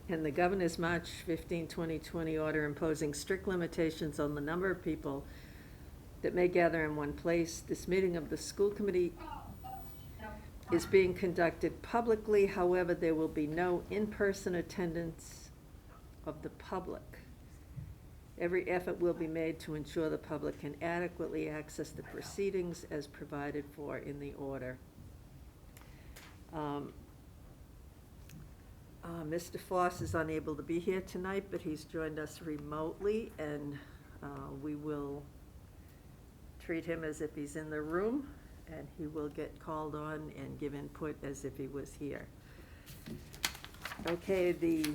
and the Governor's March 15, 2020 order imposing strict limitations on the number of people that may gather in one place. This meeting of the school committee is being conducted publicly. However, there will be no in-person attendance of the public. Every effort will be made to ensure the public can adequately access the proceedings as provided for in the order. Mr. Foss is unable to be here tonight, but he's joined us remotely, and we will treat him as if he's in the room, and he will get called on and give input as if he was here. Okay, the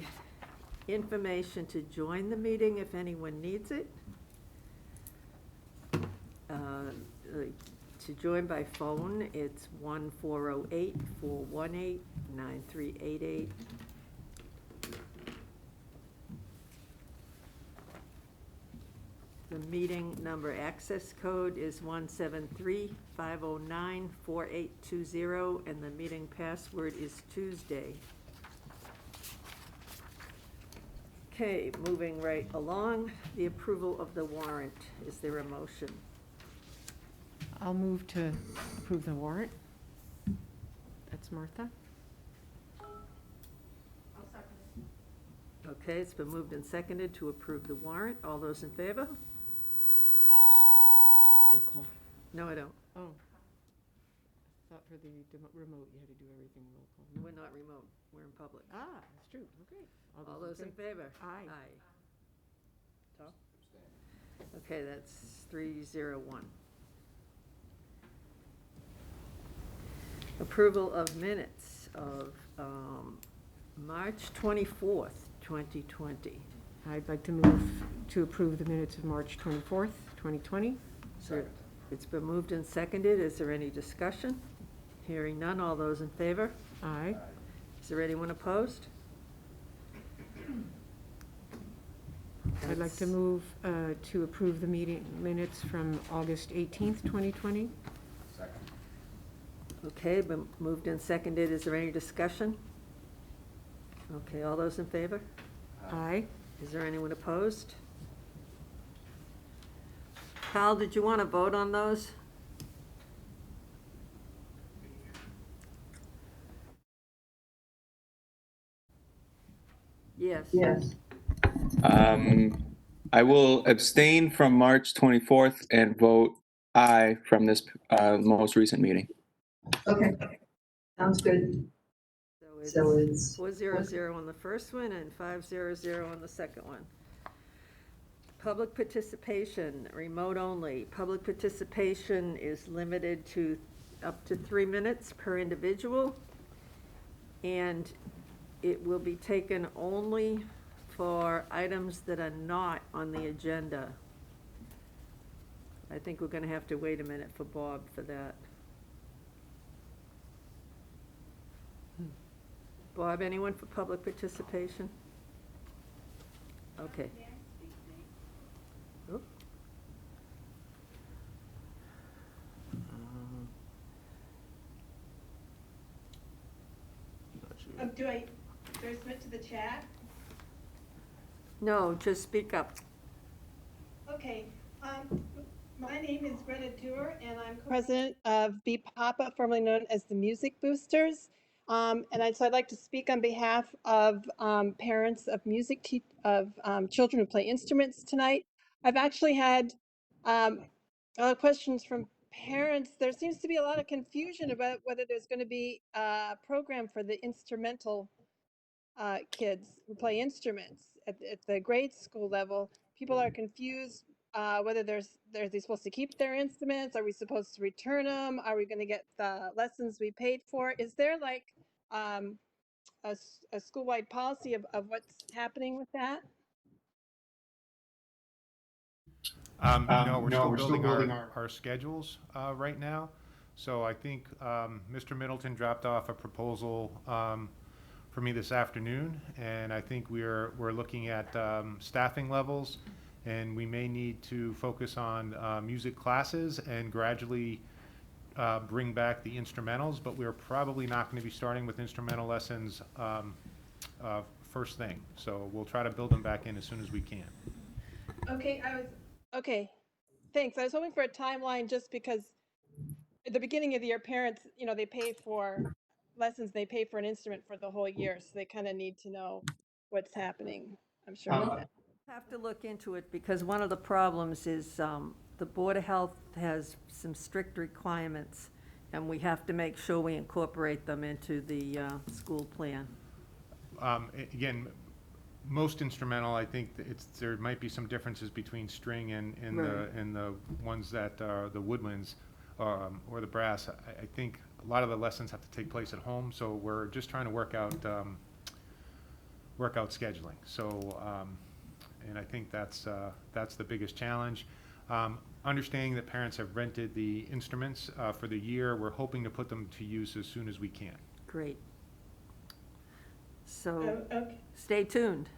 information to join the meeting, if anyone needs it. To join by phone, it's 1-408-418-9388. The meeting number access code is 173-509-4820, and the meeting password is Tuesday. Okay, moving right along, the approval of the warrant. Is there a motion? I'll move to approve the warrant. That's Martha. I'll second it. Okay, it's been moved and seconded to approve the warrant. All those in favor? Roll call. No, I don't. Oh. I thought for the remote you had to do everything roll call. No. We're not remote. We're in public. Ah, that's true. Okay. All those in favor? Aye. Aye. Tom? Okay, that's 301. Approval of minutes of March 24th, 2020. I'd like to move to approve the minutes of March 24th, 2020. So it's been moved and seconded. Is there any discussion? Hearing none. All those in favor? Aye. Is there anyone opposed? I'd like to move to approve the meeting minutes from August 18th, 2020. Okay, been moved and seconded. Is there any discussion? Okay, all those in favor? Aye. Is there anyone opposed? Kyle, did you want to vote on those? Yes. Yes. I will abstain from March 24th and vote aye from this most recent meeting. Okay. Sounds good. So it's 400 on the first one and 500 on the second one. Public participation, remote only. Public participation is limited to up to 3 minutes per individual, and it will be taken only for items that are not on the agenda. I think we're going to have to wait a minute for Bob for that. Bob, anyone for public participation? Okay. Oh. Do I submit to the chat? No, just speak up. Okay. My name is Greta Dewar, and I'm president of BPAPA, formerly known as the Music Boosters. So I'd like to speak on behalf of parents of children who play instruments tonight. I've actually had a lot of questions from parents. There seems to be a lot of confusion about whether there's going to be a program for the instrumental kids who play instruments at the grade school level. People are confused whether are they supposed to keep their instruments? Are we supposed to return them? Are we going to get the lessons we paid for? Is there like a school-wide policy of what's happening with that? No, we're still building our schedules right now. So I think Mr. Middleton dropped off a proposal for me this afternoon, and I think we're looking at staffing levels, and we may need to focus on music classes and gradually bring back the instrumentals, but we're probably not going to be starting with instrumental lessons first thing. So we'll try to build them back in as soon as we can. Okay, thanks. I was hoping for a timeline just because at the beginning of the year, parents, they pay for lessons, they pay for an instrument for the whole year, so they kind of need to know what's happening, I'm sure. with that. Have to look into it, because one of the problems is the Board of Health has some strict requirements, and we have to make sure we incorporate them into the school plan. Again, most instrumental, I think there might be some differences between string and Right. the ones that are the woodwinds or the brass. I think a lot of the lessons have to take place at home, so we're just trying to work out scheduling. So, and I think that's the biggest challenge. Understanding that parents have rented the instruments for the year, we're hoping to put them to use as soon as we can. Great. So, Okay. stay tuned.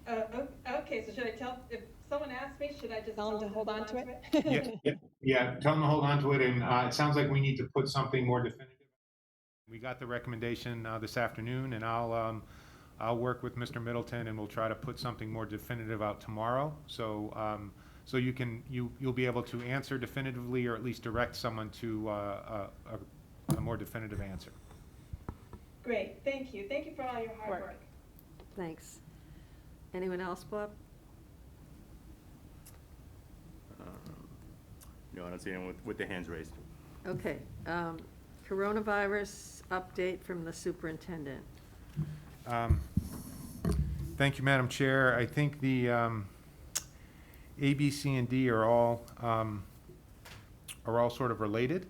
Okay, so should I if someone asks me, should I just tell them to hold on to it? Yeah, tell them to hold on to it, and it sounds like we need to put something more definitive. We got the recommendation this afternoon, and I'll work with Mr. Middleton, and we'll try to put something more definitive out tomorrow. So so you'll be able to answer definitively, or at least direct someone to a more definitive answer. Great, thank you. Thank you for all your hard work. Thanks. Anyone else, Bob? No, I don't see anyone with their hands raised. Okay. Coronavirus update from the superintendent. Thank you, Madam Chair. I think the A, B, C, and D are all sort of related.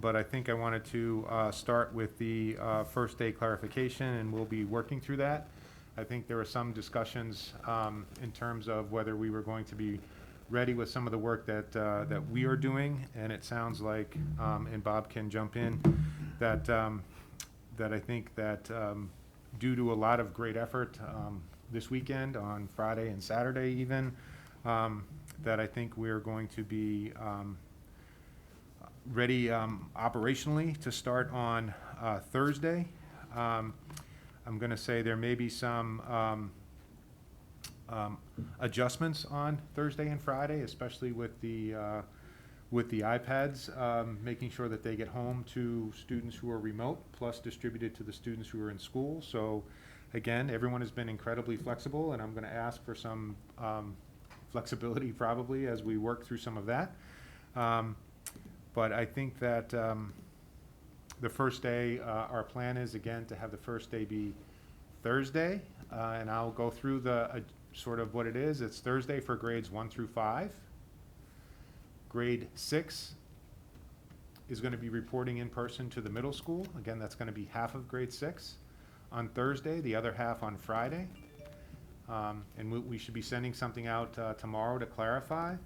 But I think I wanted to start with the first day clarification, and we'll be working through that. I think there were some discussions in terms of whether we were going to be ready with some of the work that we are doing, and it sounds like, and Bob can jump in, that I think that due to a lot of great effort this weekend, on Friday and Saturday even, that I think we're going to be ready operationally to start on Thursday. I'm going to say there may be some adjustments on Thursday and Friday, especially with the iPads, making sure that they get home to students who are remote, plus distributed to the students who are in school. So again, everyone has been incredibly flexible, and I'm going to ask for some flexibility probably as we work through some of that. But I think that the first day, our plan is, again, to have the first day be Thursday, and I'll go through the sort of what it is. It's Thursday for grades 1 through 5. Grade 6 is going to be reporting in person to the middle school. Again, that's going to be half of grade 6 on Thursday, the other half on Friday. And we should be sending something out tomorrow to clarify.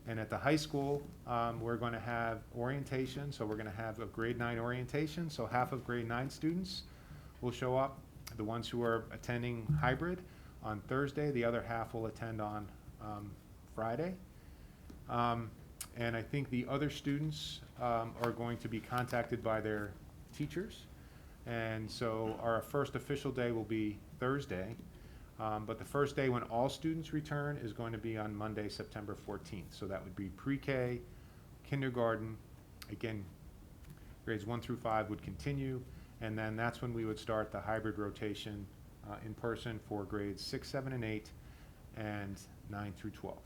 And at the high school, we're going to have orientation, so we're going to have a grade 9 orientation, so half of grade 9 students will show up, the ones who are attending hybrid on Thursday, the other half will attend on Friday. And I think the other students are going to be contacted by their teachers, and so our first official day will be Thursday. But the first day when all students return is going to be on Monday, September 14th. So that would be pre-K, kindergarten, again, grades 1 through 5 would continue, and then that's when we would start the hybrid rotation in person for grades 6, 7, and 8, and 9 through 12.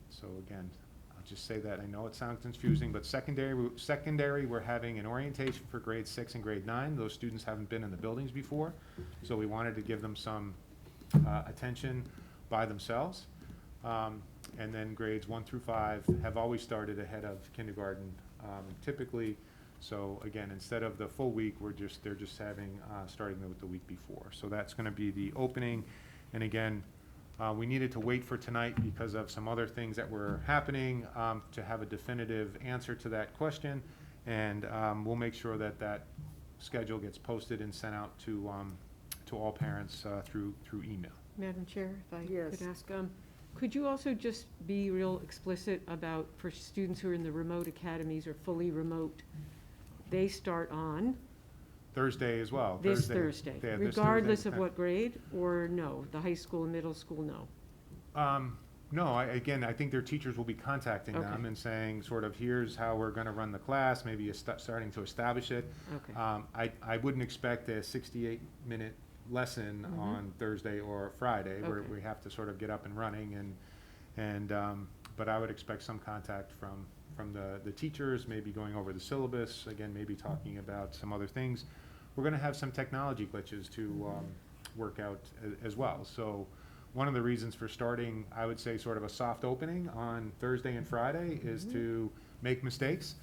So again, I'll just say that. I know it sounds confusing, but secondary, we're having an orientation for grade 6 and grade 9. Those students haven't been in the buildings before, so we wanted to give them some attention by themselves. And then grades 1 through 5 have always started ahead of kindergarten typically. So again, instead of the full week, they're just having starting with the week before. So that's going to be the opening. And again, we needed to wait for tonight because of some other things that were happening to have a definitive answer to that question. And we'll make sure that that schedule gets posted and sent out to all parents through email. Madam Chair, if I Yes. could ask, could you also just be real explicit about, for students who are in the remote academies or fully remote, they start on Thursday as well. This Thursday, Yeah, this regardless Thursday. of what grade, or no? The high school and middle school, no? No, again, I think their teachers will be contacting them Okay. and saying, sort of, here's how we're gonna run the class, maybe starting to establish it. Okay. I wouldn't expect a 68-minute lesson Mhm. on Thursday or Friday, where Okay. we have to sort of get up and running, but I would expect some contact from the teachers, maybe going over the syllabus, again, maybe talking about some other things. We're gonna have some technology glitches to work out as well. So one of the reasons for starting, I would say, sort of a soft opening on Thursday and Friday is to make mistakes.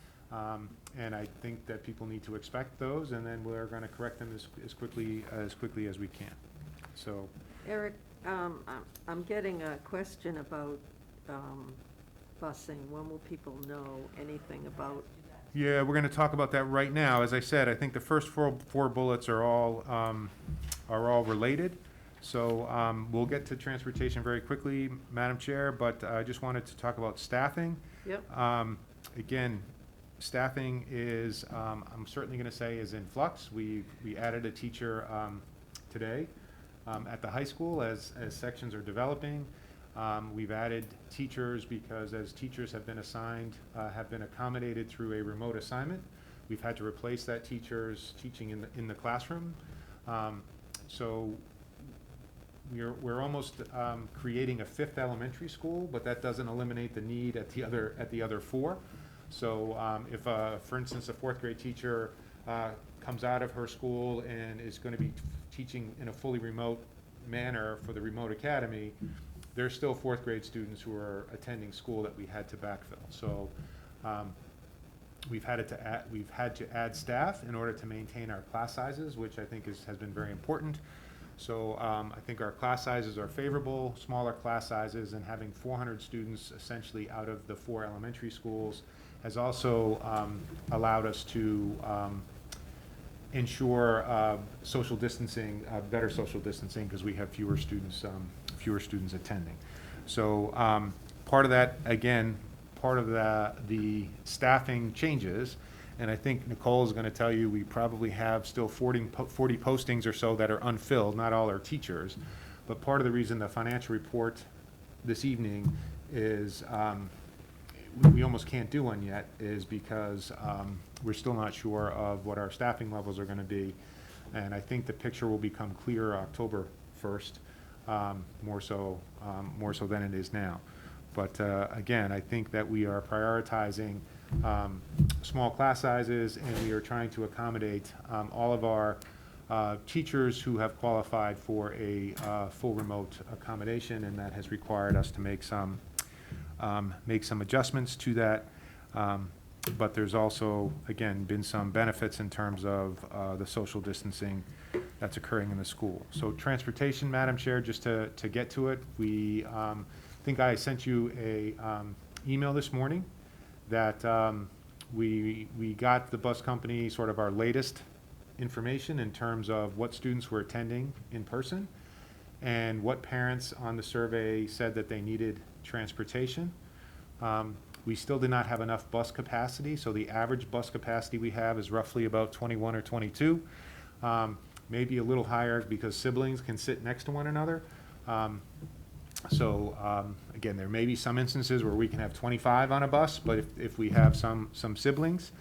And I think that people need to expect those, and then we're gonna correct them as quickly as we can. So, Eric, I'm getting a question about busing. When will people know anything about? yeah, we're gonna talk about that right now. As I said, I think the first four bullets are all related. So, we'll get to transportation very quickly, Madam Chair, but I just wanted to talk about staffing. Yep. Again, staffing is, I'm certainly gonna say, is in flux. We added a teacher today at the high school as sections are developing. We've added teachers because as teachers have been assigned, have been accommodated through a remote assignment, we've had to replace that teacher's teaching in the classroom. So we're almost creating a fifth elementary school, but that doesn't eliminate the need at the other four. So if, for instance, a fourth grade teacher comes out of her school and is going to be teaching in a fully remote manner for the remote academy, there's still fourth grade students who are attending school that we had to backfill. So we've had to add staff in order to maintain our class sizes, which I think has been very important. So I think our class sizes are favorable, smaller class sizes, and having 400 students essentially out of the 4 elementary schools has also allowed us to ensure social distancing, better social distancing, because we have fewer students attending. So part of that, again, part of the staffing changes. And I think Nicole is going to tell you we probably have still 40 postings or so that are unfilled. Not all are teachers. But part of the reason the financial report this evening is we almost can't do one yet is because we're still not sure of what our staffing levels are going to be. And I think the picture will become clearer October 1st, more so than it is now. But again, I think that we are prioritizing small class sizes, and we are trying to accommodate all of our teachers who have qualified for a full remote accommodation, and that has required us to make some adjustments to that. But there's also, again, been some benefits in terms of the social distancing that's occurring in the school. So transportation, Madam Chair, just to get to it, we think I sent you a email this morning that we got the bus company sort of our latest information in terms of what students were attending in person and what parents on the survey said that they needed transportation. We still did not have enough bus capacity, so the average bus capacity we have is roughly about 21 or 22. Maybe a little higher because siblings can sit next to one another. Again, there may be some instances where we can have 25 on a bus, but if we have some siblings,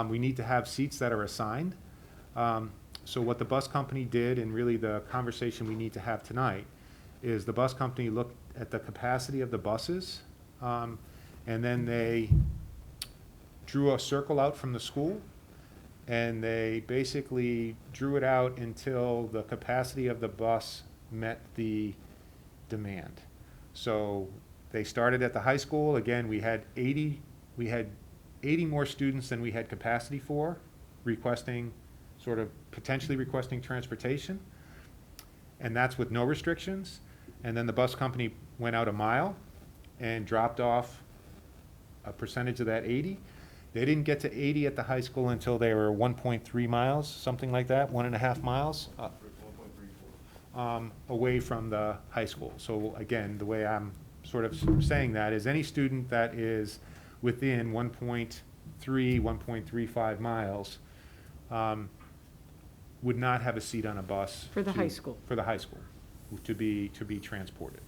we need to have seats that are assigned. So what the bus company did, and really the conversation we need to have tonight, is the bus company looked at the capacity of the buses, and then they drew a circle out from the school, and they basically drew it out until the capacity of the bus met the demand. So they started at the high school. Again, we had 80 more students than we had capacity for, potentially requesting transportation, and that's with no restrictions. And then the bus company went out a mile and dropped off a percentage of that 80. They didn't get to 80 at the high school until they were 1.3 miles, something like that, 1.5 miles away from the high school. So again, the way I'm sort of saying that is any student that is within 1.3, 1.35 miles would not have a seat on a bus. For the high school. For the high school, to be transported.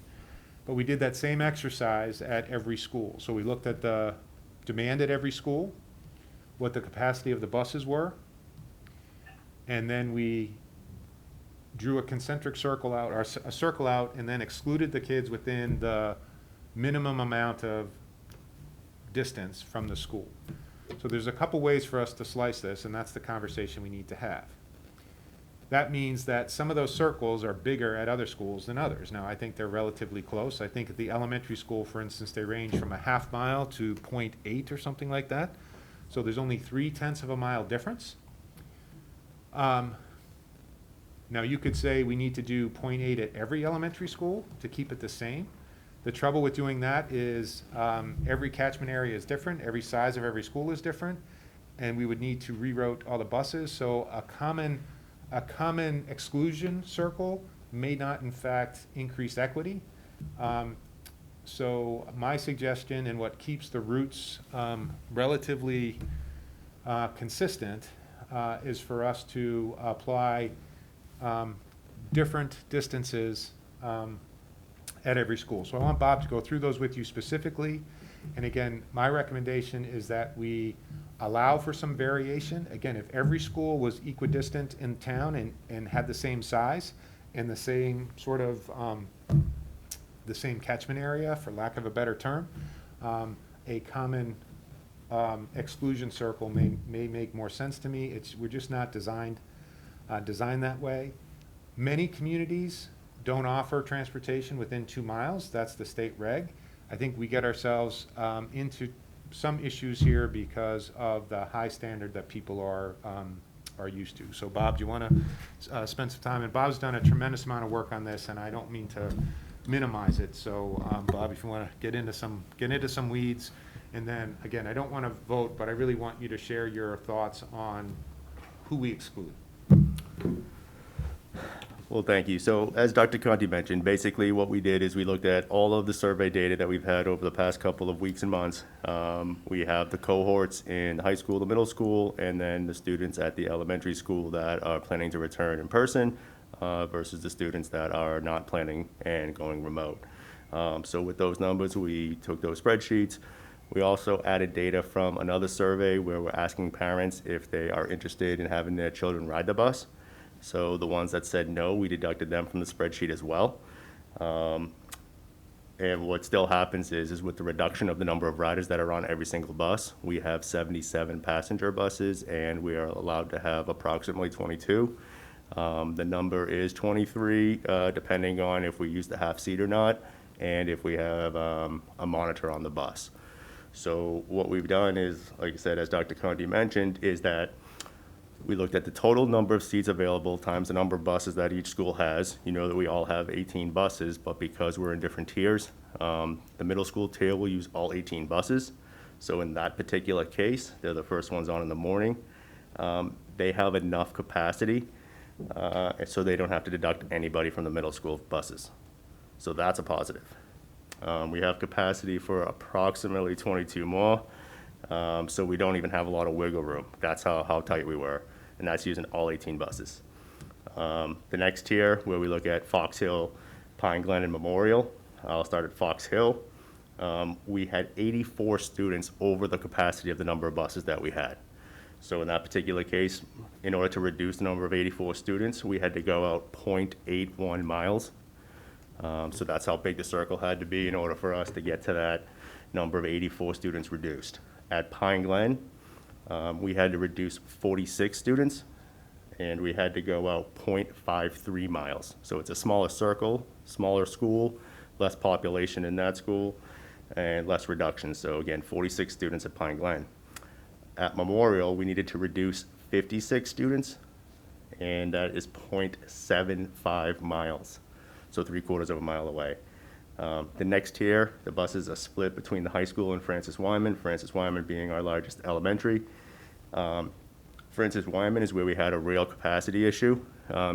But we did that same exercise at every school. So we looked at the demand at every school, what the capacity of the buses were, and then we drew a concentric circle out, or a circle out, and then excluded the kids within the minimum amount of distance from the school. So there's a couple ways for us to slice this, and that's the conversation we need to have. That means that some of those circles are bigger at other schools than others. Now, I think they're relatively close. I think at the elementary school, for instance, they range from a half mile to 0.8 or something like that. So there's only 0.3 of a mile difference. Now, you could say we need to do 0.8 at every elementary school to keep it the same. The trouble with doing that is every catchment area is different, every size of every school is different, and we would need to reroute all the buses. So a common exclusion circle may not in fact increase equity. So my suggestion, and what keeps the routes relatively consistent, is for us to apply different distances at every school. So I want Bob to go through those with you specifically. And again, my recommendation is that we allow for some variation. Again, if every school was equidistant in town and had the same size and the same sort of the same catchment area, for lack of a better term, a common exclusion circle may make more sense to me. We're just not designed that way. Many communities don't offer transportation within 2 miles. That's the state reg. I think we get ourselves into some issues here because of the high standard that people are used to. So Bob, do you want to spend some time? And Bob's done a tremendous amount of work on this, and I don't mean to minimize it. So Bob, if you want to get into some weeds, and then again, I don't want to vote, but I really want you to share your thoughts on who we exclude. Well, thank you. So as Dr. Conti mentioned, basically what we did is we looked at all of the survey data that we've had over the past couple of weeks and months. We have the cohorts in high school, the middle school, and then the students at the elementary school that are planning to return in person versus the students that are not planning and going remote. So with those numbers, we took those spreadsheets. We also added data from another survey where we're asking parents if they are interested in having their children ride the bus. So the ones that said no, we deducted them from the spreadsheet as well. And what still happens is with the reduction of the number of riders that are on every single bus, we have 77 passenger buses, and we are allowed to have approximately 22. The number is 23, depending on if we use the half seat or not, and if we have a monitor on the bus. So what we've done is, like I said, as Dr. Conti mentioned, is that we looked at the total number of seats available times the number of buses that each school has. You know that we all have 18 buses, but because we're in different tiers, the middle school tier will use all 18 buses. So in that particular case, they're the first ones on in the morning. They have enough capacity, so they don't have to deduct anybody from the middle school buses. So that's a positive. We have capacity for approximately 22 more. So we don't even have a lot of wiggle room. That's how tight we were, and that's using all 18 buses. The next tier, where we look at Fox Hill, Pine Glen, and Memorial, I'll start at Fox Hill. We had 84 students over the capacity of the number of buses that we had. So in that particular case, in order to reduce the number of 84 students, we had to go out 0.81 miles. So that's how big the circle had to be in order for us to get to that number of 84 students reduced. At Pine Glen, we had to reduce 46 students, and we had to go out 0.53 miles. So it's a smaller circle, smaller school, less population in that school, and less reduction. So again, 46 students at Pine Glen. At Memorial, we needed to reduce 56 students, and that is 0.75 miles. So 3/4 of a mile away. The next tier, the buses are split between the high school and Francis Wyman being our largest elementary. Francis Wyman is where we had a real capacity issue.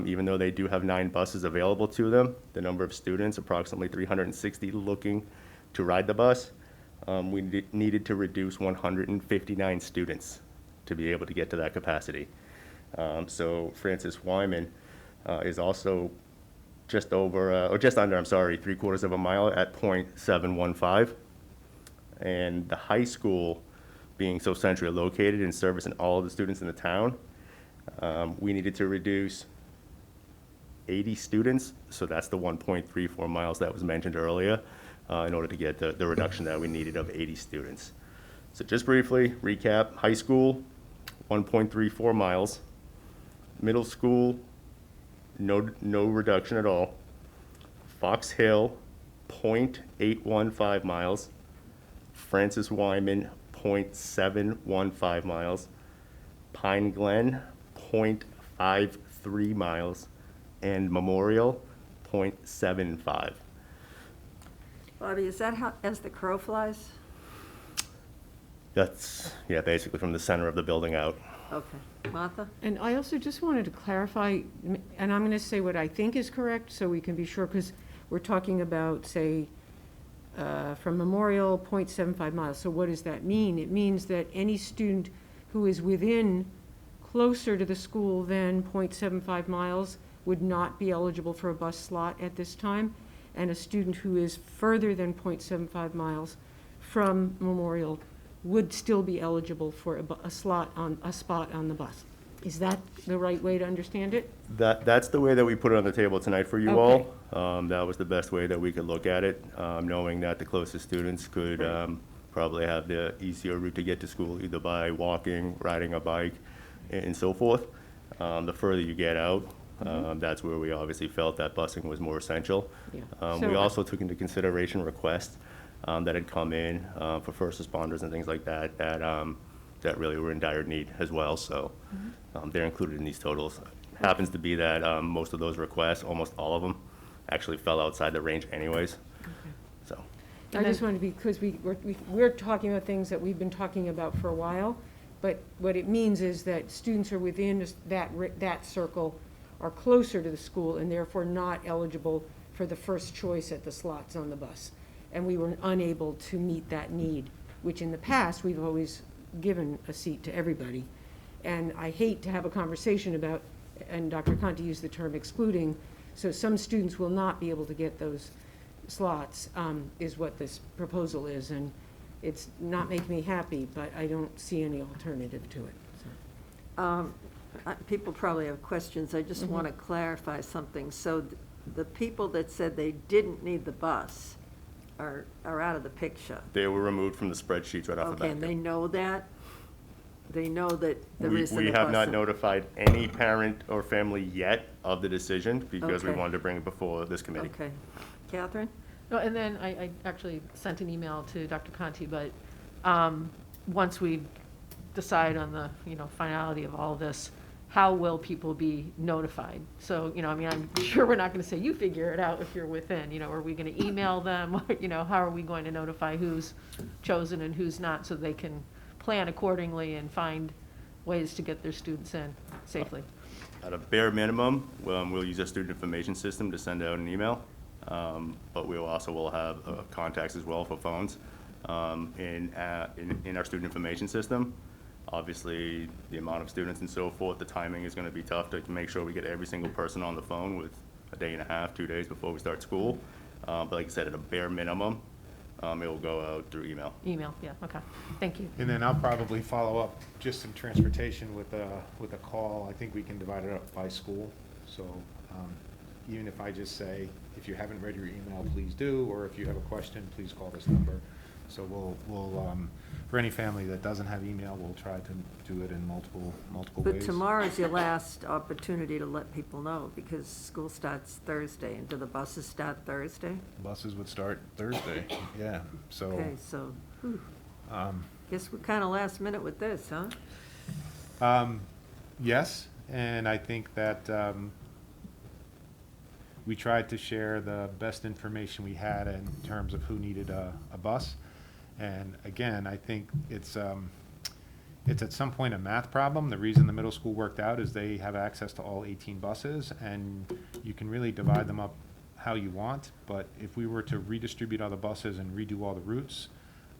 Even though they do have 9 buses available to them, the number of students, approximately 360 looking to ride the bus, we needed to reduce 159 students to be able to get to that capacity. So Francis Wyman is also just over, or just under, I'm sorry, 3/4 of a mile at .715. And the high school, being so centrally located and servicing all of the students in the town, we needed to reduce 80 students, so that's the 1.34 miles that was mentioned earlier, in order to get the reduction that we needed of 80 students. So just briefly, recap, high school, 1.34 miles. Middle school, no reduction at all. Fox Hill, .815 miles. Francis Wyman, .715 miles. Pine Glen, .53 miles. And Memorial, .75. Bobby, is that how, as the crow flies? That's, yeah, basically from the center of the building out. Okay. Martha? And I also just wanted to clarify, and I'm going to say what I think is correct, so we can be sure, because we're talking about, say, from Memorial, .75 miles. So what does that mean? It means that any student who is within, closer to the school than .75 miles would not be eligible for a bus slot at this time, and a student who is further than .75 miles from Memorial would still be eligible for a spot on the bus. Is that the right way to understand it? That's the way that we put it on the table tonight for you all. That was the best way that we could look at it, knowing that the closest students could probably have the easier route to get to school, either by walking, riding a bike, and so forth. The further you get out, that's where we obviously felt that busing was more essential. Yeah. We So- also took into consideration requests that had come in for first responders and things like that, that really were in dire need as well. So they're included in these totals. Happens to be that most of those requests, almost all of them, actually fell outside the range anyways. So, I just wanted to be, because we're talking about things that we've been talking about for a while, but what it means is that students are within that circle are closer to the school and therefore not eligible for the first choice at the slots on the bus. And we were unable to meet that need, which in the past, we've always given a seat to everybody. And I hate to have a conversation about, and Dr. Conti used the term excluding, so some students will not be able to get those slots, is what this proposal is. And it's not making me happy, but I don't see any alternative to it. So. People probably have questions. I just want to clarify something. So the people that said they didn't need the bus are out of the picture. they were removed from the spreadsheets right off the Okay, bat. and they know that? They know that there isn't a We bus? have not notified any parent or family yet of the decision because we Okay. wanted to bring it before this committee. Okay. Catherine? No, and then I actually sent an email to Dr. Conti, but once we decide on the, finality of all this, how will people be notified? So, I mean, I'm sure we're not going to say, you figure it out if you're within, are we going to email them? How are we going to notify who's chosen and who's not so they can plan accordingly and find ways to get their students in safely? At a bare minimum, we'll use our student information system to send out an email, but we also will have contacts as well for phones in our student information system. Obviously, the amount of students and so forth, the timing is going to be tough to make sure we get every single person on the phone with a day and a half, 2 days before we start school. But like I said, at a bare minimum, it will go out through email. Email, yeah, okay. Thank you. And then I'll probably follow up just in transportation with a call. I think we can divide it up by school. So even if I just say, if you haven't read your email, please do, or if you have a question, please call this number. So we'll for any family that doesn't have email, we'll try to do it in multiple But ways. tomorrow's your last opportunity to let people know, because school starts Thursday, and do the buses start Thursday? Buses would start Thursday, yeah, so. Okay, so, guess we're kind of last minute with this, huh? Yes, and I think that we tried to share the best information we had in terms of who needed a bus. And again, I think it's at some point a math problem. The reason the middle school worked out is they have access to all 18 buses, and you can really divide them up how you want. But if we were to redistribute all the buses and redo all the routes,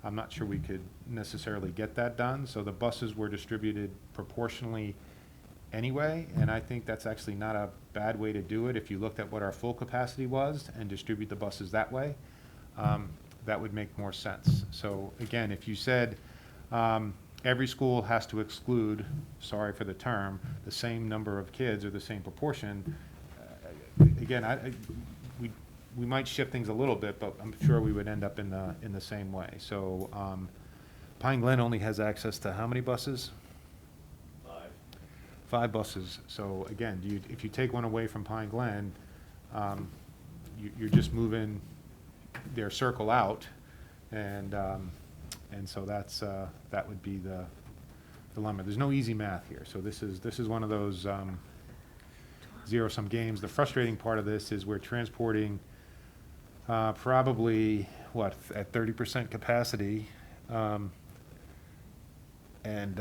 I'm not sure we could necessarily get that done. So the buses were distributed proportionally anyway, and I think that's actually not a bad way to do it. If you looked at what our full capacity was and distribute the buses that way, that would make more sense. So again, if you said every school has to exclude, sorry for the term, the same number of kids or the same proportion, again, we might shift things a little bit, but I'm sure we would end up in the same way. So Pine Glen only has access to how many buses? 5 buses. So again, if you take one away from Pine Glen, you're just moving their circle out, and so that would be the dilemma. There's no easy math here. So this is one of those zero-sum games. The frustrating part of this is we're transporting probably at 30% capacity, and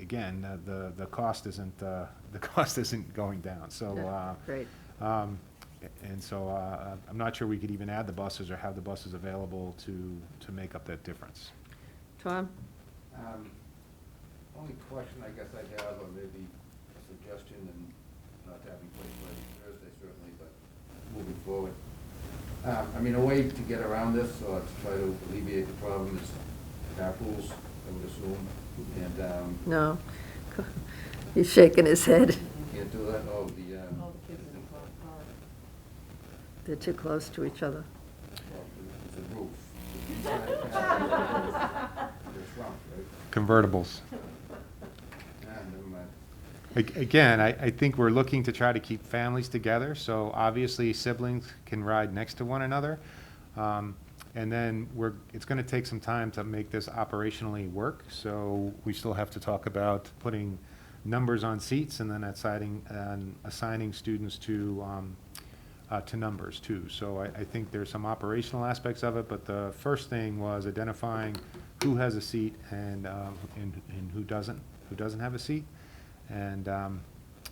again, the cost isn't going down. So Yeah, great. and so I'm not sure we could even add the buses or have the buses available to make up that difference. Tom? Only question I guess I'd have, or maybe a suggestion, and not having played by Thursday certainly, but moving forward. I mean, a way to get around this or to try to alleviate the problem is carpools, I would assume, and No. He's shaking his head. can't do that. Oh, They're too close to each other. well, it's a roof. They're shrunk, right? Convertibles. Never mind. Again, I think we're looking to try to keep families together, so obviously siblings can ride next to one another. And then it's going to take some time to make this operationally work, so we still have to talk about putting numbers on seats and then assigning students to numbers too. So I think there's some operational aspects of it, but the first thing was identifying who has a seat and who doesn't have a seat. And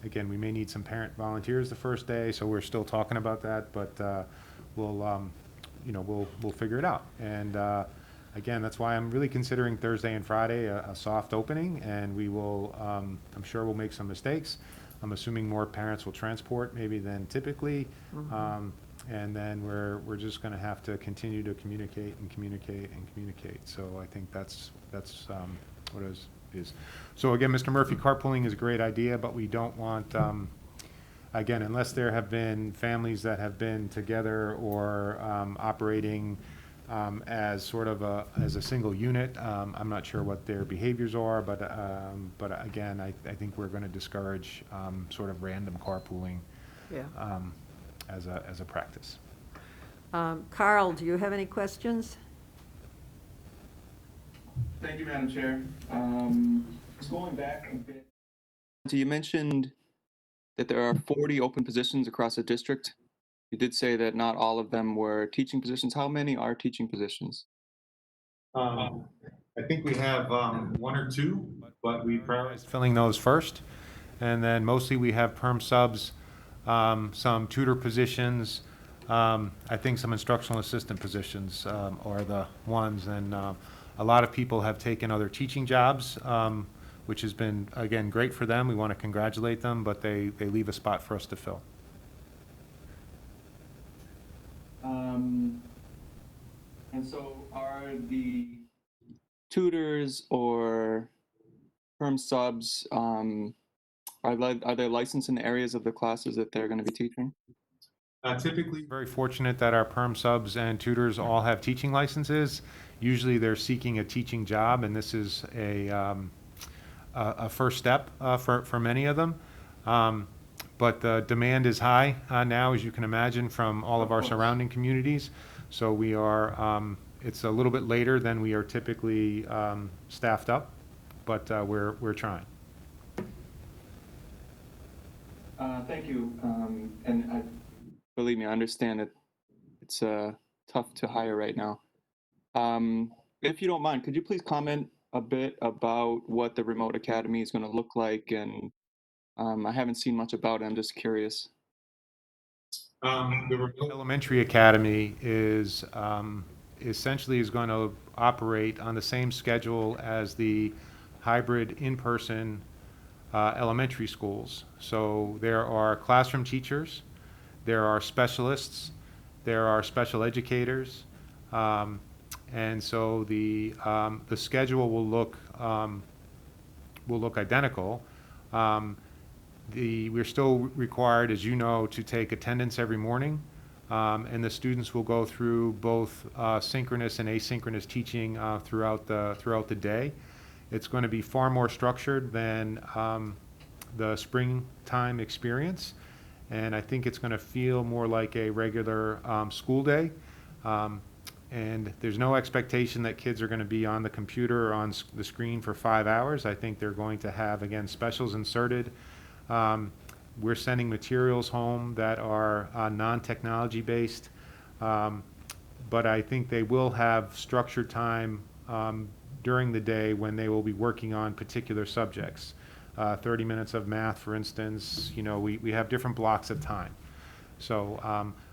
again, we may need some parent volunteers the first day, so we're still talking about that, but we'll figure it out. And again, that's why I'm really considering Thursday and Friday a soft opening, and we will, I'm sure we'll make some mistakes. I'm assuming more parents will transport maybe than typically. And then we're just going to have to continue to communicate and communicate and communicate. So I think that's what it is. So again, Mr. Murphy, carpooling is a great idea, but we don't want, again, unless there have been families that have been together or operating as sort of as a single unit. I'm not sure what their behaviors are, but again, I think we're going to discourage sort of random carpooling Yeah. as a practice. Carl, do you have any questions? Thank you, Madam Chair. Just going back a bit. So you mentioned that there are 40 open positions across the district. You did say that not all of them were teaching positions. How many are teaching positions? I think we have 1 or 2, but we prioritized filling those first. And then mostly we have perm subs, some tutor positions, I think some instructional assistant positions are the ones. And a lot of people have taken other teaching jobs, which has been, again, great for them. We want to congratulate them, but they leave a spot for us to fill. And so are the tutors or perm subs, are they licensed in the areas of the classes that they're going to be teaching? Typically, very fortunate that our perm subs and tutors all have teaching licenses. Usually they're seeking a teaching job, and this is a first step for many of them. But the demand is high now, as you can imagine, from all of our surrounding communities. So we are, it's a little bit later than we are typically staffed up, but we're trying. Thank you. And believe me, I understand that it's tough to hire right now. If you don't mind, could you please comment a bit about what the remote academy is going to look like? And I haven't seen much about it. I'm just curious. The remote elementary academy is essentially is going to operate on the same schedule as the hybrid in-person elementary schools. So there are classroom teachers, there are specialists, there are special educators, and so the schedule will look identical. We're still required, as you know, to take attendance every morning, and the students will go through both synchronous and asynchronous teaching throughout the day. It's going to be far more structured than the springtime experience, and I think it's going to feel more like a regular school day. And there's no expectation that kids are going to be on the computer or on the screen for 5 hours. I think they're going to have, again, specials inserted. We're sending materials home that are non-technology based, but I think they will have structured time during the day when they will be working on particular subjects. 30 minutes of math, for instance, we have different blocks of time. So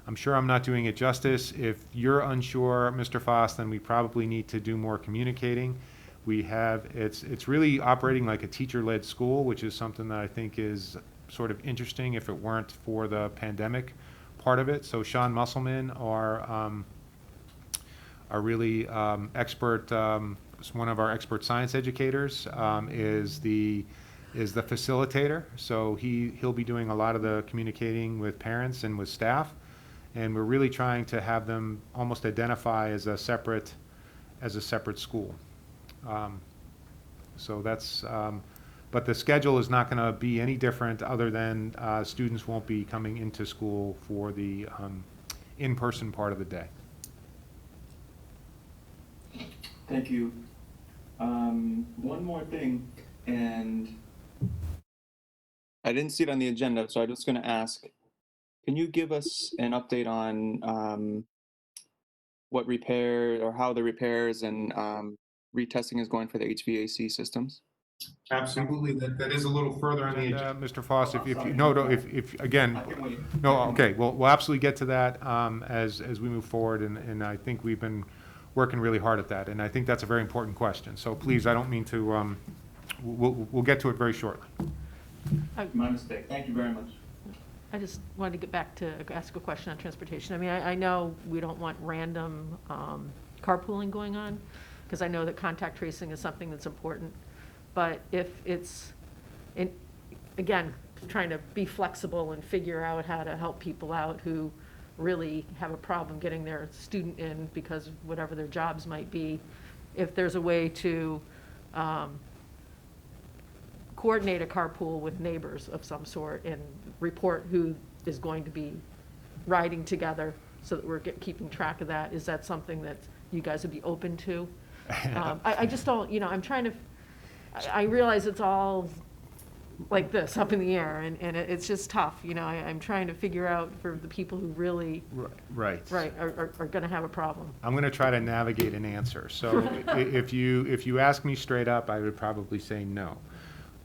I'm sure I'm not doing it justice. If you're unsure, Mr. Foss, then we probably need to do more communicating. It's really operating like a teacher-led school, which is something that I think is sort of interesting if it weren't for the pandemic part of it. So Sean Musselman, our really expert, one of our expert science educators, is the facilitator. So he'll be doing a lot of the communicating with parents and with staff, and we're really trying to have them almost identify as a separate school. So that's, but the schedule is not going to be any different other than students won't be coming into school for the in-person part of the day. Thank you. One more thing, and I didn't see it on the agenda, so I'm just going to ask, can you give us an update on what repair or how the repairs and retesting is going for the HVAC systems? Absolutely, that is a little further on the agenda. Mr. Foss, if you, no, if, again, no, okay, we'll absolutely get to that as we move forward, and I think we've been working really hard at that, and I think that's a very important question. So please, I don't mean to, we'll get to it very shortly. My mistake. Thank you very much. I just wanted to get back to ask a question on transportation. I mean, I know we don't want random carpooling going on, because I know that contact tracing is something that's important. But if it's, again, trying to be flexible and figure out how to help people out who really have a problem getting their student in because of whatever their jobs might be, if there's a way to coordinate a carpool with neighbors of some sort and report who is going to be riding together so that we're keeping track of that, is that something that you guys would be open to? I just don't, I'm trying to, I realize it's all like this, up in the air, and it's just tough, I'm trying to figure out for the people who really Right. are going to have a problem. I'm going to try to navigate an answer. So if you ask me straight up, I would probably say no.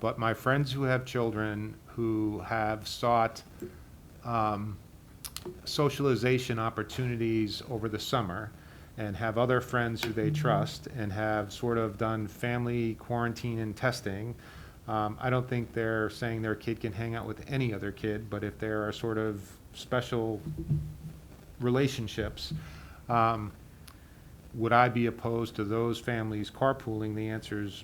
But my friends who have children who have sought socialization opportunities over the summer and have other friends who they trust and have sort of done family quarantine and testing, I don't think they're saying their kid can hang out with any other kid, but if there are sort of special relationships, would I be opposed to those families carpooling? The answer is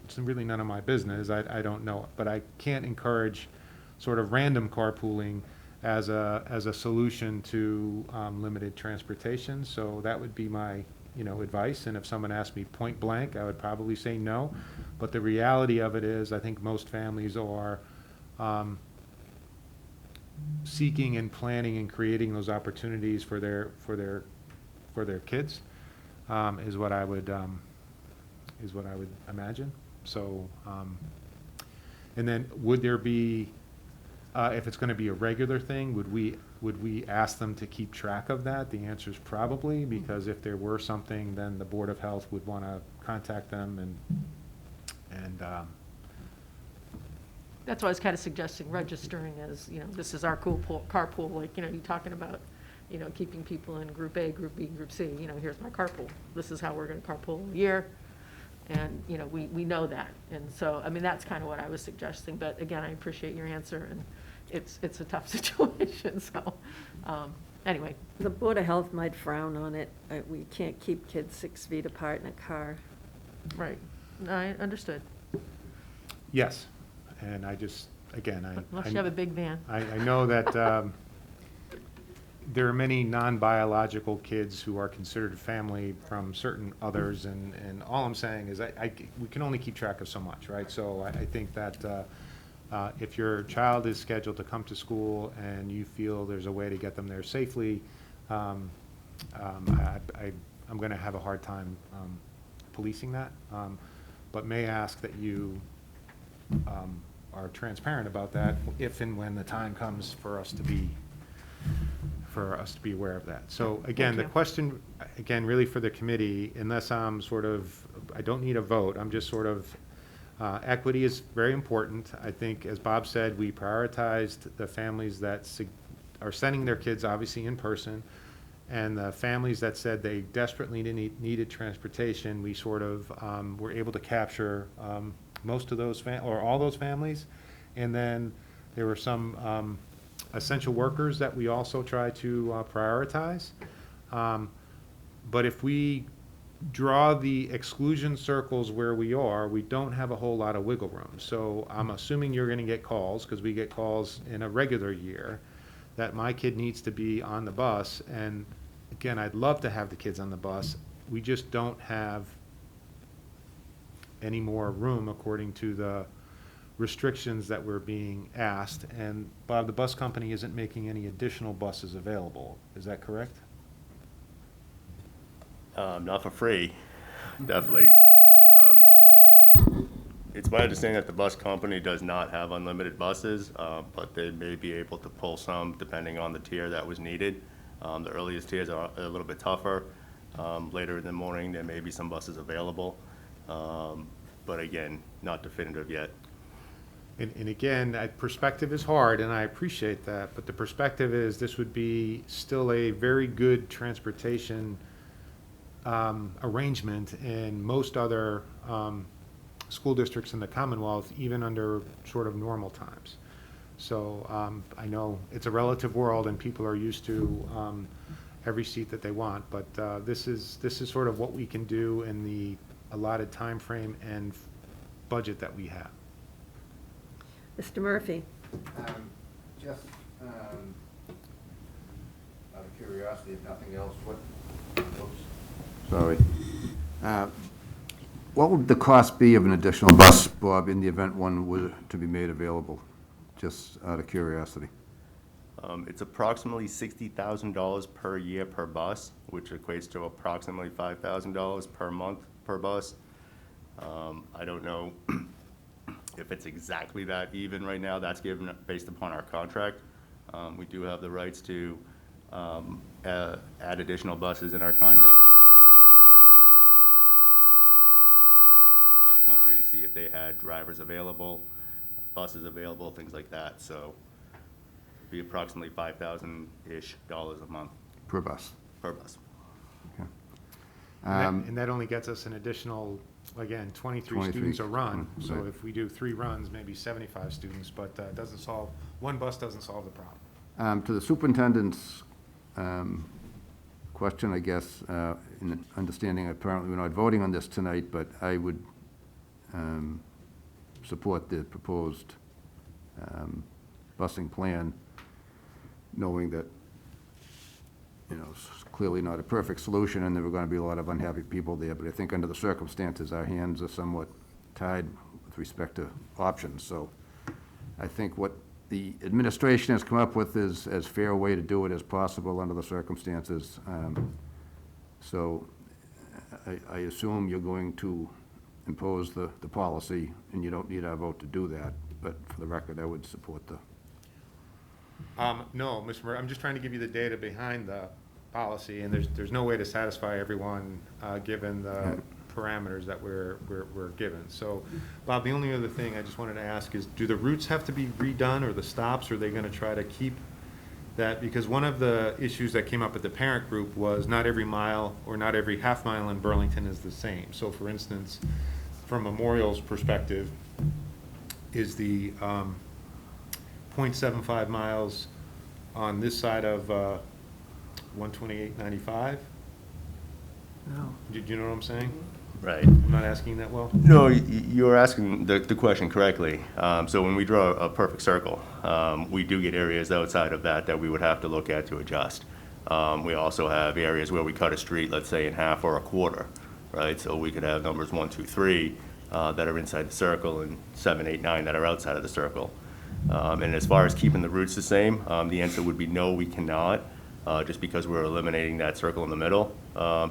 it's really none of my business. I don't know. But I can't encourage sort of random carpooling as a solution to limited transportation. So that would be my advice. And if someone asked me point blank, I would probably say no. But the reality of it is, I think most families are seeking and planning and creating those opportunities for their kids, is what I would imagine. So, and then would there be, if it's going to be a regular thing, would we ask them to keep track of that? The answer is probably, because if there were something, then the Board of Health would want to contact them and That's why I was kind of suggesting registering as, this is our carpool, like, you're talking about, keeping people in Group A, Group B, Group C, here's my carpool. This is how we're going to carpool a year. And, you know, we know that. And so, I mean, that's kind of what I was suggesting. But again, I appreciate your answer, and it's a tough situation. So, anyway, The Board of Health might frown on it. We can't keep kids 6 feet apart in a car. right. I understood. Yes, and I just, again, Unless you have a big van. I know that there are many non-biological kids who are considered family from certain others, and all I'm saying is we can only keep track of so much, right? So I think that if your child is scheduled to come to school and you feel there's a way to get them there safely, I'm going to have a hard time policing that, but may ask that you are transparent about that if and when the time comes for us to be aware of that. So again, the question, again, really for the committee, unless I'm I don't need a vote, I'm just equity is very important. I think, as Bob said, we prioritized the families that are sending their kids obviously in person, and the families that said they desperately needed transportation, we were able to capture most of those, or all those families. And then there were some essential workers that we also try to prioritize. But if we draw the exclusion circles where we don't have a whole lot of wiggle room. So I'm assuming you're going to get calls, because we get calls in a regular year, that my kid needs to be on the bus. And again, I'd love to have the kids on the bus. We just don't have any more room according to the restrictions that we're being asked. And Bob, the bus company isn't making any additional buses available. Is that correct? Not for free, definitely. So, it's my understanding that the bus company does not have unlimited buses, but they may be able to pull some depending on the tier that was needed. The earliest tiers are a little bit tougher. Later in the morning, there may be some buses available. But again, not definitive yet. And again, perspective is hard, and I appreciate that, but the perspective is this would be still a very good transportation arrangement in most other school districts in the Commonwealth, even under normal times. So I know it's a relative world, and people are used to every seat that they want, but this is sort of what we can do in the allotted time frame and budget that we have. Mr. Murphy? Just out of curiosity, if nothing else, what would the cost be of an additional bus, Bob, in the event one were to be made available? Just out of curiosity. It's approximately $60,000 per year per bus, which equates to approximately $5,000 per month per bus. I don't know if it's exactly that even right now. That's given based upon our contract. We do have the rights to add additional buses in our contract up to 25%. But we would obviously have to work that out with the bus company to see if they had drivers available, buses available, things like that. So it'd be approximately $5,000-ish a month. Per bus. Per bus. Okay. And that only gets us an additional, again, 23 students a run. So right. if we do 3 runs, maybe 75 students, but one bus doesn't solve the problem. To the superintendent's question, I guess, in understanding apparently we're not voting on this tonight, but I would support the proposed busing plan, knowing that, it's clearly not a perfect solution and there are going to be a lot of unhappy people there, but I think under the circumstances, our hands are somewhat tied with respect to options. So I think what the administration has come up with is as fair a way to do it as possible under the circumstances. So I assume you're going to impose the policy, and you don't need our vote to do that, but for the record, I would support the. No, Mr. Murray, I'm just trying to give you the data behind the policy, and there's no way to satisfy everyone given the parameters that we're given. So, Bob, the only other thing I just wanted to ask is, do the routes have to be redone, or the stops? Or are they going to try to keep that? Because one of the issues that came up at the parent group was not every mile or not every half mile in Burlington is the same. So, for instance, from Memorial's perspective, is the 0.75 miles on this side of 128.95. No. Do you know what I'm saying? Right. I'm not asking that well? No, you're asking the question correctly. So when we draw a perfect circle, we do get areas outside of that we would have to look at to adjust. We also have areas where we cut a street, let's say, in half or a quarter, right? So we could have numbers 1, 2, 3 that are inside the circle and 7, 8, 9 that are outside of the circle. And as far as keeping the routes the same, the answer would be no, we cannot, just because we're eliminating that circle in the middle.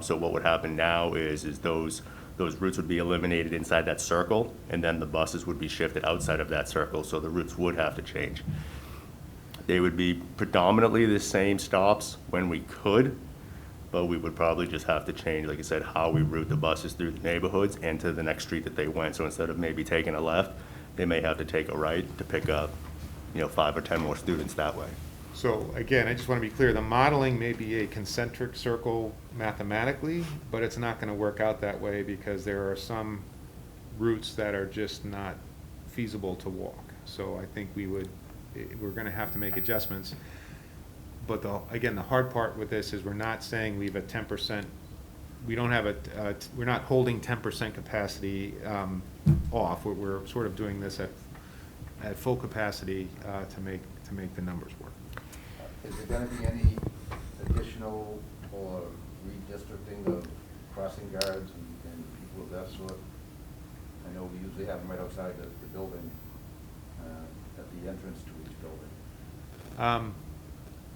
So what would happen now is those routes would be eliminated inside that circle, and then the buses would be shifted outside of that circle, so the routes would have to change. They would be predominantly the same stops when we could, but we would probably just have to change, like I said, how we route the buses through the neighborhoods and to the next street that they went. So instead of maybe taking a left, they may have to take a right to pick up, 5 or 10 more students that way. So again, I just want to be clear, the modeling may be a concentric circle mathematically, but it's not going to work out that way because there are some routes that are just not feasible to walk. So I think we're going to have to make adjustments. But again, the hard part with this is we're not saying we have a 10%, we don't have we're not holding 10% capacity off. We're sort of doing this at full capacity to make the numbers work. Is there gonna be any additional or redistricting of crossing guards and people of that sort? I know we usually have them right outside the building, at the entrance to each building.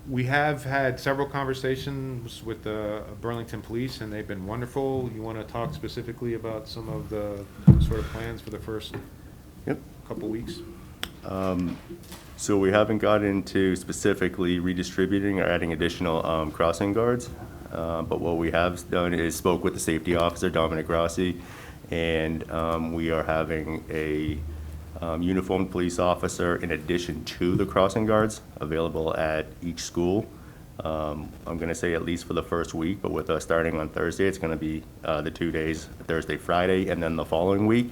We have had several conversations with the Burlington Police, and they've been wonderful. You want to talk specifically about some of the sort of plans for the first couple weeks? So we haven't got into specifically redistributing or adding additional crossing guards, but what we have done is spoke with the safety officer, Dominic Rossi, and we are having a uniformed police officer in addition to the crossing guards available at each school. I'm going to say at least for the first week, but with us starting on Thursday, it's going to be the 2 days, Thursday, Friday, and then the following week.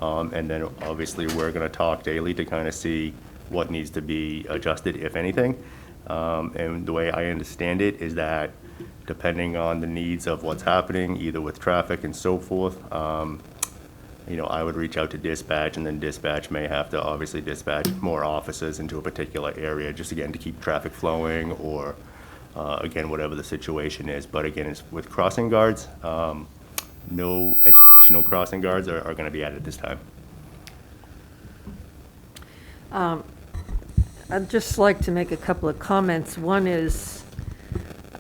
And then obviously we're going to talk daily to kind of see what needs to be adjusted, if anything. And the way I understand it is that depending on the needs of what's happening, either with traffic and so forth, I would reach out to dispatch, and then dispatch may have to obviously dispatch more officers into a particular area, just again to keep traffic flowing, or again, whatever the situation is. But again, it's with crossing guards, no additional crossing guards are going to be added this time. I'd just like to make a couple of comments. One is,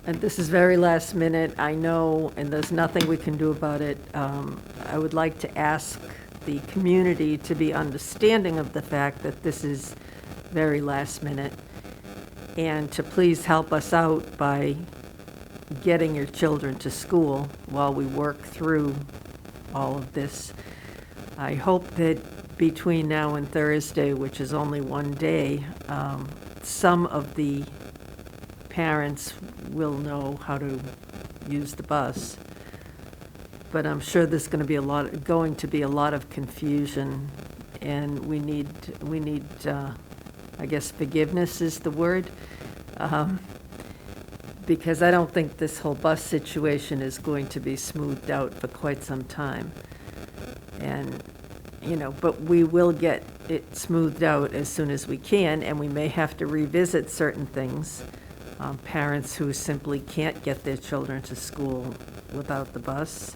and this is very last minute, I know, and there's nothing we can do about it. I would like to ask the community to be understanding of the fact that this is very last minute, and to please help us out by getting your children to school while we work through all of this. I hope that between now and Thursday, which is only one day, some of the parents will know how to use the bus. But I'm sure there's going to be a lot of confusion, and we need, I guess forgiveness is the word, because I don't think this whole bus situation is going to be smoothed out for quite some time. And, but we will get it smoothed out as soon as we can, and we may have to revisit certain things. Parents who simply can't get their children to school without the bus.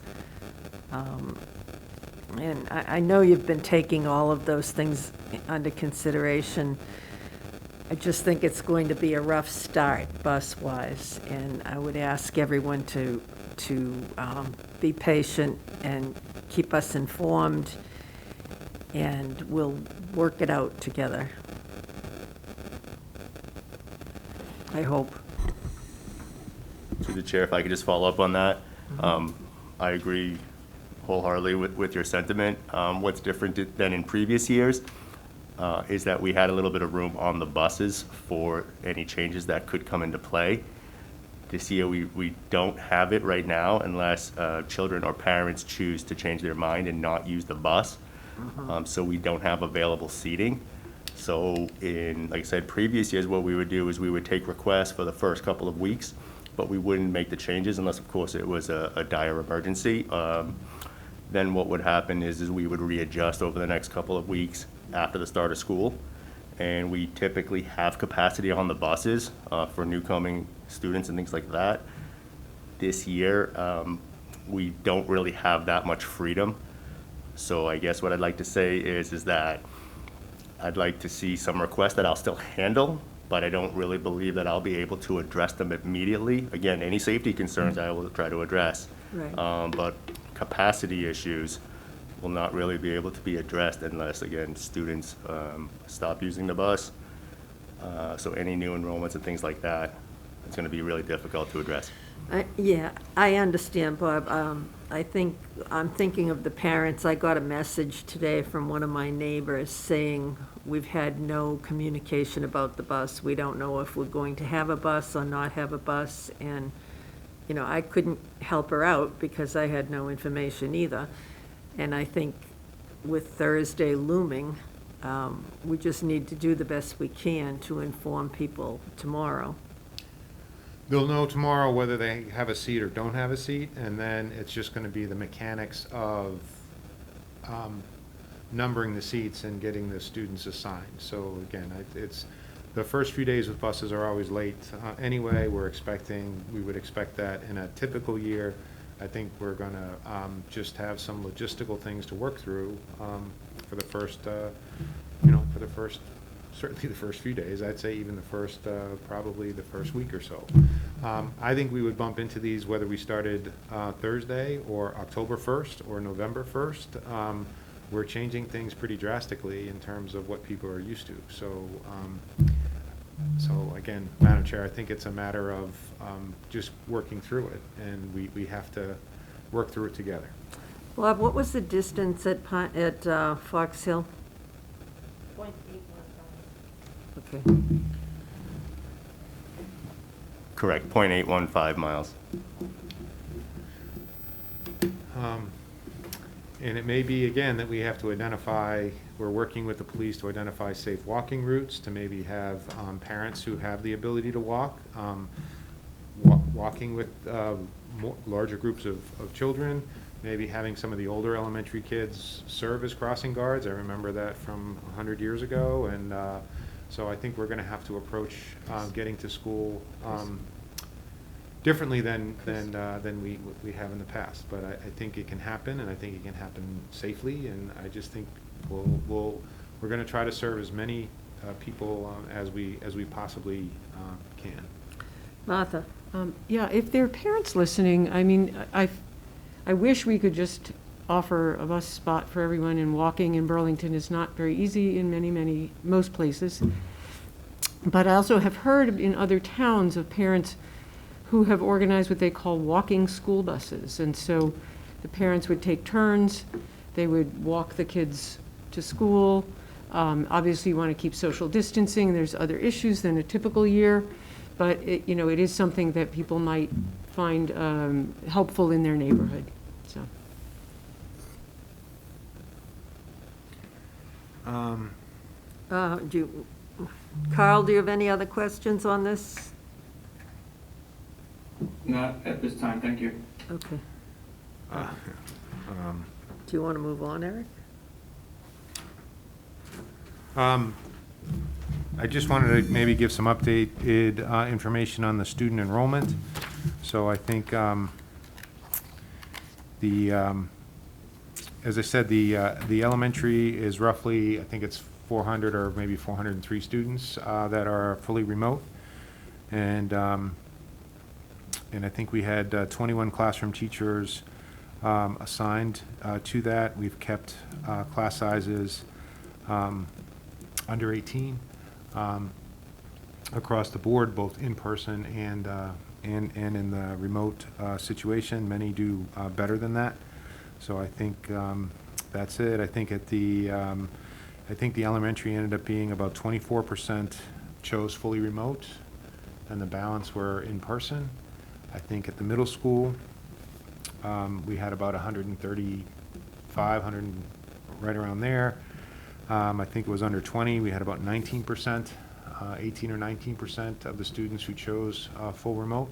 And I know you've been taking all of those things under consideration. I just think it's going to be a rough start bus-wise, and I would ask everyone to be patient and keep us informed, and we'll work it out together. I hope. Through the chair, if I could just follow up on that. I agree wholeheartedly with your sentiment. What's different than in previous years is that we had a little bit of room on the buses for any changes that could come into play. This year, we don't have it right now unless children or parents choose to change their mind and not use the bus. So we don't have available seating. So in, like I said, previous years, what we would do is we would take requests for the first couple of weeks, but we wouldn't make the changes unless, of course, it was a dire emergency. Then what would happen is we would readjust over the next couple of weeks after the start of school. And we typically have capacity on the buses for newcoming students and things like that. This year, we don't really have that much freedom. So I guess what I'd like to say is that I'd like to see some requests that I'll still handle, but I don't really believe that I'll be able to address them immediately. Again, any safety concerns I will try to address. Right. But capacity issues will not really be able to be addressed unless, again, students stop using the bus. So any new enrollments and things like that, it's going to be really difficult to address. Yeah, I understand, Bob. I'm thinking of the parents. I got a message today from one of my neighbors saying, we've had no communication about the bus. We don't know if we're going to have a bus or not have a bus. And, you know, I couldn't help her out because I had no information either. And I think with Thursday looming, we just need to do the best we can to inform people tomorrow. They'll know tomorrow whether they have a seat or don't have a seat, and then it's just going to be the mechanics of numbering the seats and getting the students assigned. So again, it's the first few days with buses are always late anyway. We would expect that in a typical year. I think we're going to just have some logistical things to work through for the first, certainly the first few days. I'd say even the first, probably the first week or so. I think we would bump into these whether we started Thursday or October 1st or November 1st. We're changing things pretty drastically in terms of what people are used to. So again, Madam Chair, I think it's a matter of just working through it, and we have to work through it together. Bob, what was the distance at Fox Hill? 0.815. Okay. Correct, 0.815 miles. And it may be, again, that we have to identify, we're working with the police to identify safe walking routes, to maybe have parents who have the ability to walk, walking with larger groups of children, maybe having some of the older elementary kids serve as crossing guards. I remember that from 100 years ago, and so I think we're going to have to approach getting to school differently than we have in the past. But I think it can happen, and I think it can happen safely. And I just think we're going to try to serve as many people as we possibly can. Martha? Yeah, if there are parents listening, I mean, I wish we could just offer a bus spot for everyone, and walking in Burlington is not very easy in most places. But I also have heard in other towns of parents who have organized what they call walking school buses. And so the parents would take turns, they would walk the kids to school. Obviously, you want to keep social distancing. There's other issues than a typical year, but it is something that people might find helpful in their neighborhood. So. Carl, do you have any other questions on this? Not at this time, thank you. Okay. Do you want to move on, Eric? I just wanted to maybe give some updated information on the student enrollment. So I think as I said, the elementary is roughly, I think it's 400 or maybe 403 students that are fully remote. And I think we had 21 classroom teachers assigned to that. We've kept class sizes under 18 across the board, both in person and in the remote situation. Many do better than that. So I think that's it. I think I think the elementary ended up being about 24% chose fully remote, and the balance were in person. I think at the middle school, we had about 135, 100, right around there. I think it was under 20, we had about 19%, 18 or 19% of the students who chose full remote.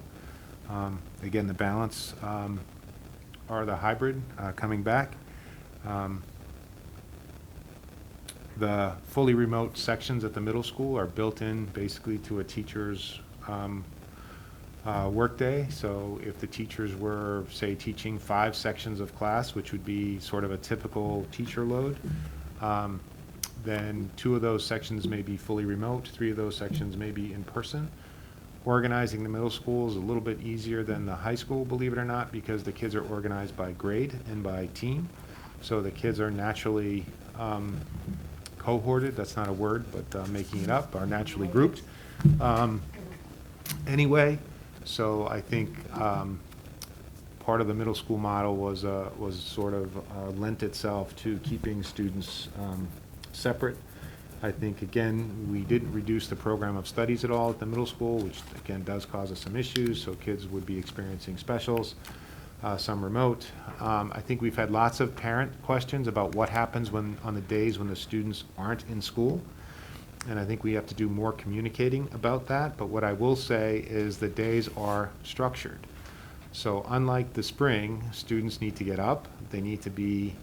Again, the balance are the hybrid coming back. The fully remote sections at the middle school are built in basically to a teacher's workday. So if the teachers were, say, teaching 5 sections of class, which would be sort of a typical teacher load, then 2 of those sections may be fully remote, 3 of those sections may be in person. Organizing the middle school is a little bit easier than the high school, believe it or not, because the kids are organized by grade and by team. So the kids are naturally cohorted, that's not a word, but making it up, are naturally grouped. Anyway, so I think part of the middle school model was sort of lent itself to keeping students separate. I think, again, we didn't reduce the program of studies at all at the middle school, which, again, does cause us some issues, so kids would be experiencing specials, some remote. I think we've had lots of parent questions about what happens when, on the days when the students aren't in school, and I think we have to do more communicating about that, but what I will say is the days are structured. So unlike the spring, students need to get up, they need to be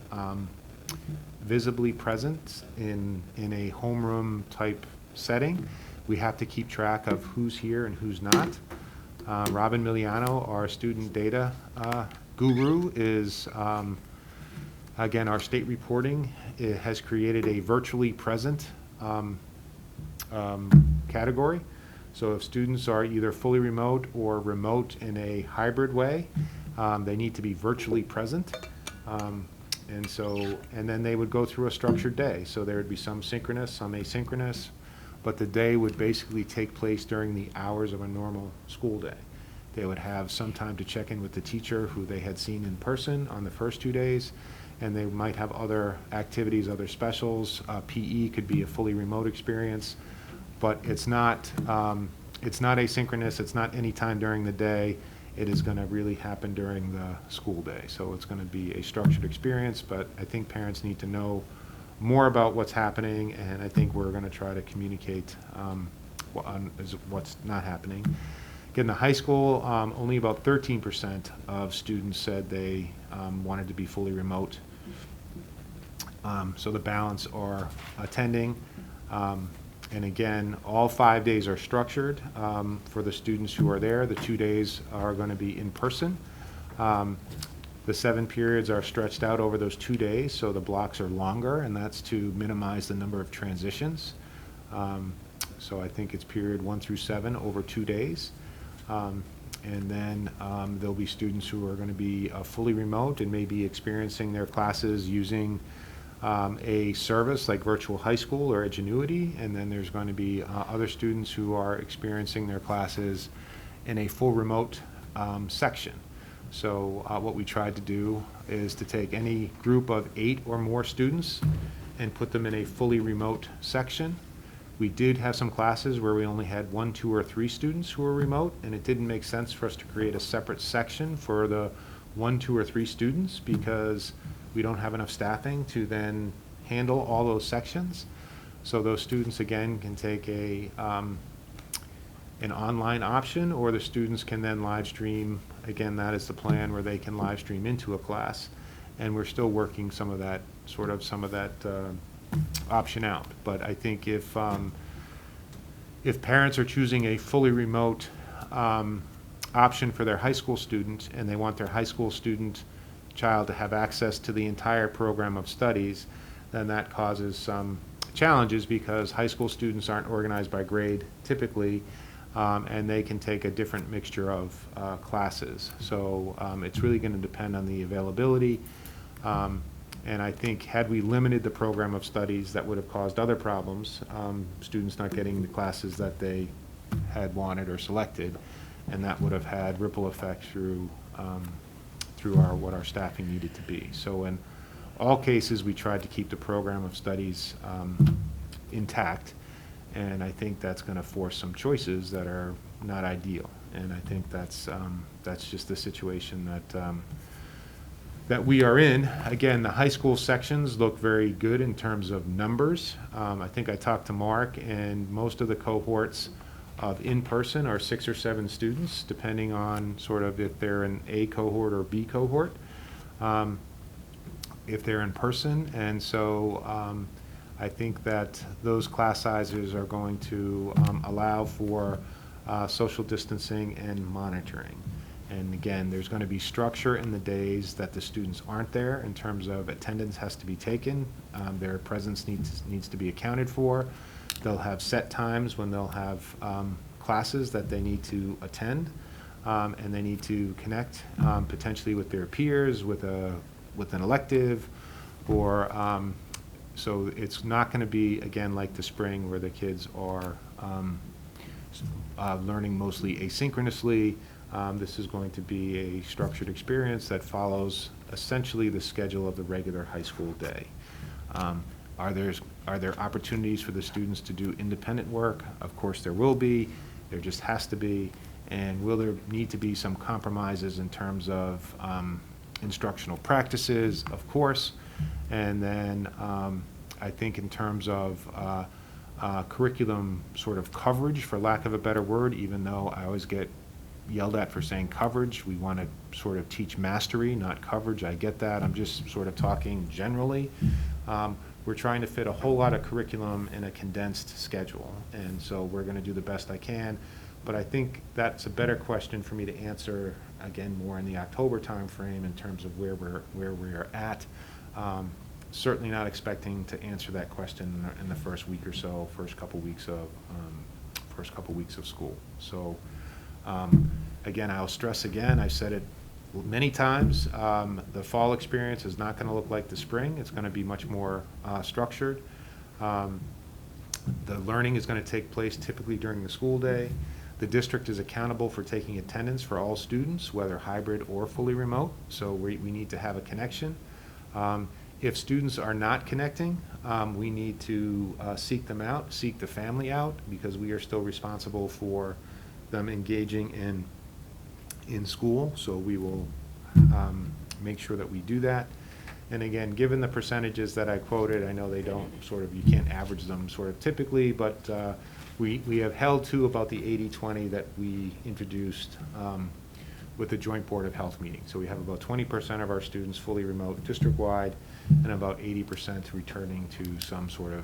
visibly present in a homeroom type setting. We have to keep track of who's here and who's not. Robin Miliano, our student data guru, is, again, our state reporting has created a virtually present category. So if students are either fully remote or remote in a hybrid way, they need to be virtually present. And then they would go through a structured day. So there would be some synchronous, some asynchronous, but the day would basically take place during the hours of a normal school day. They would have some time to check in with the teacher who they had seen in person on the first 2 days, and they might have other activities, other specials. PE could be a fully remote experience, but it's not asynchronous, it's not any time during the day. It is going to really happen during the school day. So it's going to be a structured experience, but I think parents need to know more about what's happening, and I think we're going to try to communicate what's not happening. Again, the high school, only about 13% of students said they wanted to be fully remote. So the balance are attending. And again, all 5 days are structured for the students who are there. The 2 days are going to be in person. The 7 periods are stretched out over those 2 days, so the blocks are longer, and that's to minimize the number of transitions. So I think it's period 1 through 7 over 2 days. And then there'll be students who are going to be fully remote and maybe experiencing their classes using a service like Virtual High School or Edgenuity, and then there's going to be other students who are experiencing their classes in a full remote section. So what we tried to do is to take any group of 8 or more students and put them in a fully remote section. We did have some classes where we only had 1, 2, or 3 students who were remote, and it didn't make sense for us to create a separate section for the 1, 2, or 3 students because we don't have enough staffing to then handle all those sections. So those students, again, can take an online option, or the students can then live stream. Again, that is the plan, where they can live stream into a class. And we're still working some of that option out. But I think if parents are choosing a fully remote option for their high school student, and they want their high school student child to have access to the entire program of studies, then that causes some challenges because high school students aren't organized by grade typically, and they can take a different mixture of classes. So it's really going to depend on the availability. And I think had we limited the program of studies, that would have caused other problems, students not getting the classes that they had wanted or selected, and that would have had ripple effects through what our staffing needed to be. So in all cases, we tried to keep the program of studies intact, and I think that's going to force some choices that are not ideal. And I think that's just the situation that we are in. Again, the high school sections look very good in terms of numbers. I think I talked to Mark, and most of the cohorts of in-person are 6 or 7 students, depending on sort of if they're an A cohort or B cohort, if they're in person. And so I think that those class sizes are going to allow for social distancing and monitoring. And again, there's going to be structure in the days that the students aren't there in terms of attendance has to be taken. Their presence needs to be accounted for. They'll have set times when they'll have classes that they need to attend, and they need to connect potentially with their peers, with an elective, or so it's not going to be, again, like the spring where the kids are learning mostly asynchronously. This is going to be a structured experience that follows essentially the schedule of the regular high school day. Are there opportunities for the students to do independent work? Of course there will be. There just has to be. And will there need to be some compromises in terms of instructional practices? Of course. And then I think in terms of curriculum sort of coverage, for lack of a better word, even though I always get yelled at for saying coverage. We want to sort of teach mastery, not coverage. I get that. I'm just sort of talking generally. We're trying to fit a whole lot of curriculum in a condensed schedule, and so we're going to do the best I can. But I think that's a better question for me to answer, again, more in the October timeframe in terms of where we're at. Certainly not expecting to answer that question in the first week or so, first couple weeks of school. So. Again, I'll stress again, I've said it many times, the fall experience is not going to look like the spring. It's going to be much more structured. The learning is going to take place typically during the school day. The district is accountable for taking attendance for all students, whether hybrid or fully remote, so we need to have a connection. If students are not connecting, we need to seek them out, seek the family out, because we are still responsible for them engaging in school, so we will make sure that we do that. And again, given the percentages that I quoted, I know they don't sort of, you can't average them sort of typically, but we have held to about the 80-20 that we introduced with the Joint Board of Health meeting. So we have about 20% of our students fully remote district-wide, and about 80% returning to some sort of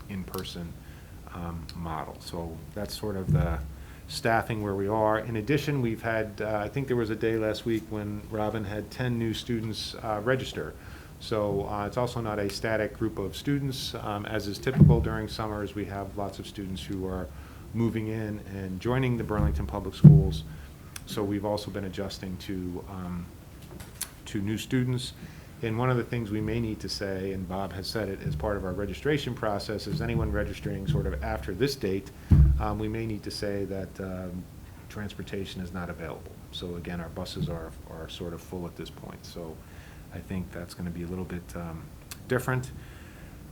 in-person model. So that's sort of the staffing where we are. In addition, we've had, I think there was a day last week when Robin had 10 new students register. So it's also not a static group of students. As is typical during summers, we have lots of students who are moving in and joining the Burlington Public Schools. So we've also been adjusting to new students. And one of the things we may need to say, and Bob has said it as part of our registration process, is anyone registering sort of after this date, we may need to say that transportation is not available. So again, our buses are sort of full at this point. So I think that's going to be a little bit different.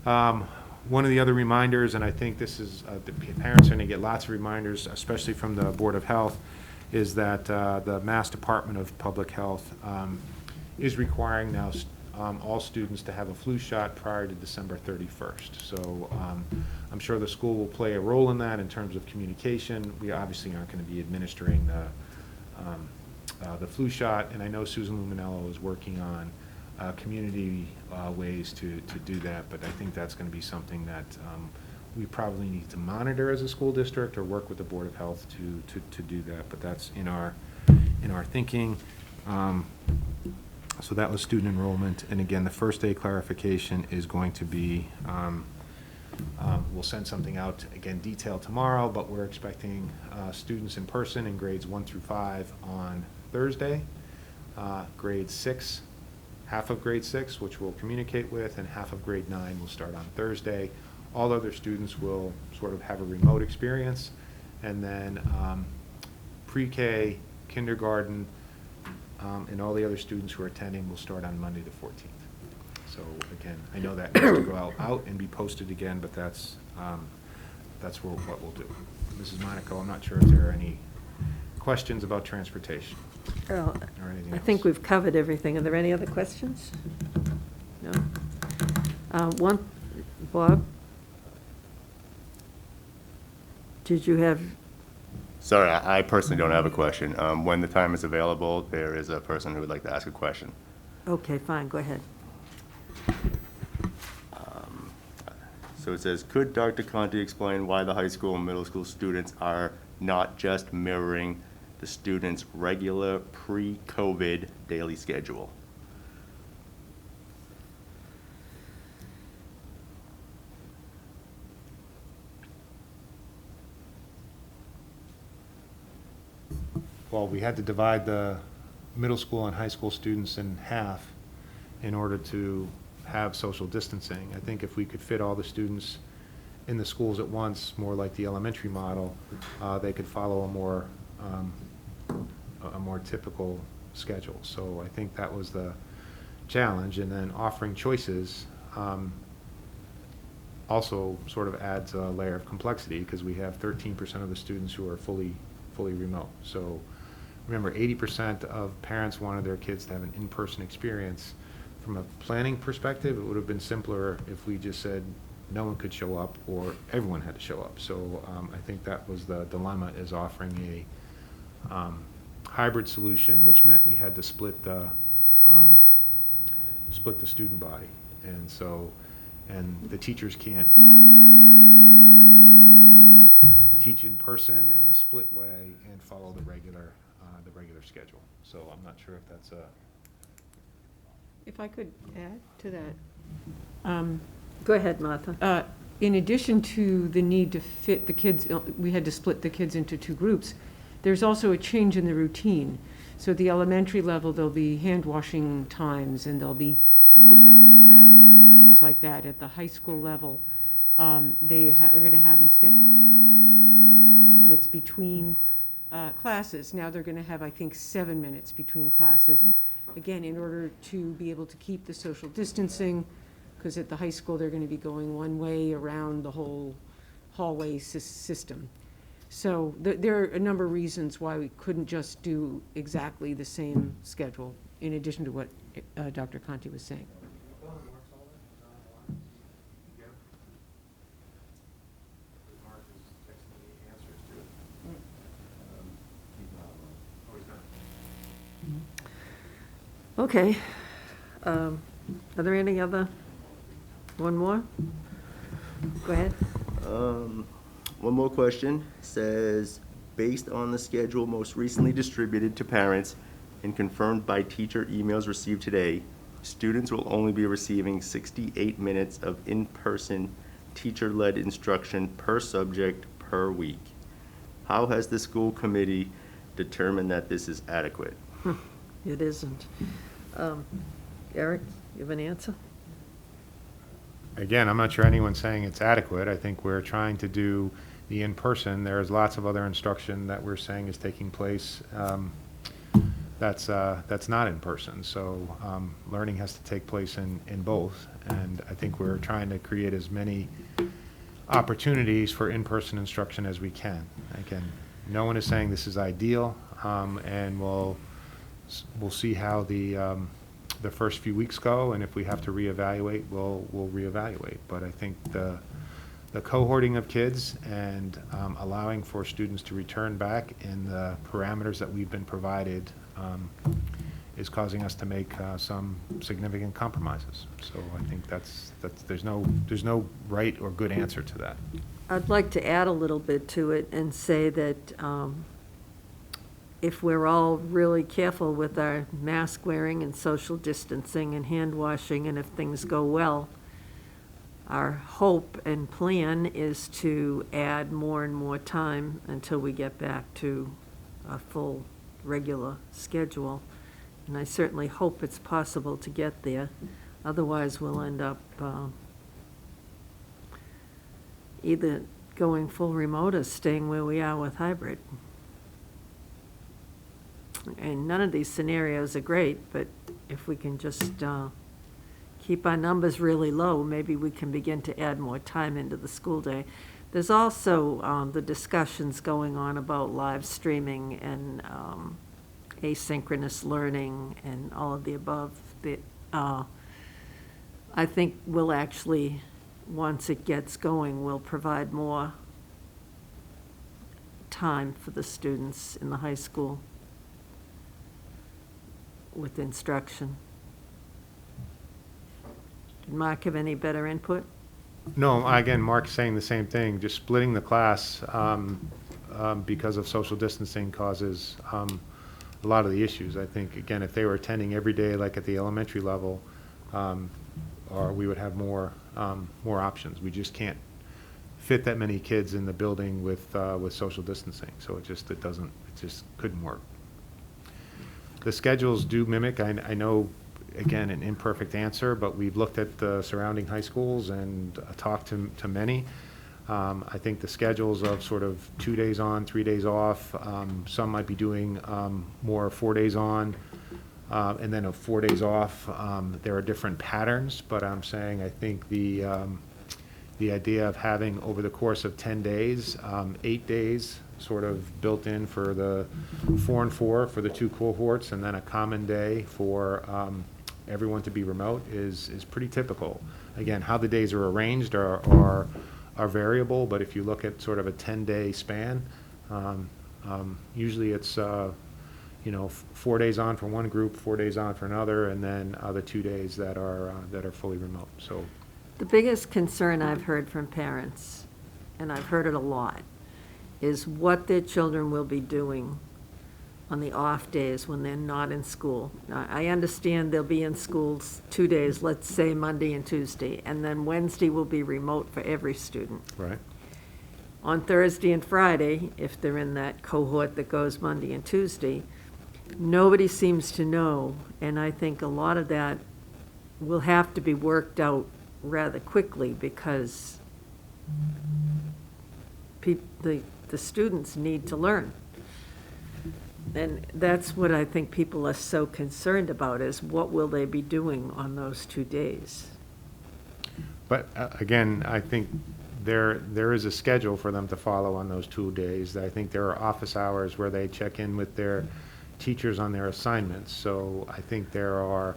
One of the other reminders, and I think this is, the parents are going to get lots of reminders, especially from the Board of Health, is that the Mass Department of Public Health is requiring now all students to have a flu shot prior to December 31st. So I'm sure the school will play a role in that in terms of communication. We obviously aren't going to be administering the flu shot, and I know Susan Luminello is working on community ways to do that, but I think that's going to be something that we probably need to monitor as a school district or work with the Board of Health to do that, but that's in our thinking. So that was student enrollment, and again, the first day clarification is going to be, we'll send something out, again, detailed tomorrow, but we're expecting students in person in grades 1 through 5 on Thursday, grade 6, half of grade 6, which we'll communicate with, and half of grade 9 will start on Thursday. All other students will sort of have a remote experience, and then pre-K, kindergarten, and all the other students who are attending will start on Monday the 14th. So again, I know that needs to go out and be posted again, but that's what we'll do. Mrs. Monaco, I'm not sure if there are any questions about transportation Well, or anything I else. think we've covered everything. Are there any other questions? No? One, Bob? Did you have, Sorry, I personally don't have a question. When the time is available, there is a person who would like to ask a question. okay, fine, go ahead. So it says, could Dr. Conti explain why the high school and middle school students are not just mirroring the students' regular pre-COVID daily schedule? Well, we had to divide the middle school and high school students in half in order to have social distancing. I think if we could fit all the students in the schools at once, more like the elementary model, they could follow a more typical schedule. So I think that was the challenge. And then offering choices also sort of adds a layer of complexity, because we have 13% of the students who are fully remote. So remember, 80% of parents wanted their kids to have an in-person experience. From a planning perspective, it would have been simpler if we just said no one could show up or everyone had to show up. So I think that was the dilemma, is offering a hybrid solution, which meant we had to split the student body. And so, and the teachers can't teach in person in a split way and follow the regular schedule. So I'm not sure if that's a. If I could add to that. Go ahead, Martha. In addition to the need to fit the kids, we had to split the kids into two groups. There's also a change in the routine. So at the elementary level, there'll be hand washing times, and there'll be different strategies for things like that. At the high school level, they are going to have, instead of 3 minutes between classes, now they're going to have, I think, 7 minutes between classes. Again, in order to be able to keep the social distancing, because at the high school, they're going to be going one way around the whole hallway system. So there are a number of reasons why we couldn't just do exactly the same schedule, in addition to what Dr. Conti was saying. Okay. Are there any other? One more? Go ahead. One more question. Says, based on the schedule most recently distributed to parents and confirmed by teacher emails received today, students will only be receiving 68 minutes of in-person teacher-led instruction per subject per week. How has the school committee determined that this is adequate? It isn't. Eric, you have an answer? Again, I'm not sure anyone's saying it's adequate. I think we're trying to do the in-person. There's lots of other instruction that we're saying is taking place that's not in person. So learning has to take place in both. And I think we're trying to create as many opportunities for in-person instruction as we can. Again, no one is saying this is ideal, and we'll see how the first few weeks go, and if we have to reevaluate, we'll reevaluate. But I think the cohorting of kids and allowing for students to return back in the parameters that we've been provided is causing us to make some significant compromises. So I think that's there's no right or good answer to that. I'd like to add a little bit to it and say that if we're all really careful with our mask wearing and social distancing and hand washing, and if things go well, our hope and plan is to add more and more time until we get back to a full regular schedule. And I certainly hope it's possible to get there. Otherwise, we'll end up either going full remote or staying where we are with hybrid. And none of these scenarios are great, but if we can just keep our numbers really low, maybe we can begin to add more time into the school day. There's also the discussions going on about live streaming and asynchronous learning and all of the above. I think we'll actually, once it gets going, will provide more time for the students in the high school with instruction. Did Mark have any better input? No, again, Mark's saying the same thing, just splitting the class because of social distancing causes a lot of the issues. I think, again, if they were attending every day, like at the elementary level, or we would have more options. We just can't fit that many kids in the building with social distancing, so it just couldn't work. The schedules do mimic, I know, again, an imperfect answer, but we've looked at the surrounding high schools and talked to many. I think the schedules of sort of 2 days on, 3 days off, some might be doing more 4 days on, and then 4 days off. There are different patterns, but I'm saying I think the idea of having over the course of 10 days, 8 days sort of built in for the 4 and 4 for the 2 cohorts, and then a common day for everyone to be remote is pretty typical. Again, how the days are arranged are variable, but if you look at sort of a 10-day span, usually it's 4 days on for one group, 4 days on for another, and then the 2 days that are fully remote. So The biggest concern I've heard from parents, and I've heard it a lot, is what their children will be doing on the off days when they're not in school. Now, I understand they'll be in schools 2 days, let's say Monday and Tuesday, and then Wednesday will be remote for every student. right. On Thursday and Friday, if they're in that cohort that goes Monday and Tuesday, nobody seems to know, and I think a lot of that will have to be worked out rather quickly because the students need to learn. And that's what I think people are so concerned about, is what will they be doing on those 2 days? But again, I think there is a schedule for them to follow on those 2 days. I think there are office hours where they check in with their teachers on their assignments. So I think there are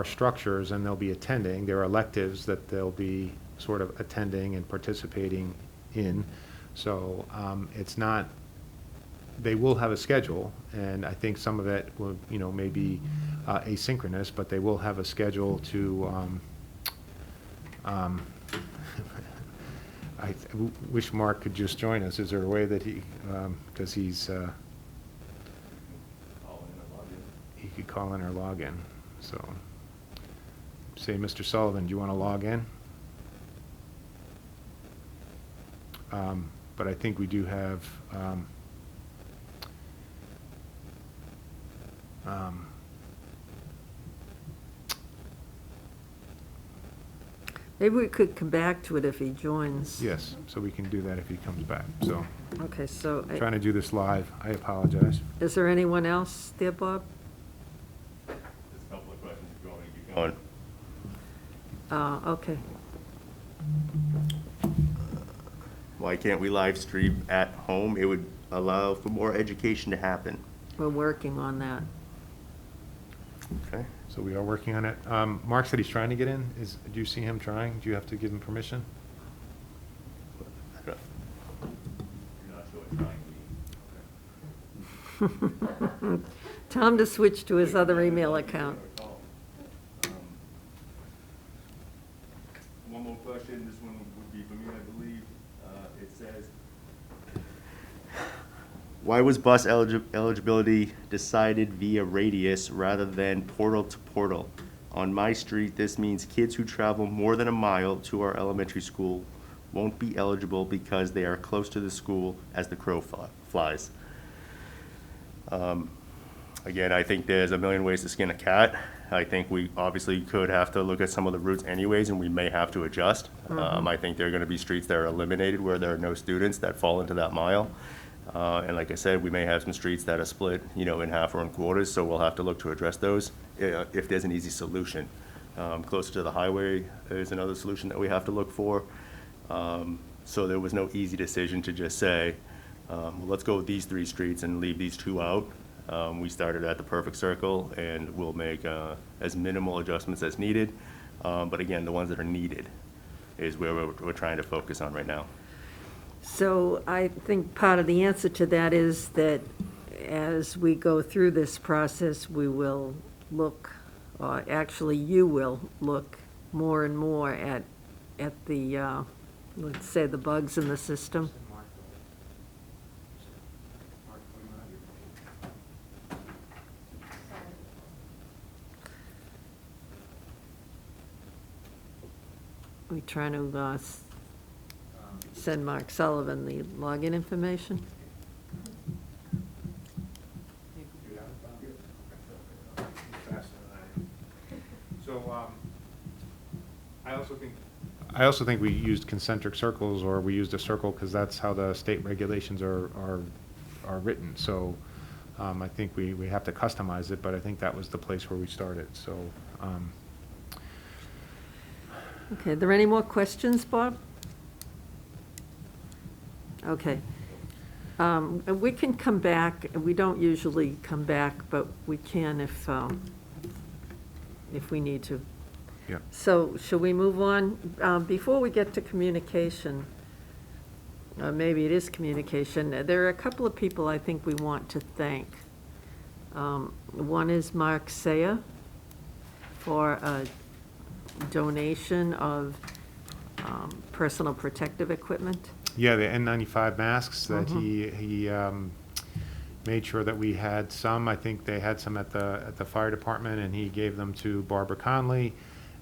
structures, and they'll be attending. There are electives that they'll be sort of attending and participating in. So it's not, they will have a schedule, and I think some of it will, may be asynchronous, but they will have a schedule to, I wish Mark could just join us. Is there a way that he, because he could call in or log in. So, say, Mr. Sullivan, do you want to log in? But I think we do have, Maybe we could come back to it if he joins. yes, so we can do that if he comes back. So, Okay, so trying to do this live. I apologize. is there anyone else there, Bob? There's a couple of questions if you want me to keep going. Okay. Why can't we live stream at home? It would allow for more education to happen. We're working on that. Okay. So we are working on it. Mark said he's trying to get in. Do you see him trying? Do you have to give him permission? You're not sure what trying means. Tell him to switch to his other email account. One more question. This one would be for me, I believe. It says, why was bus eligibility decided via radius rather than portal to portal? On my street, this means kids who travel more than a mile to our elementary school won't be eligible because they are close to the school as the crow flies. Again, I think there's a million ways to skin a cat. I think we obviously could have to look at some of the routes anyways, and we may have to adjust. I think there are going to be streets that are eliminated where there are no students that fall into that mile. And like I said, we may have some streets that are split, in half or in quarters, so we'll have to look to address those if there's an easy solution. Closer to the highway is another solution that we have to look for. So there was no easy decision to just say, well, let's go with these 3 streets and leave these 2 out. We started at the perfect circle, and we'll make as minimal adjustments as needed. But again, the ones that are needed is where we're trying to focus on right now. So I think part of the answer to that is that as we go through this process, we will look, or actually you will look more and more at the, let's say, the bugs in the system. We trying to send Mark Sullivan the login information? So, I also think we used concentric circles, or we used a circle, because that's how the state regulations are written. So, I think we have to customize it, but I think that was the place where we started, so. Okay, are there any more questions, Bob? Okay. And we can come back, we don't usually come back, but we can if we need to. Yeah. So shall we move on? Before we get to communication, maybe it is communication, there are a couple of people I think we want to thank. One is Mark Saya for a donation of personal protective equipment. Yeah, the N95 masks that he made sure that we had some. I think they had some at the fire department, and he gave them to Barbara Conley.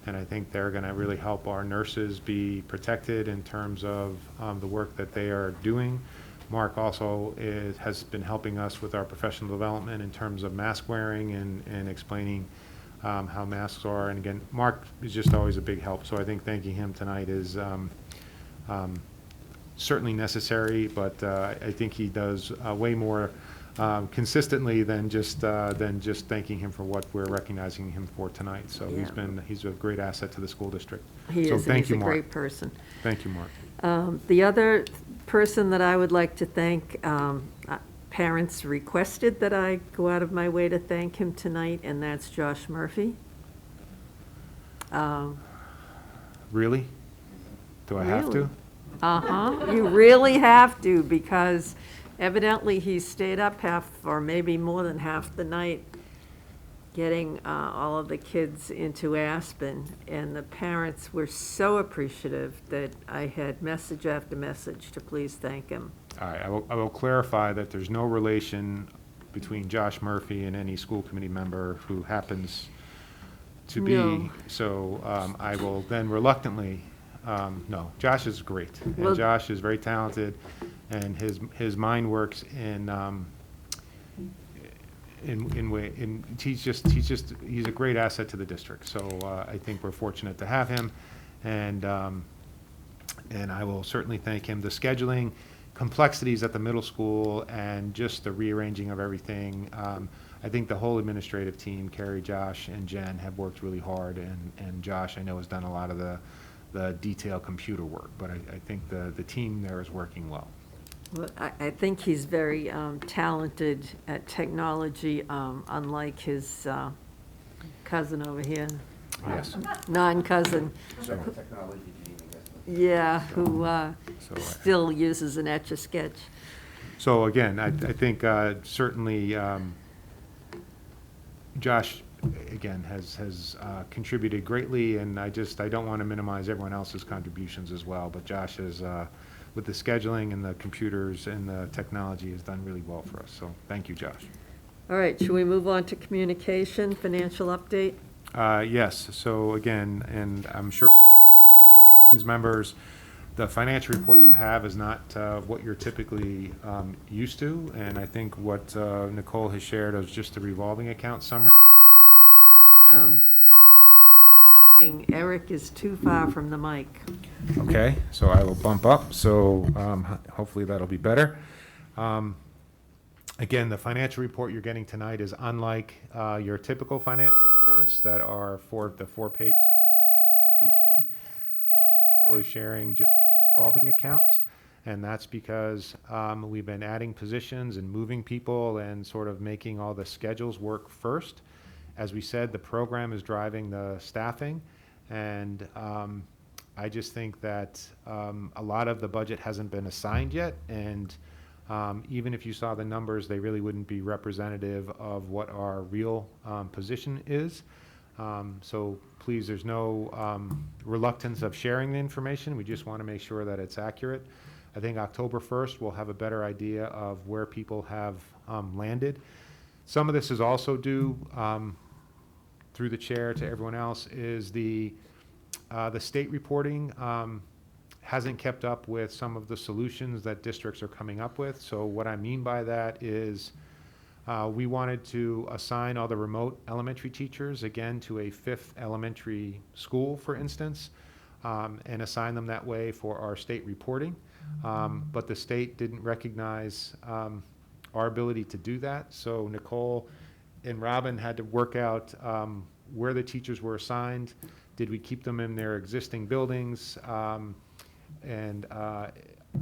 And I think they're going to really help our nurses be protected in terms of the work that they are doing. Mark also has been helping us with our professional development in terms of mask wearing and explaining how masks are. And again, Mark is just always a big help. So I think thanking him tonight is certainly necessary, but I think he does way more consistently than just thanking him for what we're recognizing him for tonight. So Yeah. he's a great asset to the school district. He So is, and thank he's you, a Mark. great person. Thank you, Mark. The other person that I would like to thank, parents requested that I go out of my way to thank him tonight, and that's Josh Murphy. Really? Do I have to? Really? You really have to, because evidently he stayed up half, or maybe more than half the night, getting all of the kids into Aspen, and the parents were so appreciative that I had message after message to please thank him. All right, I will clarify that there's no relation between Josh Murphy and any school committee member who happens to be. No. So I will then reluctantly, no, Josh is great. Well- And Josh is very talented, and his mind works he's a great asset to the district. So I think we're fortunate to have him, and I will certainly thank him. The scheduling complexities at the middle school and just the rearranging of everything. I think the whole administrative team, Carrie, Josh, and Jen, have worked really hard, and Josh, I know, has done a lot of the detailed computer work, but I think the team there is working well. Well, I think he's very talented at technology, unlike his cousin over here, Yes. non-cousin, So technology team, I guess. yeah, who So, still uses an Etch-a-Sketch. So again, I think certainly Josh, again, has contributed greatly, and I don't want to minimize everyone else's contributions as well, but Josh has, with the scheduling and the computers and the technology, has done really well for us. So thank you, Josh. All right, should we move on to communication, financial update? Yes, so again, and I'm sure we're joined by some Ways and Means members, the financial report you have is not what you're typically used to, and I think what Nicole has shared is just the revolving account summary. I got a text saying Eric is too far from the mic. Okay, so I will bump up, so hopefully that'll be better. Again, the financial report you're getting tonight is unlike your typical financial reports that are for the 4-page summary that you typically see. Nicole is sharing just the revolving accounts. And that's because we've been adding positions and moving people and sort of making all the schedules work first. As we said, the program is driving the staffing, and I just think that a lot of the budget hasn't been assigned yet, and even if you saw the numbers, they really wouldn't be representative of what our real position is. So please, there's no reluctance of sharing the information. We just want to make sure that it's accurate. I think October 1st, we'll have a better idea of where people have landed. Some of this is also due, through the chair to everyone else, is the state reporting hasn't kept up with some of the solutions that districts are coming up with. So what I mean by that is we wanted to assign all the remote elementary teachers, again, to a 5th elementary school, for instance, and assign them that way for our state reporting. But the state didn't recognize our ability to do that. So Nicole and Robin had to work out where the teachers were assigned. Did we keep them in their existing buildings? And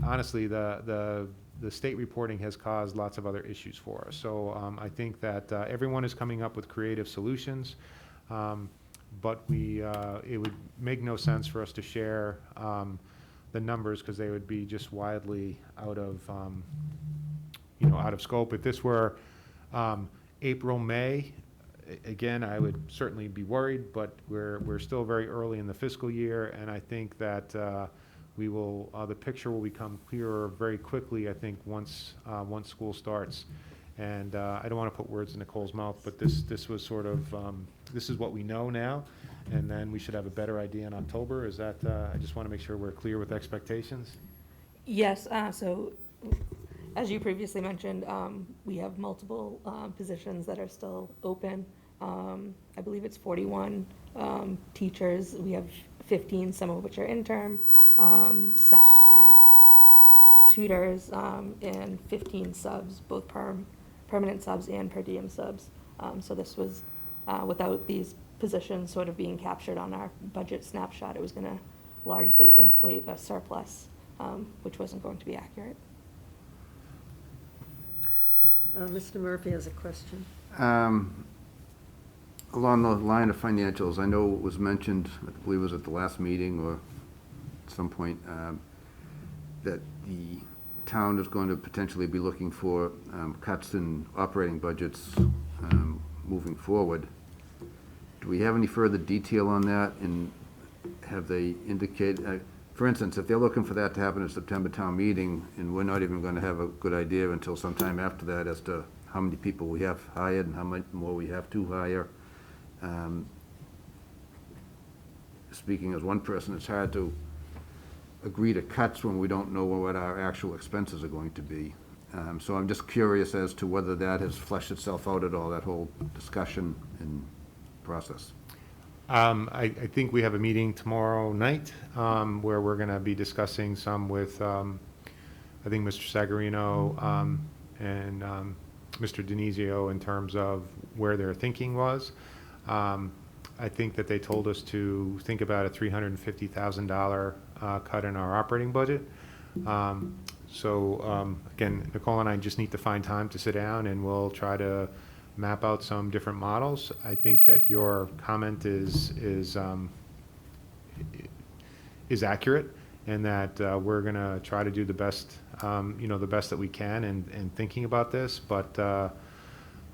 honestly, the state reporting has caused lots of other issues for us. So I think that everyone is coming up with creative solutions, but it would make no sense for us to share the numbers because they would be just wildly out of out of scope. If this were April, May, again, I would certainly be worried, but we're still very early in the fiscal year, and I think that the picture will become clearer very quickly, I think, once school starts. And I don't want to put words in Nicole's mouth, but this was sort of, this is what we know now, and then we should have a better idea in October. Is that, I just want to make sure we're clear with expectations. Yes, so as you previously mentioned, we have multiple positions that are still open. I believe it's 41 teachers. We have 15, some of which are interim, 7 a couple tutors, and 15 subs, both permanent subs and per diem subs. So this was, without these positions sort of being captured on our budget snapshot, it was going to largely inflate a surplus, which wasn't going to be accurate. Mr. Murphy has a question. Along the line of financials, I know it was mentioned, I believe it was at the last meeting or at some point, that the town is going to potentially be looking for cuts in operating budgets moving forward. Do we have any further detail on that, and have they indicated, for instance, if they're looking for that to happen at September town meeting, and we're not even going to have a good idea until sometime after that as to how many people we have hired and how much more we have to hire. Speaking as one person, it's hard to agree to cuts when we don't know what our actual expenses are going to be. So I'm just curious as to whether that has fleshed itself out at all, that whole discussion and process. I think we have a meeting tomorrow night where we're going to be discussing some with, I think, Mr. Sagarino and Mr. Denizio in terms of where their thinking was. I think that they told us to think about a $350,000 cut in our operating budget. Again, Nicole and I just need to find time to sit down, and we'll try to map out some different models. I think that your comment is accurate, and that we're going to try to do the best, the best that we can in thinking about this. But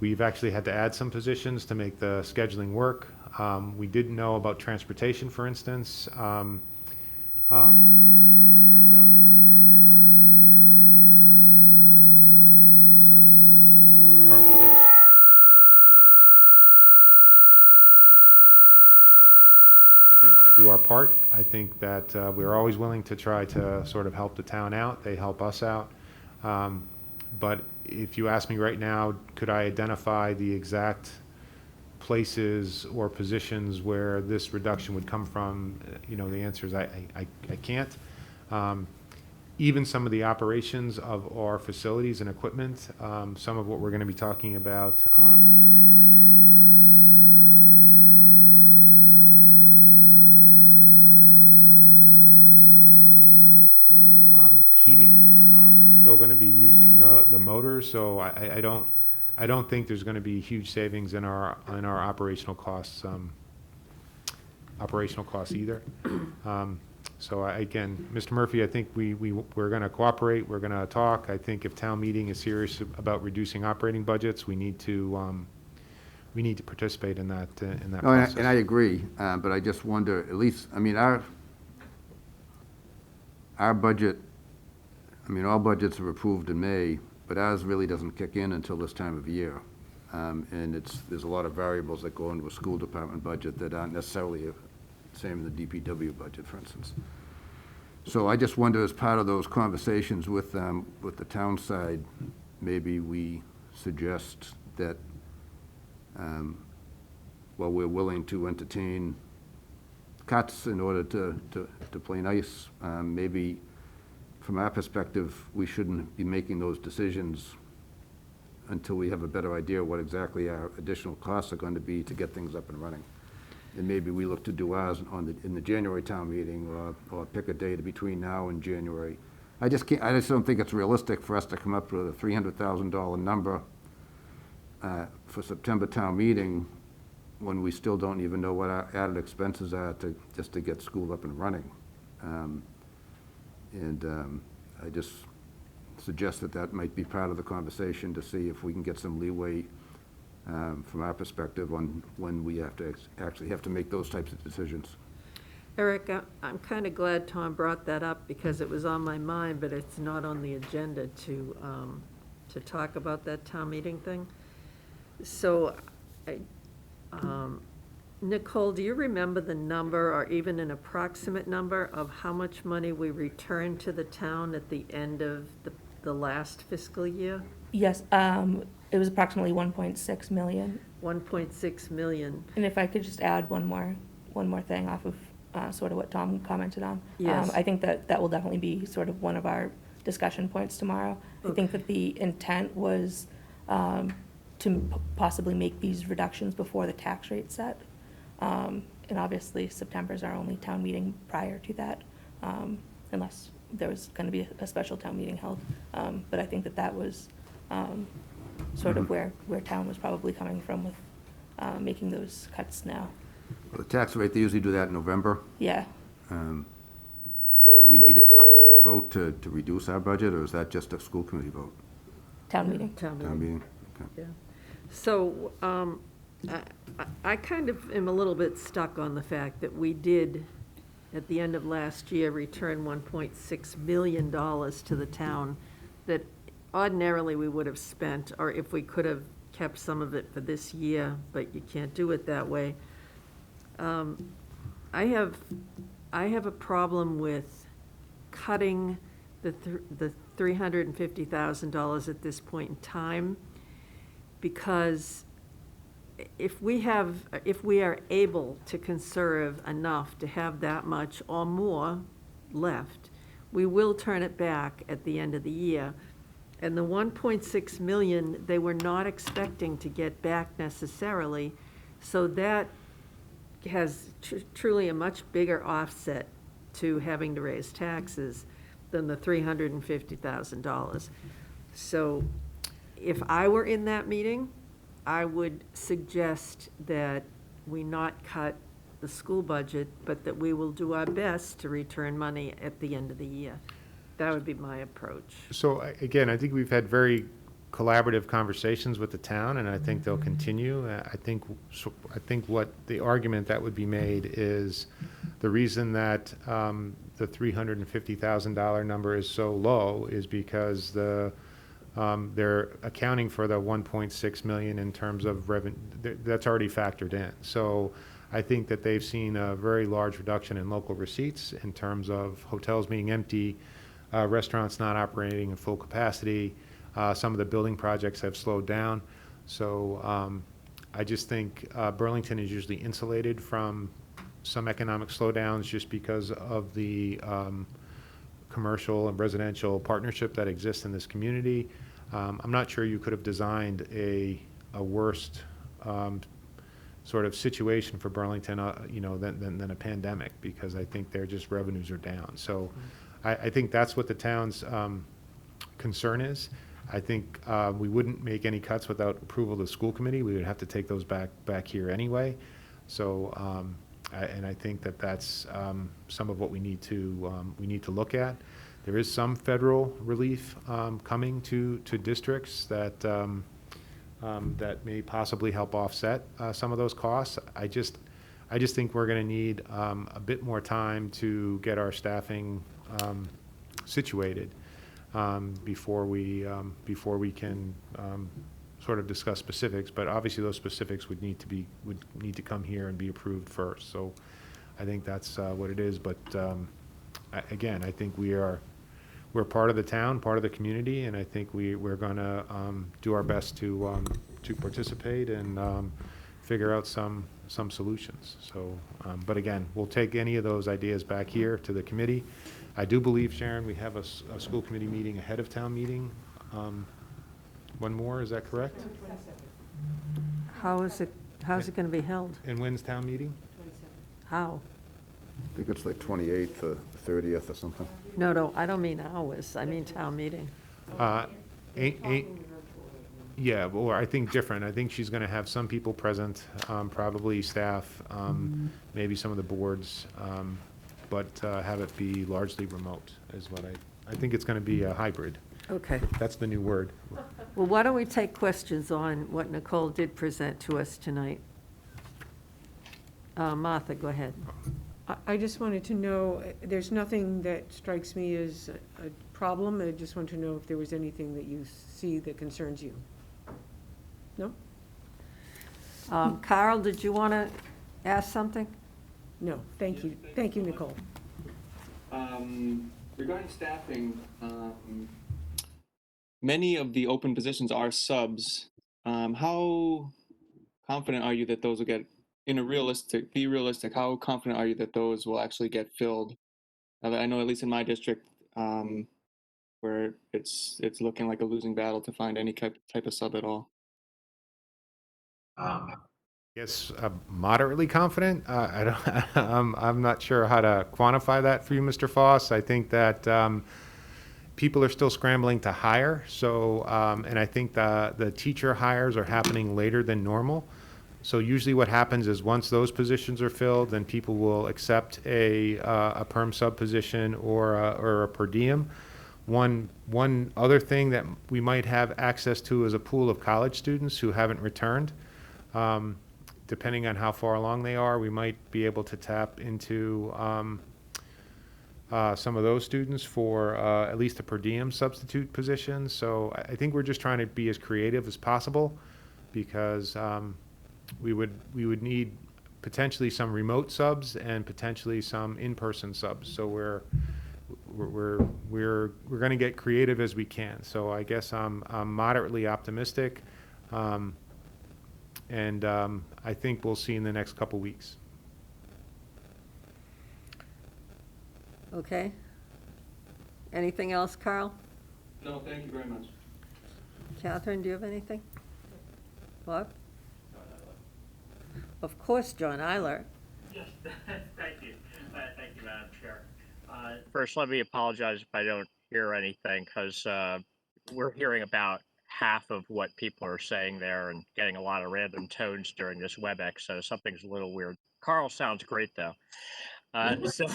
we've actually had to add some positions to make the scheduling work. We didn't know about transportation, for instance. And it turns out that more transportation, not less, if we were to increase services. But that picture wasn't clear until, again, very recently. So I think we want to do our part. I think that we're always willing to try to sort of help the town out. They help us out. But if you ask me right now, could I identify the exact places or positions where this reduction would come from? The answer is I can't. Even some of the operations of our facilities and equipment, some of what we're going to be talking about heating. We're still going to be using the motors, so I don't think there's going to be huge savings in our operational costs either. So again, Mr. Murphy, I think we're going to cooperate. We're going to talk. I think if town meeting is serious about reducing operating budgets, we need to participate in that process. And I agree, but I just wonder, at least, I mean, our budget, I mean, all budgets are approved in May, but ours really doesn't kick in until this time of year. And there's a lot of variables that go into a school department budget that aren't necessarily the same in the DPW budget, for instance. So I just wonder, as part of those conversations with the town side, maybe we suggest that, while we're willing to entertain cuts in order to play nice, maybe from our perspective, we shouldn't be making those decisions until we have a better idea what exactly our additional costs are going to be to get things up and running. And maybe we look to do ours in the January town meeting, or pick a date between now and January. I just don't think it's realistic for us to come up with a $300,000 number for September town meeting when we still don't even know what our added expenses are just to get school up and running. I just suggest that might be part of the conversation to see if we can get some leeway from our perspective on when we actually have to make those types of decisions. Eric, I'm kind of glad Tom brought that up because it was on my mind, but it's not on the agenda to talk about that town meeting thing. So, Nicole, do you remember the number or even an approximate number of how much money we returned to the town at the end of the last fiscal year? Yes, it was approximately 1.6 million. 1.6 million. And if I could just add one more thing off of sort of what Tom commented on. Yes. I think that will definitely be sort of one of our discussion points tomorrow. Okay. I think that the intent was to possibly make these reductions before the tax rate set. And obviously, September is our only town meeting prior to that, unless there was going to be a special town meeting held. But I think that was sort of where town was probably coming from with making those cuts now. Well, the tax rate, they usually do that in November. Yeah. Do we need a town meeting vote to reduce our budget, or is that just a school committee vote? Town meeting. Town Town meeting. meeting? Okay. Yeah. So, I kind of am a little bit stuck on the fact that we did, at the end of last year, return $1.6 million to the town that ordinarily we would have spent, or if we could have kept some of it for this year, but you can't do it that way. I have a problem with cutting the $350,000 at this point in time, because if we are able to conserve enough to have that much or more left, we will turn it back at the end of the year. And the 1.6 million, they were not expecting to get back necessarily, so that has truly a much bigger offset to having to raise taxes than the $350,000. So if I were in that meeting, I would suggest that we not cut the school budget, but that we will do our best to return money at the end of the year. That would be my approach. So again, I think we've had very collaborative conversations with the town, and I think they'll continue. I think what the argument that would be made is the reason that the $350,000 number is so low is because they're accounting for the 1.6 million in terms of revenue. That's already factored in. So I think that they've seen a very large reduction in local receipts in terms of hotels being empty, restaurants not operating at full capacity. Some of the building projects have slowed down. So I just think Burlington is usually insulated from some economic slowdowns just because of the commercial and residential partnership that exists in this community. I'm not sure you could have designed a worst sort of situation for Burlington, than a pandemic, because I think their just revenues are down. So I think that's what the town's concern is. I think we wouldn't make any cuts without approval of the school committee. We would have to take those back here anyway. So, and I think that that's some of what we need to look at. There is some federal relief coming to districts that that may possibly help offset some of those costs. I just think we're going to need a bit more time to get our staffing situated before we can sort of discuss specifics. But obviously, those specifics would need to come here and be approved first. So I think that's what it is. But again, I think we're part of the town, part of the community, and I think we're going to do our best to participate and figure out some solutions. So, but again, we'll take any of those ideas back here to the committee. I do believe, Sharon, we have a school committee meeting ahead of town meeting. One more, is that correct? How's it going to be held? And when's town meeting? How? I think it's like 28th or 30th or something. No, I don't mean hours, I mean town meeting. Yeah, well, I think different. I think she's going to have some people present, probably staff, maybe some of the boards, but have it be largely remote is what I think it's going to be a hybrid. Okay. That's the new word. Well, why don't we take questions on what Nicole did present to us tonight? Martha, go ahead. I just wanted to know, there's nothing that strikes me as a problem. I just want to know if there was anything that you see that concerns you. No? Carl, did you want to ask something? No, thank you. Thank you, Nicole. Regarding staffing, many of the open positions are subs. How confident are you that those will get, be realistic, how confident are you that those will actually get filled? I know at least in my district, where it's looking like a losing battle to find any type of sub at all. Yes, moderately confident. I don't. I'm not sure how to quantify that for you, Mr. Foss. I think that people are still scrambling to hire. So, and I think the teacher hires are happening later than normal. So usually, what happens is once those positions are filled, then people will accept a perm sub position or a per diem. One other thing that we might have access to is a pool of college students who haven't returned. Depending on how far along they are, we might be able to tap into some of those students for at least a per diem substitute position. So I think we're just trying to be as creative as possible because we would need potentially some remote subs and potentially some in-person subs. So we're going to get creative as we can. So I guess I'm moderately optimistic. And I think we'll see in the next couple weeks. Okay. Anything else, Carl? No, thank you very much. Catherine, do you have anything? Bob? Of course, John Eiler. Yes, thank you. Thank you, Madam Chair. First, let me apologize if I don't hear anything because we're hearing about half of what people are saying there and getting a lot of random tones during this WebEx, so something's a little weird. Carl sounds great though. So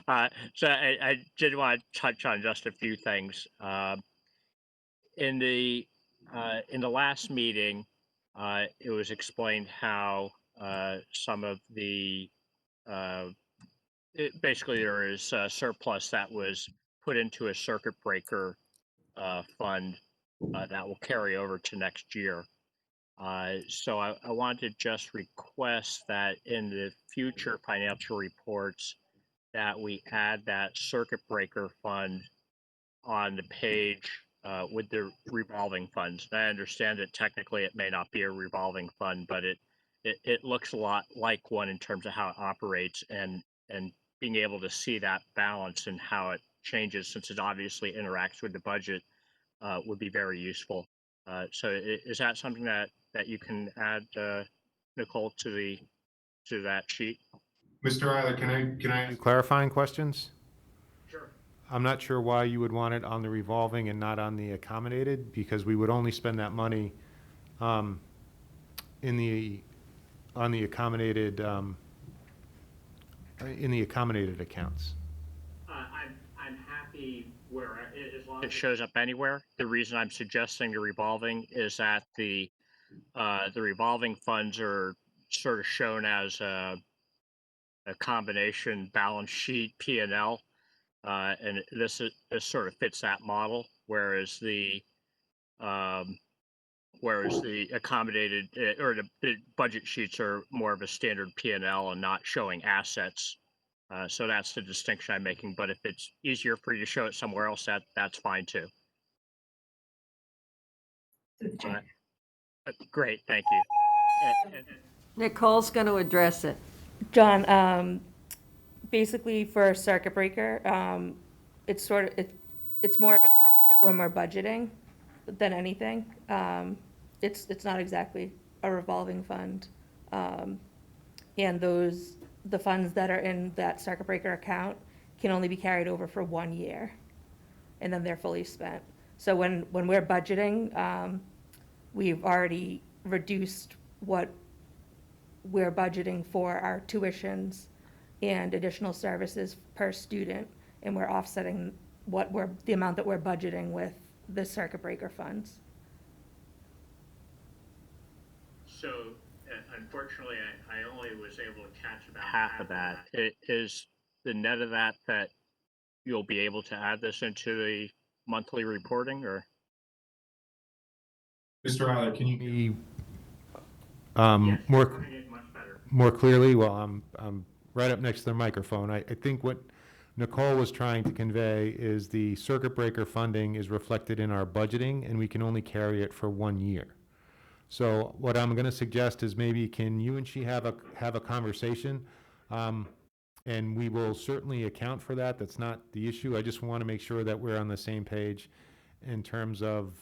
I did want to touch on just a few things. In the last meeting, it was explained how some of the basically there is surplus that was put into a circuit breaker fund that will carry over to next year. So I wanted to just request that in the future financial reports that we add that circuit breaker fund on the page with the revolving funds. And I understand that technically it may not be a revolving fund, but it looks a lot like one in terms of how it operates and being able to see that balance and how it changes since it obviously interacts with the budget would be very useful. So is that something that you can add, Nicole, to that sheet? Mr. Eiler, can I clarifying questions? I'm not sure why you would want it on the revolving and not on the accommodated, because we would only spend that money on the accommodated accounts. I'm happy where, as long as it shows up anywhere. The reason I'm suggesting the revolving is that the revolving funds are sort of shown as a combination balance sheet P&L, and this sort of fits that model, whereas um, the accommodated or the budget sheets are more of a standard P&L and not showing assets. So that's the distinction I'm making. But if it's easier for you to show it somewhere else, that's fine too. Great, thank you. And Nicole's going to address it. John, basically for circuit breaker, it's more of an offset when we're budgeting than anything. It's not exactly a revolving fund. And the funds that are in that circuit breaker account can only be carried over for 1 year, and then they're fully spent. So when we're budgeting, we've already reduced what we're budgeting for our tuitions and additional services per student, and we're offsetting the amount that we're budgeting with the circuit breaker funds. so, unfortunately, I only was able to catch about half of that. Is the net of that you'll be able to add this into the monthly reporting, or? Mr. Eiler, can you be Yes, more recording it much better. more clearly? Well, I'm right up next to the microphone. I think what Nicole was trying to convey is the circuit breaker funding is reflected in our budgeting, and we can only carry it for 1 year. So what I'm going to suggest is maybe can you and she have a conversation, and we will certainly account for that. That's not the issue. I just want to make sure that we're on the same page in terms of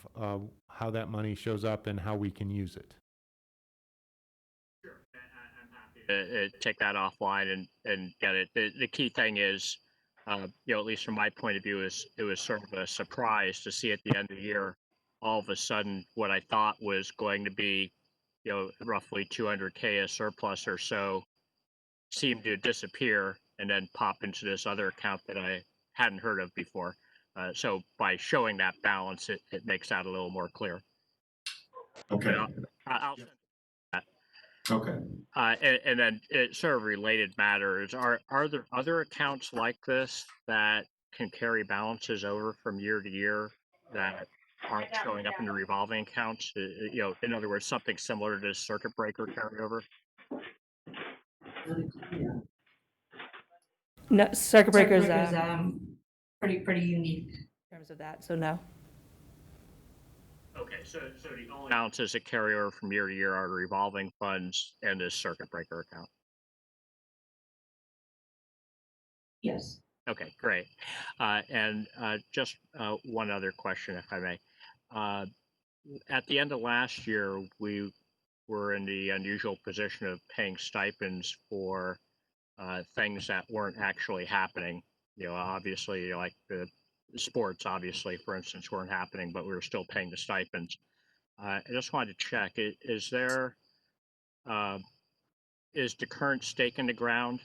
how that money shows up and how we can use it. Sure, I'm happy to take that offline and get it. The key thing is, at least from my point of view, is it was sort of a surprise to see at the end of the year, all of a sudden, what I thought was going to be, roughly 200K a surplus or so, seemed to disappear and then pop into this other account that I hadn't heard of before. So by showing that balance, it makes that a little more clear. Okay. I'll send that. Okay. And then sort of related matters, are there other accounts like this that can carry balances over from year to year that aren't showing up in the revolving accounts? In other words, something similar to circuit breaker carryover? Yeah. No, circuit breakers, Pretty unique. in terms of that, so no. Okay, so the only balances that carry over from year to year are revolving funds and this circuit breaker account. Yes. Okay, great. And just one other question, if I may. At the end of last year, we were in the unusual position of paying stipends for things that weren't actually happening. Obviously, like the sports, obviously, for instance, weren't happening, but we were still paying the stipends. I just wanted to check, is there, is the current stake in the ground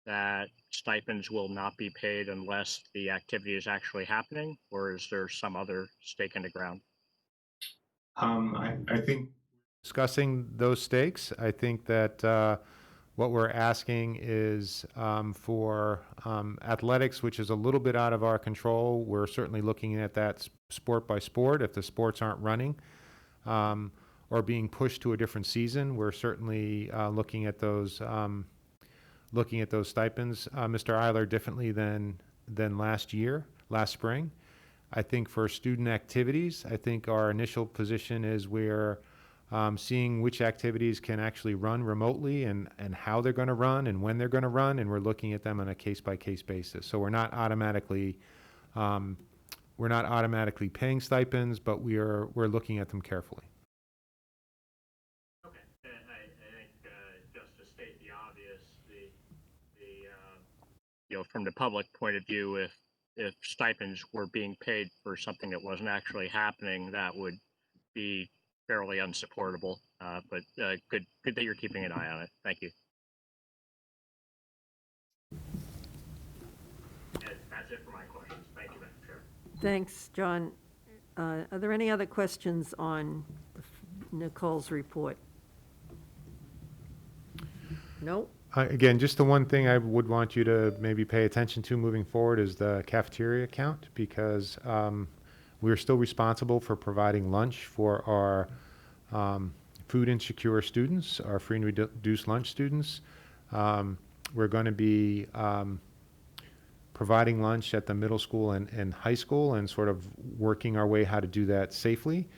that stipends will not be paid unless the activity is actually happening, or is there some other stake in the ground? I think discussing those stakes, I think that what we're asking is for athletics, which is a little bit out of our control. We're certainly looking at that sport by sport. If the sports aren't running or being pushed to a different season, we're certainly looking at those stipends, Mr. Eiler, differently than last spring. I think for student activities, I think our initial position is we're seeing which activities can actually run remotely and how they're going to run and when they're going to run, and we're looking at them on a case-by-case basis. So we're not automatically paying stipends, but we're looking at them carefully. Okay, I think just to state the obvious, from the public point of view, if if stipends were being paid for something that wasn't actually happening, that would be fairly unsupportable. But good that you're keeping an eye on it. Thank you. That's it for my questions. Thank you, Madam Chair. Thanks, John. Are there any other questions on Nicole's report? No? Again, just the one thing I would want you to maybe pay attention to moving forward is the cafeteria account, because we're still responsible for providing lunch for our food insecure students, our free and reduced lunch students. We're going to be providing lunch at the middle school and high school, and sort of working our way how to do that safely.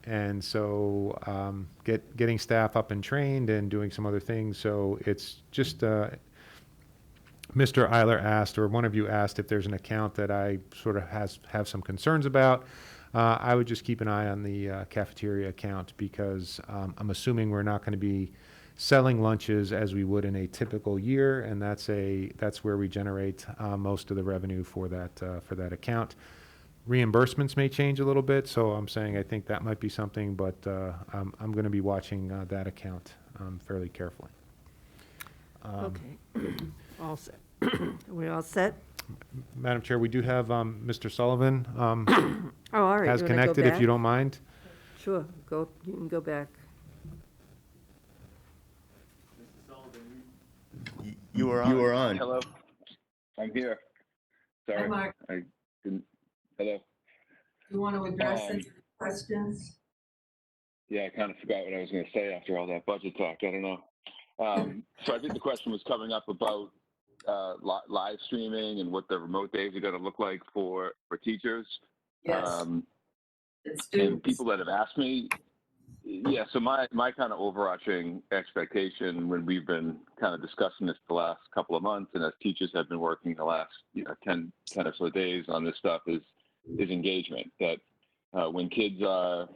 And so getting staff up and trained and doing some other things. So it's just, Mr. Eiler asked, or one of you asked, if there's an account that I sort of have some concerns about. I would just keep an eye on the cafeteria account, because I'm assuming we're not going to be selling lunches as we would in a typical year, and that's where we generate most of the revenue for that account. Reimbursements may change a little bit, so I'm saying I think that might be something, but I'm going to be watching that account fairly carefully. Okay. All set. We all set? Madam Chair, we do have Mr. Sullivan Oh, all right. has You wanna go connected, if you back? don't mind. Sure, you can go back. You were on. Hello, I'm here. Sorry, Hi, Mark. I didn't. Hello. You want to address Um, any questions? Yeah, I kind of forgot what I was going to say after all that budget talk. I don't know. So I think the question was coming up about live streaming and what the remote days are going to look like for teachers. Yes. And people that have asked me. Yeah, so my kind of overarching expectation when we've been kind of discussing this the last couple of months, and as teachers have been working the last 10 or so days on this stuff, is engagement. That when kids are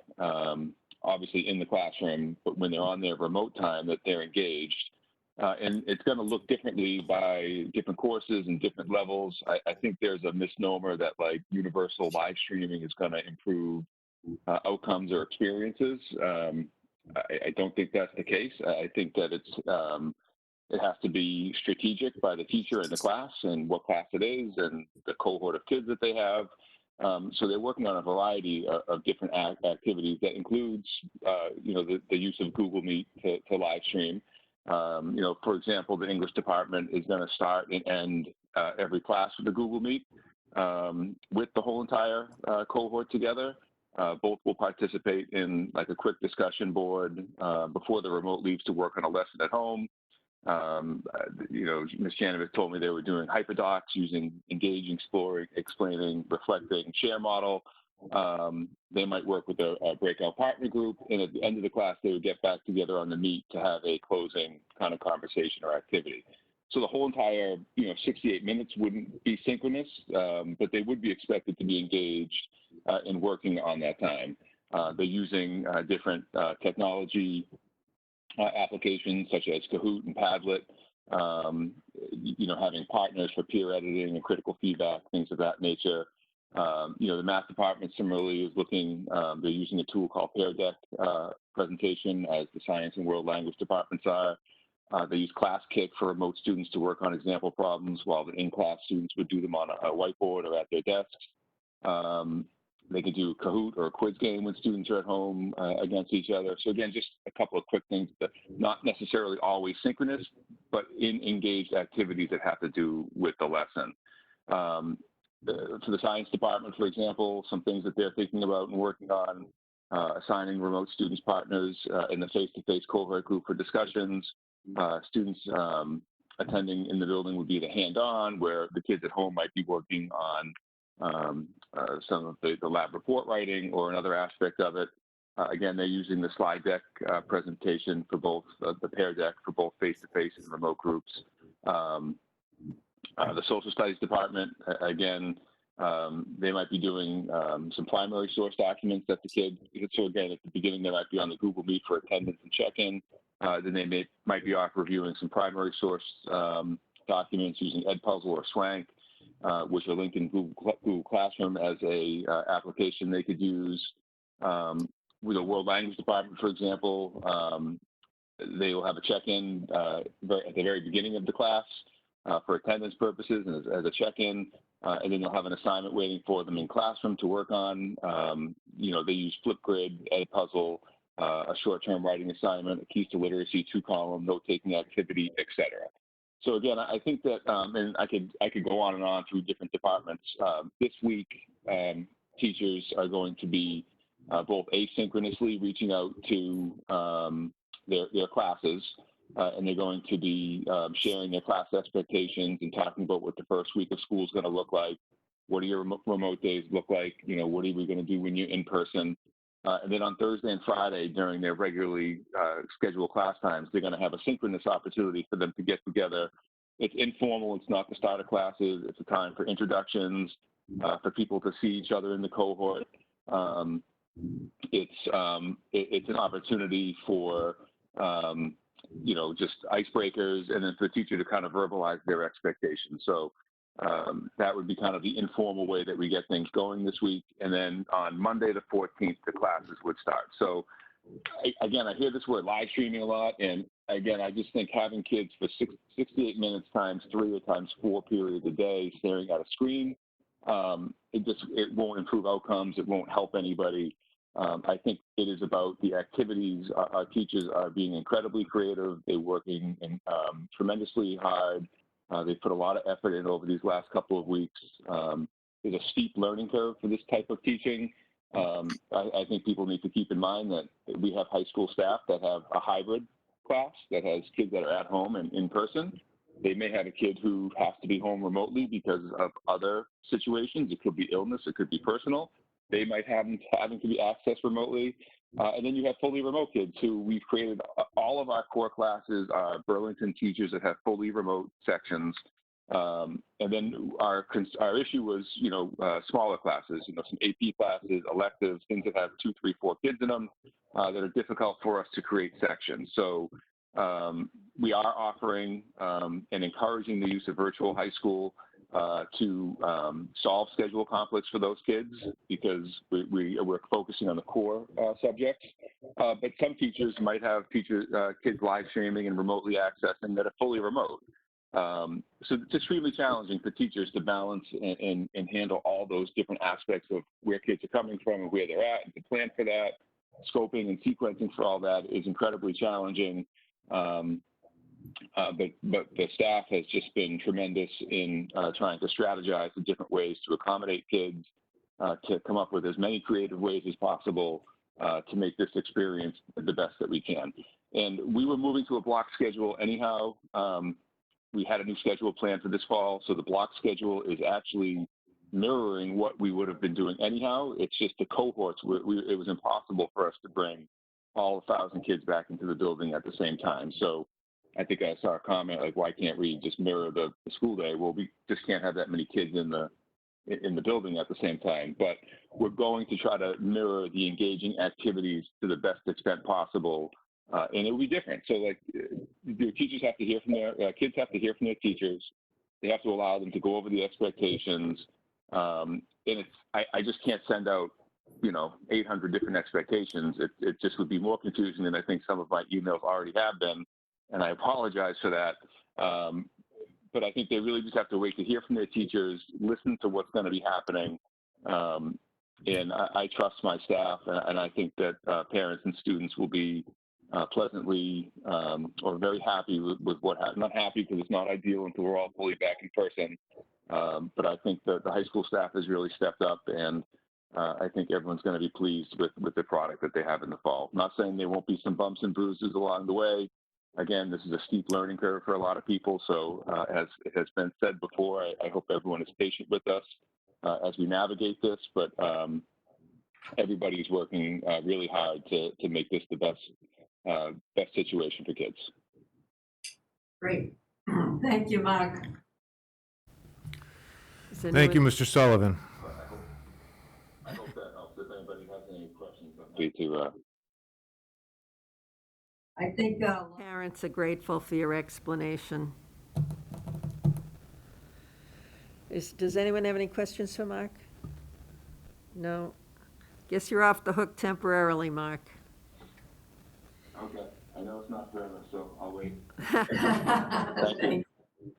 obviously in the classroom, but when they're on their remote time, that they're engaged. And it's going to look differently by different courses and different levels. I think there's a misnomer that like universal live streaming is going to improve outcomes or experiences. I don't think that's the case. I think that it has to be strategic by the teacher in the class and what class it is and the cohort of kids that they have. So they're working on a variety of different activities that includes, the use of Google Meet to live stream. For example, the English department is going to start and end every class with a Google Meet with the whole entire cohort together. Both will participate in like a quick discussion board before the remote leaves to work on a lesson at home. Ms. Janovic told me they were doing hyperdocs using engage, exploring, explaining, reflecting, share model. They might work with a breakout partner group, and at the end of the class, they would get back together on the Meet to have a closing kind of conversation or activity. So the whole entire, 68 minutes wouldn't be synchronous, but they would be expected to be engaged in working on that time. They're using different technology applications such as Kahoot and Padlet, having partners for peer editing and critical feedback, things of that nature. The math department similarly is looking, they're using a tool called Pear Deck presentation, as the science and world language departments are. They use ClassKick for remote students to work on example problems, while the in-class students would do them on a whiteboard or at their desks. They could do Kahoot or a quiz game when students are at home against each other. So again, just a couple of quick things that not necessarily always synchronous, but in engaged activities that have to do with the lesson. For the science department, for example, some things that they're thinking about and working on, assigning remote students partners in the face-to-face cohort group for discussions. Students attending in the building would be the hand-on, where the kids at home might be working on some of the lab report writing or another aspect of it. Again, they're using the slide deck presentation for both the Pear Deck for both face-to-face and remote groups. The social studies department, again, they might be doing some primary source documents that the kids. So again, at the beginning, they might be on the Google Meet for attendance and check-in. Then they might be off reviewing some primary source documents using Edpuzzle or Swank. which are linked in Google Classroom as a application they could use. With the World Language Department, for example, they will have a check-in at the very beginning of the class for attendance purposes and as a check-in, and then they'll have an assignment waiting for them in classroom to work on. They use Flipgrid, Edpuzzle, a short-term writing assignment, a Keys to Literacy 2-column note-taking activity, etc. So again, I think that, and I could go on and on through different departments. This week, teachers are going to be both asynchronously reaching out to their classes, and they're going to be sharing their class expectations and talking about what the first week of school is going to look like. What do your remote days look like? What are we going to do when you're in person? And then on Thursday and Friday, during their regularly scheduled class times, they're going to have a synchronous opportunity for them to get together. It's informal. It's not the start of classes. It's a time for introductions, for people to see each other in the cohort. It's an opportunity for just icebreakers, and then for the teacher to kind of verbalize their expectations. So that would be kind of the informal way that we get things going this week. And then on Monday the 14th, the classes would start. So again, I hear this word live streaming a lot. And again, I just think having kids for 68 minutes times 3 or times 4 periods a day staring at a screen, it won't improve outcomes. It won't help anybody. I think it is about the activities. Our teachers are being incredibly creative. They're working tremendously hard. They put a lot of effort in over these last couple of weeks. There's a steep learning curve for this type of teaching. I think people need to keep in mind that we have high school staff that have a hybrid class that has kids that are at home and in person. They may have a kid who has to be home remotely because of other situations. It could be illness. It could be personal. They might have them having to be accessed remotely. And then you have fully remote kids who we've created. All of our core classes are Burlington teachers that have fully remote sections. And then our issue was, smaller classes, some AP classes, electives, things that have 2, 3, 4 kids in them that are difficult for us to create sections. So we are offering and encouraging the use of virtual high school to solve schedule conflicts for those kids, because we're focusing on the core subjects. But some teachers might have kids live streaming and remotely accessing that are fully remote. So it's extremely challenging for teachers to balance and handle all those different aspects of where kids are coming from and where they're at, and to plan for that. Scoping and sequencing for all that is incredibly challenging. But the staff has just been tremendous in trying to strategize the different ways to accommodate kids, to come up with as many creative ways as possible to make this experience the best that we can. And we were moving to a block schedule anyhow. We had a new schedule planned for this fall, so the block schedule is actually mirroring what we would have been doing anyhow. It's just the cohorts. It was impossible for us to bring all 1,000 kids back into the building at the same time. So I think I saw a comment like, why can't we just mirror the school day? Well, we just can't have that many kids in the building at the same time. But we're going to try to mirror the engaging activities to the best extent possible, and it will be different. So like, the teachers have to hear from kids have to hear from their teachers. They have to allow them to go over the expectations. And I just can't send out 800 different expectations. It just would be more confusing than I think some of my emails already have been. And I apologize for that. But I think they really just have to wait to hear from their teachers, listen to what's going to be happening. And I trust my staff, and I think that parents and students will be pleasantly or very happy with what happened. Not happy because it's not ideal until we're all fully back in person. But I think that the high school staff has really stepped up, and I think everyone's going to be pleased with the product that they have in the fall. I'm not saying there won't be some bumps and bruises along the way. Again, this is a steep learning curve for a lot of people. So as it has been said before, I hope everyone is patient with us as we navigate this. But everybody's working really hard to make this the best situation for kids. Great. Thank you, Mark. Thank you, Mr. Sullivan. I hope that helps. If anybody has any questions, I'm happy to. I think Parents are grateful for your explanation. Does anyone have any questions for Mark? No? Guess you're off the hook temporarily, Mark. Okay, I know it's not forever, so I'll wait. Thank you.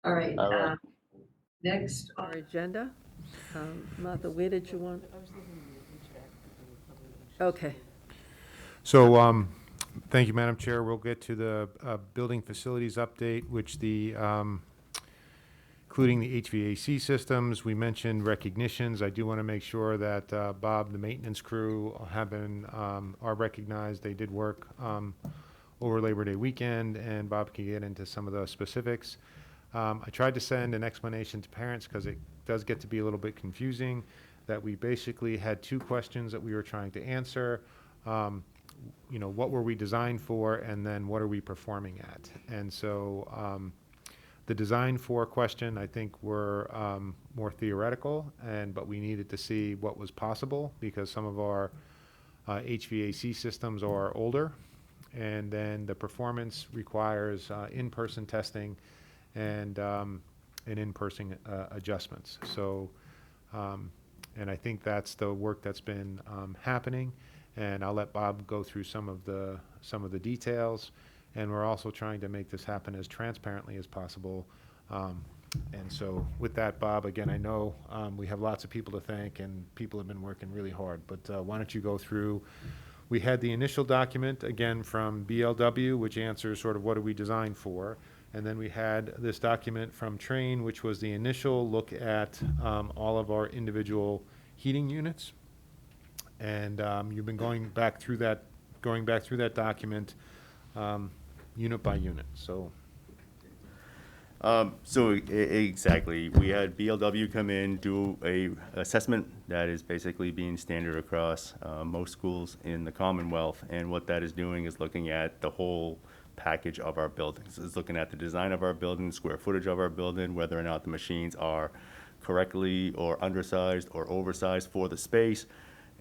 All right, All right. next Our agenda? Martha, where did you want? Okay. So, thank you, Madam Chair. We'll get to the building facilities update, which including the HVAC systems. We mentioned recognitions. I do want to make sure that Bob, the maintenance crew, are recognized. They did work over Labor Day weekend, and Bob can get into some of the specifics. I tried to send an explanation to parents because it does get to be a little bit confusing, that we basically had two questions that we were trying to answer. What were we designed for, and then what are we performing at? And so the design for question, I think, were more theoretical, but we needed to see what was possible because some of our HVAC systems are older, and then the performance requires in-person testing and in-person adjustments. So, and I think that's the work that's been happening, and I'll let Bob go through some of the details. And we're also trying to make this happen as transparently as possible. And so with that, Bob, again, I know we have lots of people to thank, and people have been working really hard. But why don't you go through? We had the initial document, again, from BLW, which answers sort of what are we designed for. And then we had this document from Train, which was the initial look at all of our individual heating units. And you've been going back through that document unit by unit. So exactly, we had BLW come in, do a assessment that is basically being standard across most schools in the Commonwealth, and what that is doing is looking at the whole package of our buildings. It's looking at the design of our building, square footage of our building, whether or not the machines are correctly or undersized or oversized for the space,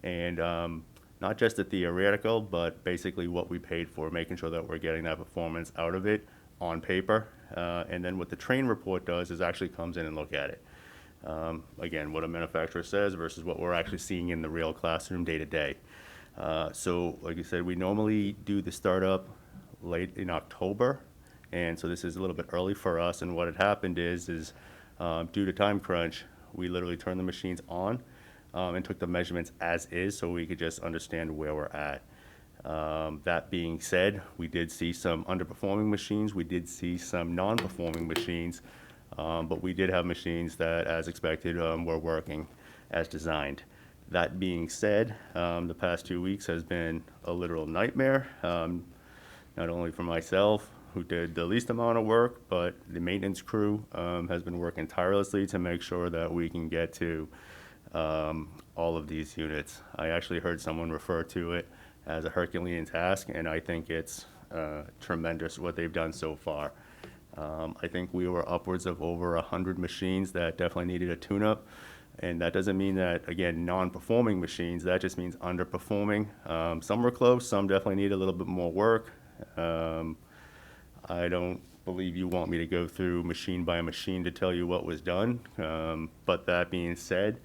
and not just the theoretical, but basically what we paid for, making sure that we're getting that performance out of it on paper. And then what the Train report does is actually comes in and look at it. Again, what a manufacturer says versus what we're actually seeing in the real classroom day to day. So like I said, we normally do the startup late in October. And so this is a little bit early for us. And what had happened is due to time crunch, we literally turned the machines on and took the measurements as is so we could just understand where we're at. That being said, we did see some underperforming machines. We did see some non-performing machines, but we did have machines that, as expected, were working as designed. That being said, the past 2 weeks has been a literal nightmare, not only for myself, who did the least amount of work, but the maintenance crew has been working tirelessly to make sure that we can get to all of these units. I actually heard someone refer to it as a Herculean task, and I think it's tremendous what they've done so far. I think we were upwards of over 100 machines that definitely needed a tune-up, and that doesn't mean that, again, non-performing machines, that just means underperforming. Some were close, some definitely need a little bit more work. I don't believe you want me to go through machine by machine to tell you what was done, but that being said,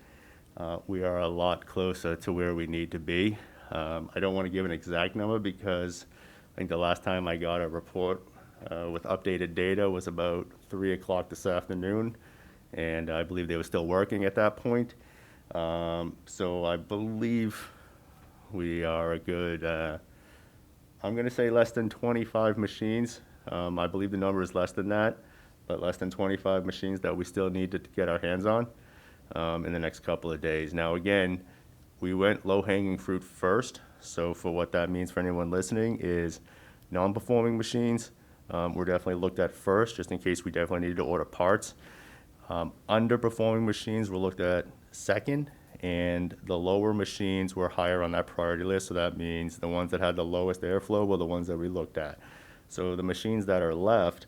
we are a lot closer to where we need to be. I don't want to give an exact number because I think the last time I got a report with updated data was about 3 o'clock this afternoon, and I believe they were still working at that point. So I believe we are a good, I'm going to say less than 25 machines. I believe the number is less than that, but less than 25 machines that we still need to get our hands on in the next couple of days. Now, again, we went low-hanging fruit first. So for what that means for anyone listening is non-performing machines were definitely looked at first, just in case we definitely needed to order parts. Underperforming machines were looked at second, and the lower machines were higher on that priority list. So that means the ones that had the lowest airflow were the ones that we looked at. So the machines that are left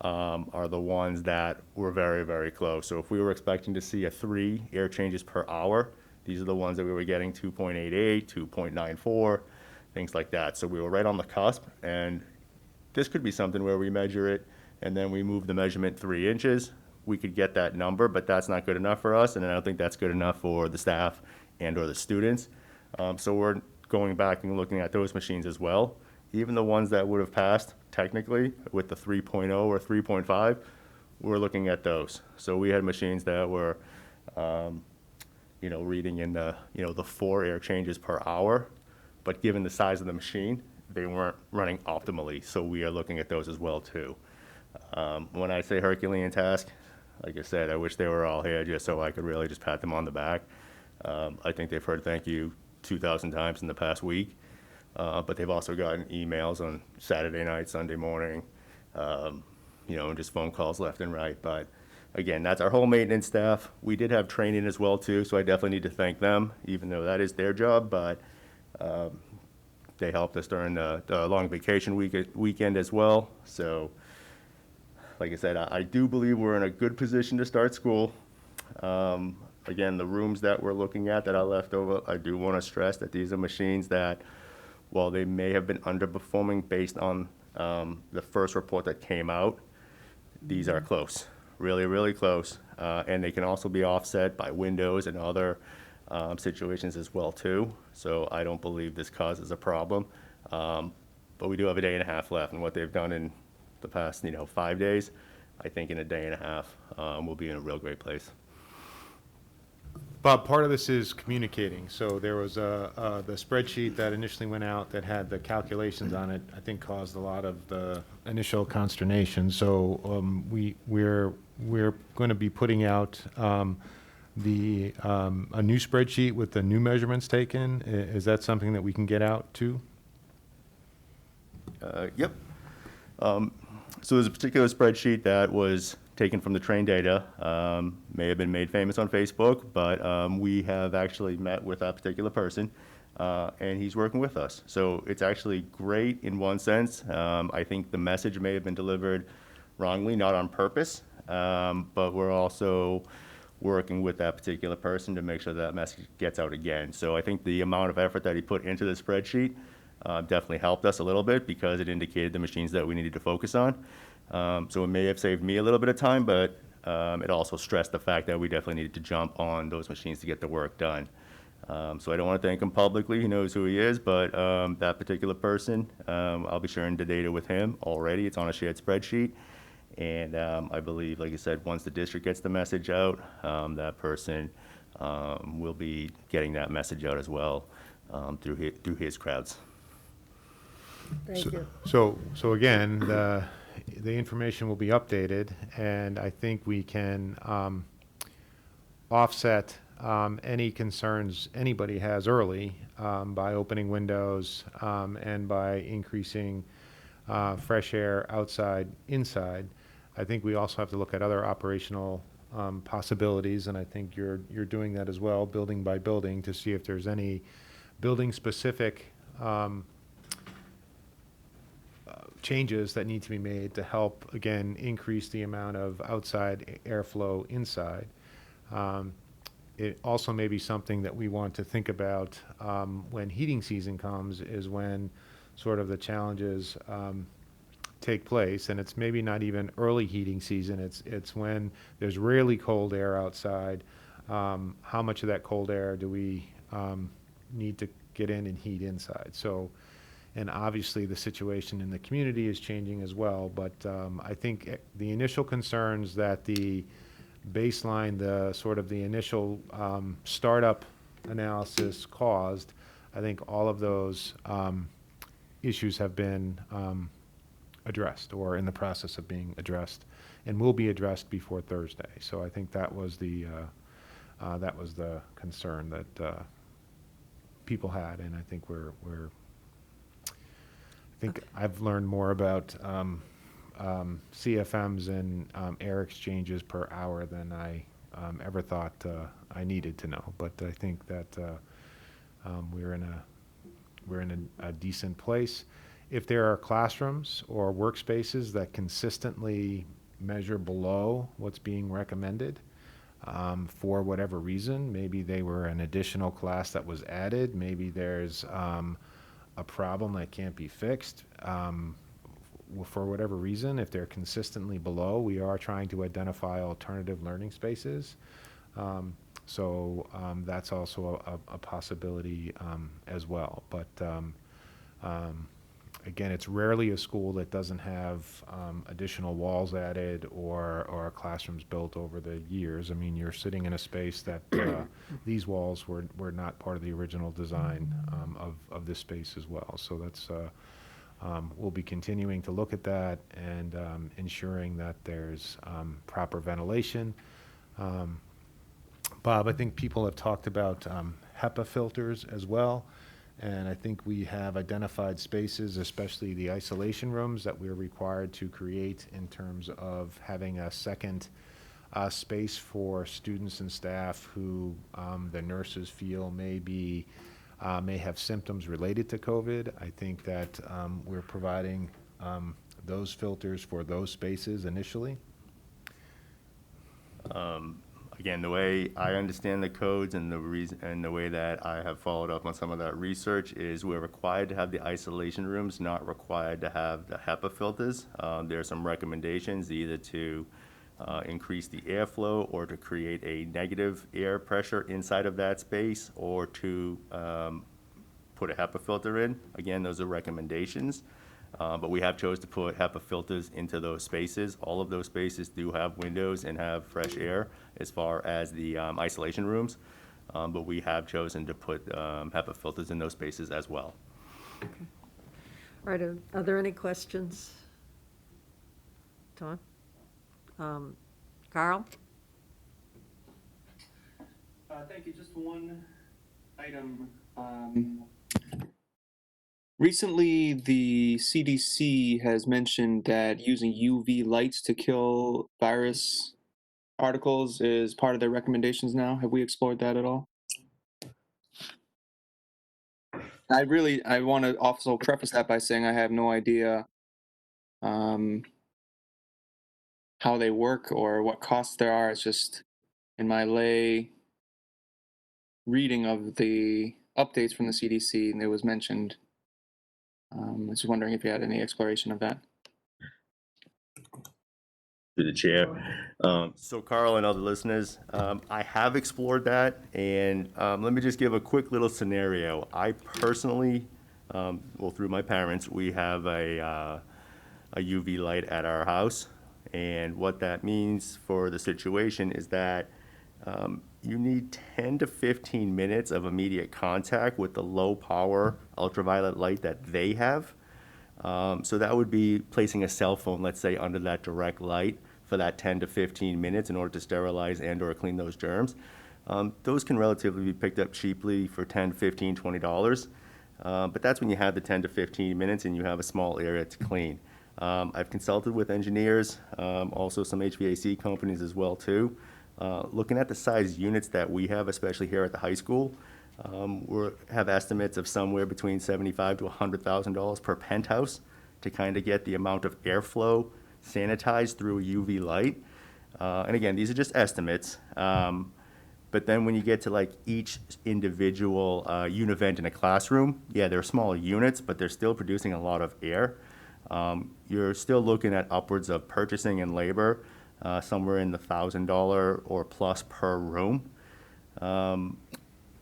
are the ones that were very, very close. So if we were expecting to see 3 air changes per hour, these are the ones that we were getting 2.88, 2.94, things like that. So we were right on the cusp, and this could be something where we measure it and then we move the measurement 3 inches, we could get that number, but that's not good enough for us, and I don't think that's good enough for the staff and or the students. So we're going back and looking at those machines as well. Even the ones that would have passed technically with the 3.0 or 3.5, we're looking at those. So we had machines that were, reading in the 4 air changes per hour, but given the size of the machine, they weren't running optimally. So we are looking at those as well too. When I say Herculean task, like I said, I wish they were all here just so I could really just pat them on the back. I think they've heard thank you 2,000 times in the past week, but they've also gotten emails on Saturday night, Sunday morning, and just phone calls left and right. But again, that's our whole maintenance staff. We did have training as well too, so I definitely need to thank them, even though that is their job, but they helped us during the long vacation weekend as well. So like I said, I do believe we're in a good position to start school. Again, the rooms that we're looking at that are left over, I do want to stress that these are machines that, while they may have been underperforming based on the first report that came out, these are close, really, really close. And they can also be offset by windows and other situations as well too. So I don't believe this causes a problem. But we do have a day and a half left, and what they've done in the past 5 days, I think in a day and a half we'll be in a real great place. Bob, part of this is communicating. So there was the spreadsheet that initially went out that had the calculations on it, I think caused a lot of the initial consternation. So we're going to be putting out a new spreadsheet with the new measurements taken. Is that something that we can get out to? Yep. So there's a particular spreadsheet that was taken from the train data, may have been made famous on Facebook, but we have actually met with that particular person, and he's working with us. So it's actually great in one sense. I think the message may have been delivered wrongly, not on purpose, but we're also working with that particular person to make sure that message gets out again. So I think the amount of effort that he put into the spreadsheet definitely helped us a little bit because it indicated the machines that we needed to focus on. So it may have saved me a little bit of time, but it also stressed the fact that we definitely needed to jump on those machines to get the work done. So I don't want to thank him publicly. He knows who he is, but that particular person, I'll be sharing the data with him already. It's on a shared spreadsheet. And I believe, like I said, once the district gets the message out, that person will be getting that message out as well through his crowds. Thank you. So again, the information will be updated, and I think we can offset any concerns anybody has early by opening windows and by increasing fresh air outside, inside. I think we also have to look at other operational possibilities, and I think you're doing that as well, building by building, to see if there's any building-specific changes that need to be made to help, again, increase the amount of outside airflow inside. It also may be something that we want to think about when heating season comes, is when sort of the challenges take place, and it's maybe not even early heating season. It's when there's really cold air outside. How much of that cold air do we need to get in and heat inside? So, and obviously the situation in the community is changing as well. But I think the initial concerns that the baseline, the sort of the initial startup analysis caused, I think all of those issues have been addressed or in the process of being addressed and will be addressed before Thursday. So I think that was the concern that people had, and I think I think I've learned more about CFMs and air exchanges per hour than I ever thought I needed to know. But I think that we're in a decent place. If there are classrooms or workspaces that consistently measure below what's being recommended, for whatever reason, maybe they were an additional class that was added, maybe there's a problem that can't be fixed, for whatever reason, if they're consistently below, we are trying to identify alternative learning spaces. That's also a possibility as well. But again, it's rarely a school that doesn't have additional walls added or classrooms built over the years. I mean, you're sitting in a space that these walls were not part of the original design of this space as well. So that's we'll be continuing to look at that and ensuring that there's proper ventilation. Bob, I think people have talked about HEPA filters as well. And I think we have identified spaces, especially the isolation rooms, that we're required to create in terms of having a second space for students and staff who the nurses feel may have symptoms related to COVID. I think that we're providing those filters for those spaces initially. Again, the way I understand the codes and the reason and the way that I have followed up on some of that research is we're required to have the isolation rooms, not required to have the HEPA filters. There are some recommendations either to increase the airflow or to create a negative air pressure inside of that space or to put a HEPA filter in. Again, those are recommendations. But we have chose to put HEPA filters into those spaces. All of those spaces do have windows and have fresh air as far as the isolation rooms. But we have chosen to put HEPA filters in those spaces as well. Okay. All right, are there any questions? Tom? Carl? Thank you. Just one item. Recently, the CDC has mentioned that using UV lights to kill virus particles is part of their recommendations now. Have we explored that at all? I want to also preface that by saying I have no idea how they work or what costs there are. It's just in my lay reading of the updates from the CDC, and it was mentioned. I was wondering if you had any exploration of that. To the chair. So Carl and other listeners, I have explored that, and let me just give a quick little scenario. I personally, well, through my parents, we have a UV light at our house, and what that means for the situation is that you need 10 to 15 minutes of immediate contact with the low power ultraviolet light that they have. So that would be placing a cell phone, let's say, under that direct light for that 10 to 15 minutes in order to sterilize and or clean those germs. Those can relatively be picked up cheaply for $10, $15, $20. But that's when you have the 10 to 15 minutes and you have a small area to clean. I've consulted with engineers, also some HVAC companies as well too. Looking at the size units that we have, especially here at the high school, we have estimates of somewhere between $75,000 to $100,000 per penthouse to kind of get the amount of airflow sanitized through a UV light. And again, these are just estimates. But then when you get to like each individual univent in a classroom, yeah, they're smaller units, but they're still producing a lot of air. You're still looking at upwards of purchasing and labor, somewhere in the $1,000 or plus per room. A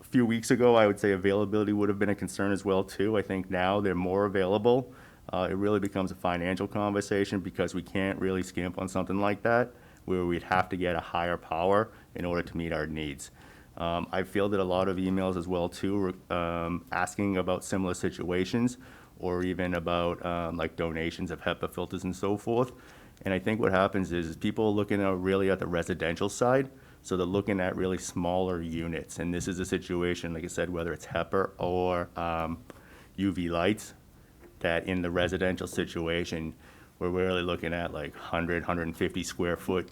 few weeks ago, I would say availability would have been a concern as well too. I think now they're more available. It really becomes a financial conversation because we can't really skimp on something like that, where we'd have to get a higher power in order to meet our needs. I've fielded a lot of emails as well too, asking about similar situations or even about like donations of HEPA filters and so forth. And I think what happens is people are looking at really at the residential side. So they're looking at really smaller units. And this is a situation, like I said, whether it's HEPA or UV lights, that in the residential situation, we're really looking at like 100, 150 square foot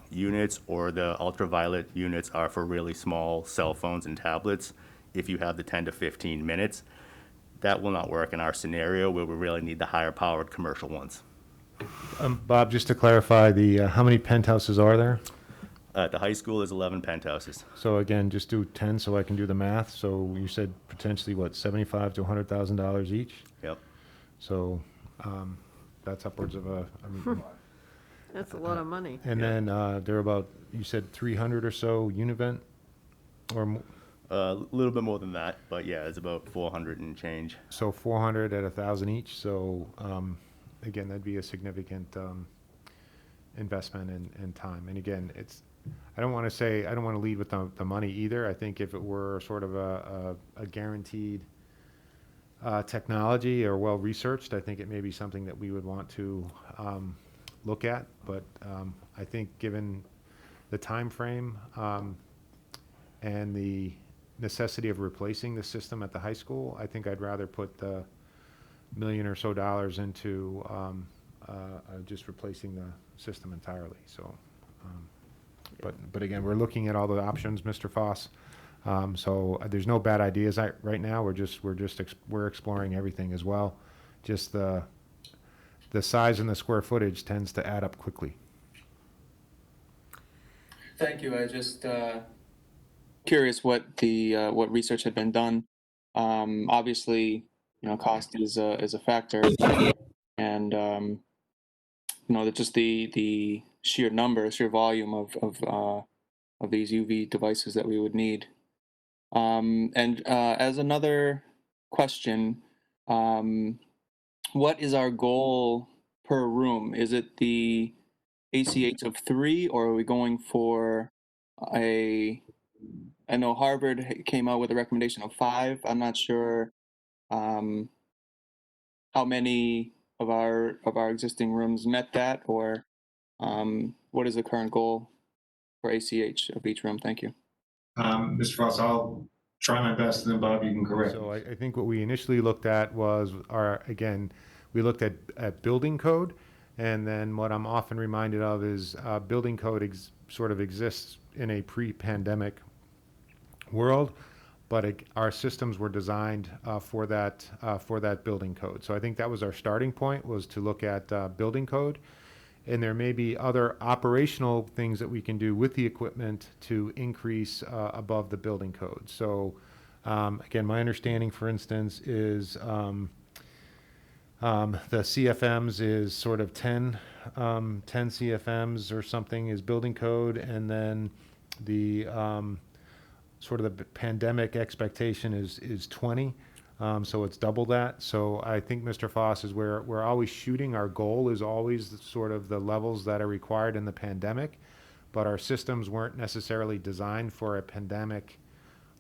units, or the ultraviolet units are for really small cell phones and tablets. If you have the 10 to 15 minutes, that will not work in our scenario where we really need the higher powered commercial ones. Bob, just to clarify, how many penthouses are there? At the high school, there's 11 penthouses. So again, just do 10 so I can do the math. So you said potentially what, $75,000 to $100,000 each? Yep. So that's upwards of I mean, That's a lot of money. and then there are about, you said 300 or so Univent, or A little bit more than that, but yeah, it's about 400 and change. so 400 at 1,000 each. So again, that'd be a significant investment in time. And again, I don't want to lead with the money either. I think if it were sort of a guaranteed technology or well researched, I think it may be something that we would want to look at. But I think given the time frame and the necessity of replacing the system at the high school, I think I'd rather put the $1 million or so into just replacing the system entirely. So, but again, we're looking at all the options, Mr. Foss. So there's no bad ideas right now. We're exploring everything as well. Just the size and the square footage tends to add up quickly. Thank you. I just curious what what research had been done. Obviously, cost is a factor, and just the sheer volume of these UV devices that we would need. And as another question, what is our goal per room? Is it the ACH of 3, or are we going for I know Harvard came out with a recommendation of 5. I'm not sure how many of our existing rooms met that, or what is the current goal for ACH of each room? Thank you. Mr. Foss, I'll try my best, and then Bob, you can correct. So I think what we initially looked at was we looked at building code, and then what I'm often reminded of is building code sort of exists in a pre-pandemic world, but our systems were designed for that building code. So I think that was our starting point, was to look at building code. And there may be other operational things that we can do with the equipment to increase above the building code. So again, my understanding, for instance, is the CFMs is sort of 10 CFMs or something is building code, and then the sort of the pandemic expectation is 20. So it's double that. So I think, Mr. Foss, is where we're always shooting. Our goal is always sort of the levels that are required in the pandemic, but our systems weren't necessarily designed for a pandemic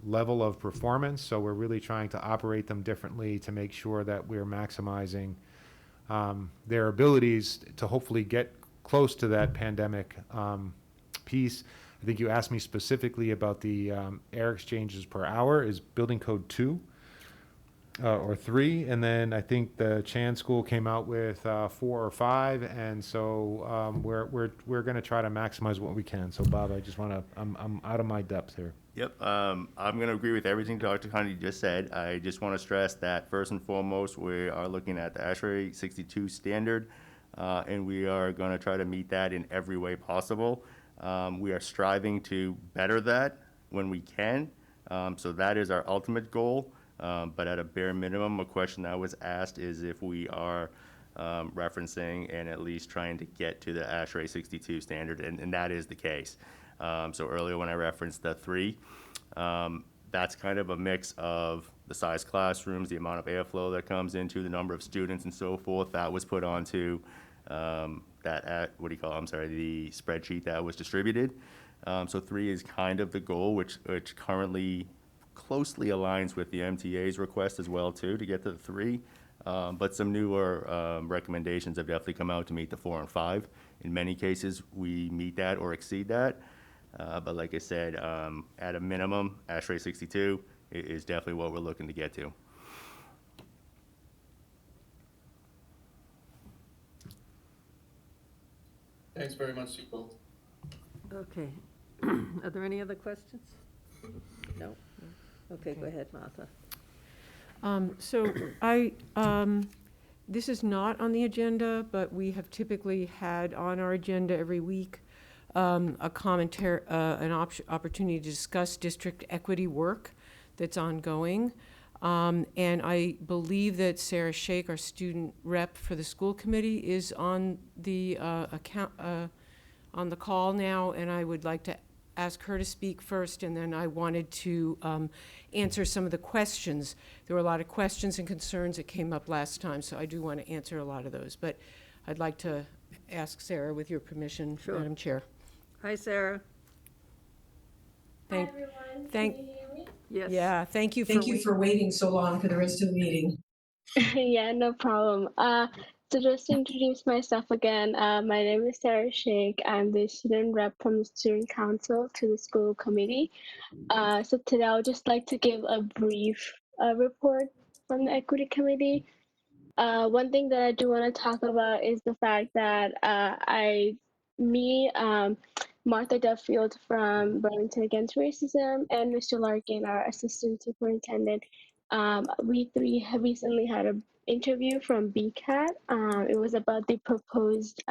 level of performance. So we're really trying to operate them differently to make sure that we're maximizing their abilities to hopefully get close to that pandemic piece. I think you asked me specifically about the air exchanges per hour. Is building code 2 or 3, and then I think the Chan School came out with 4 or 5, and so we're going to try to maximize what we can. So Bob, I just want to I'm out of my depth here. Yep, I'm going to agree with everything Dr. Conti just said. I just want to stress that first and foremost, we are looking at the ASHRAE 62 standard, and we are going to try to meet that in every way possible. We are striving to better that when we can, so that is our ultimate goal. But at a bare minimum, a question that was asked is if we are referencing and at least trying to get to the ASHRAE 62 standard, and that is the case. So earlier when I referenced the 3, that's kind of a mix of the size classrooms, the amount of airflow that comes into, the number of students and so forth. That was put onto the spreadsheet that was distributed. So 3 is kind of the goal, which currently closely aligns with the MTA's request as well too, to get to the 3. But some newer recommendations have definitely come out to meet the 4 and 5. In many cases, we meet that or exceed that. But like I said, at a minimum, ASHRAE 62 is definitely what we're looking to get to. Thanks very much, you both. Okay. Are there any other questions? No? Okay, go ahead, Martha. So this is not on the agenda, but we have typically had on our agenda every week a commentary, an opportunity to discuss district equity work that's ongoing. And I believe that Sarah Shake, our student rep for the school committee, is on the on the call now, and I would like to ask her to speak first, and then I wanted to answer some of the questions. There were a lot of questions and concerns that came up last time, so I do want to answer a lot of those. But I'd like to ask Sarah, with your permission, Sure. Madam Chair. Hi, Sarah. Thank, Hi, everyone. thank, Can you hear me? Yes. yeah, thank you for Thank you for waiting so long for the rest of the meeting. Yeah, no problem. So just to introduce myself again, my name is Sarah Sheikh. I'm the student rep from the student council to the school committee. So today I would just like to give a brief report from the equity committee. One thing that I do want to talk about is the fact that Martha Duffield from Burlington Against Racism, and Mr. Larkin, our assistant superintendent, we three have recently had an interview from BCAT. It was about the proposed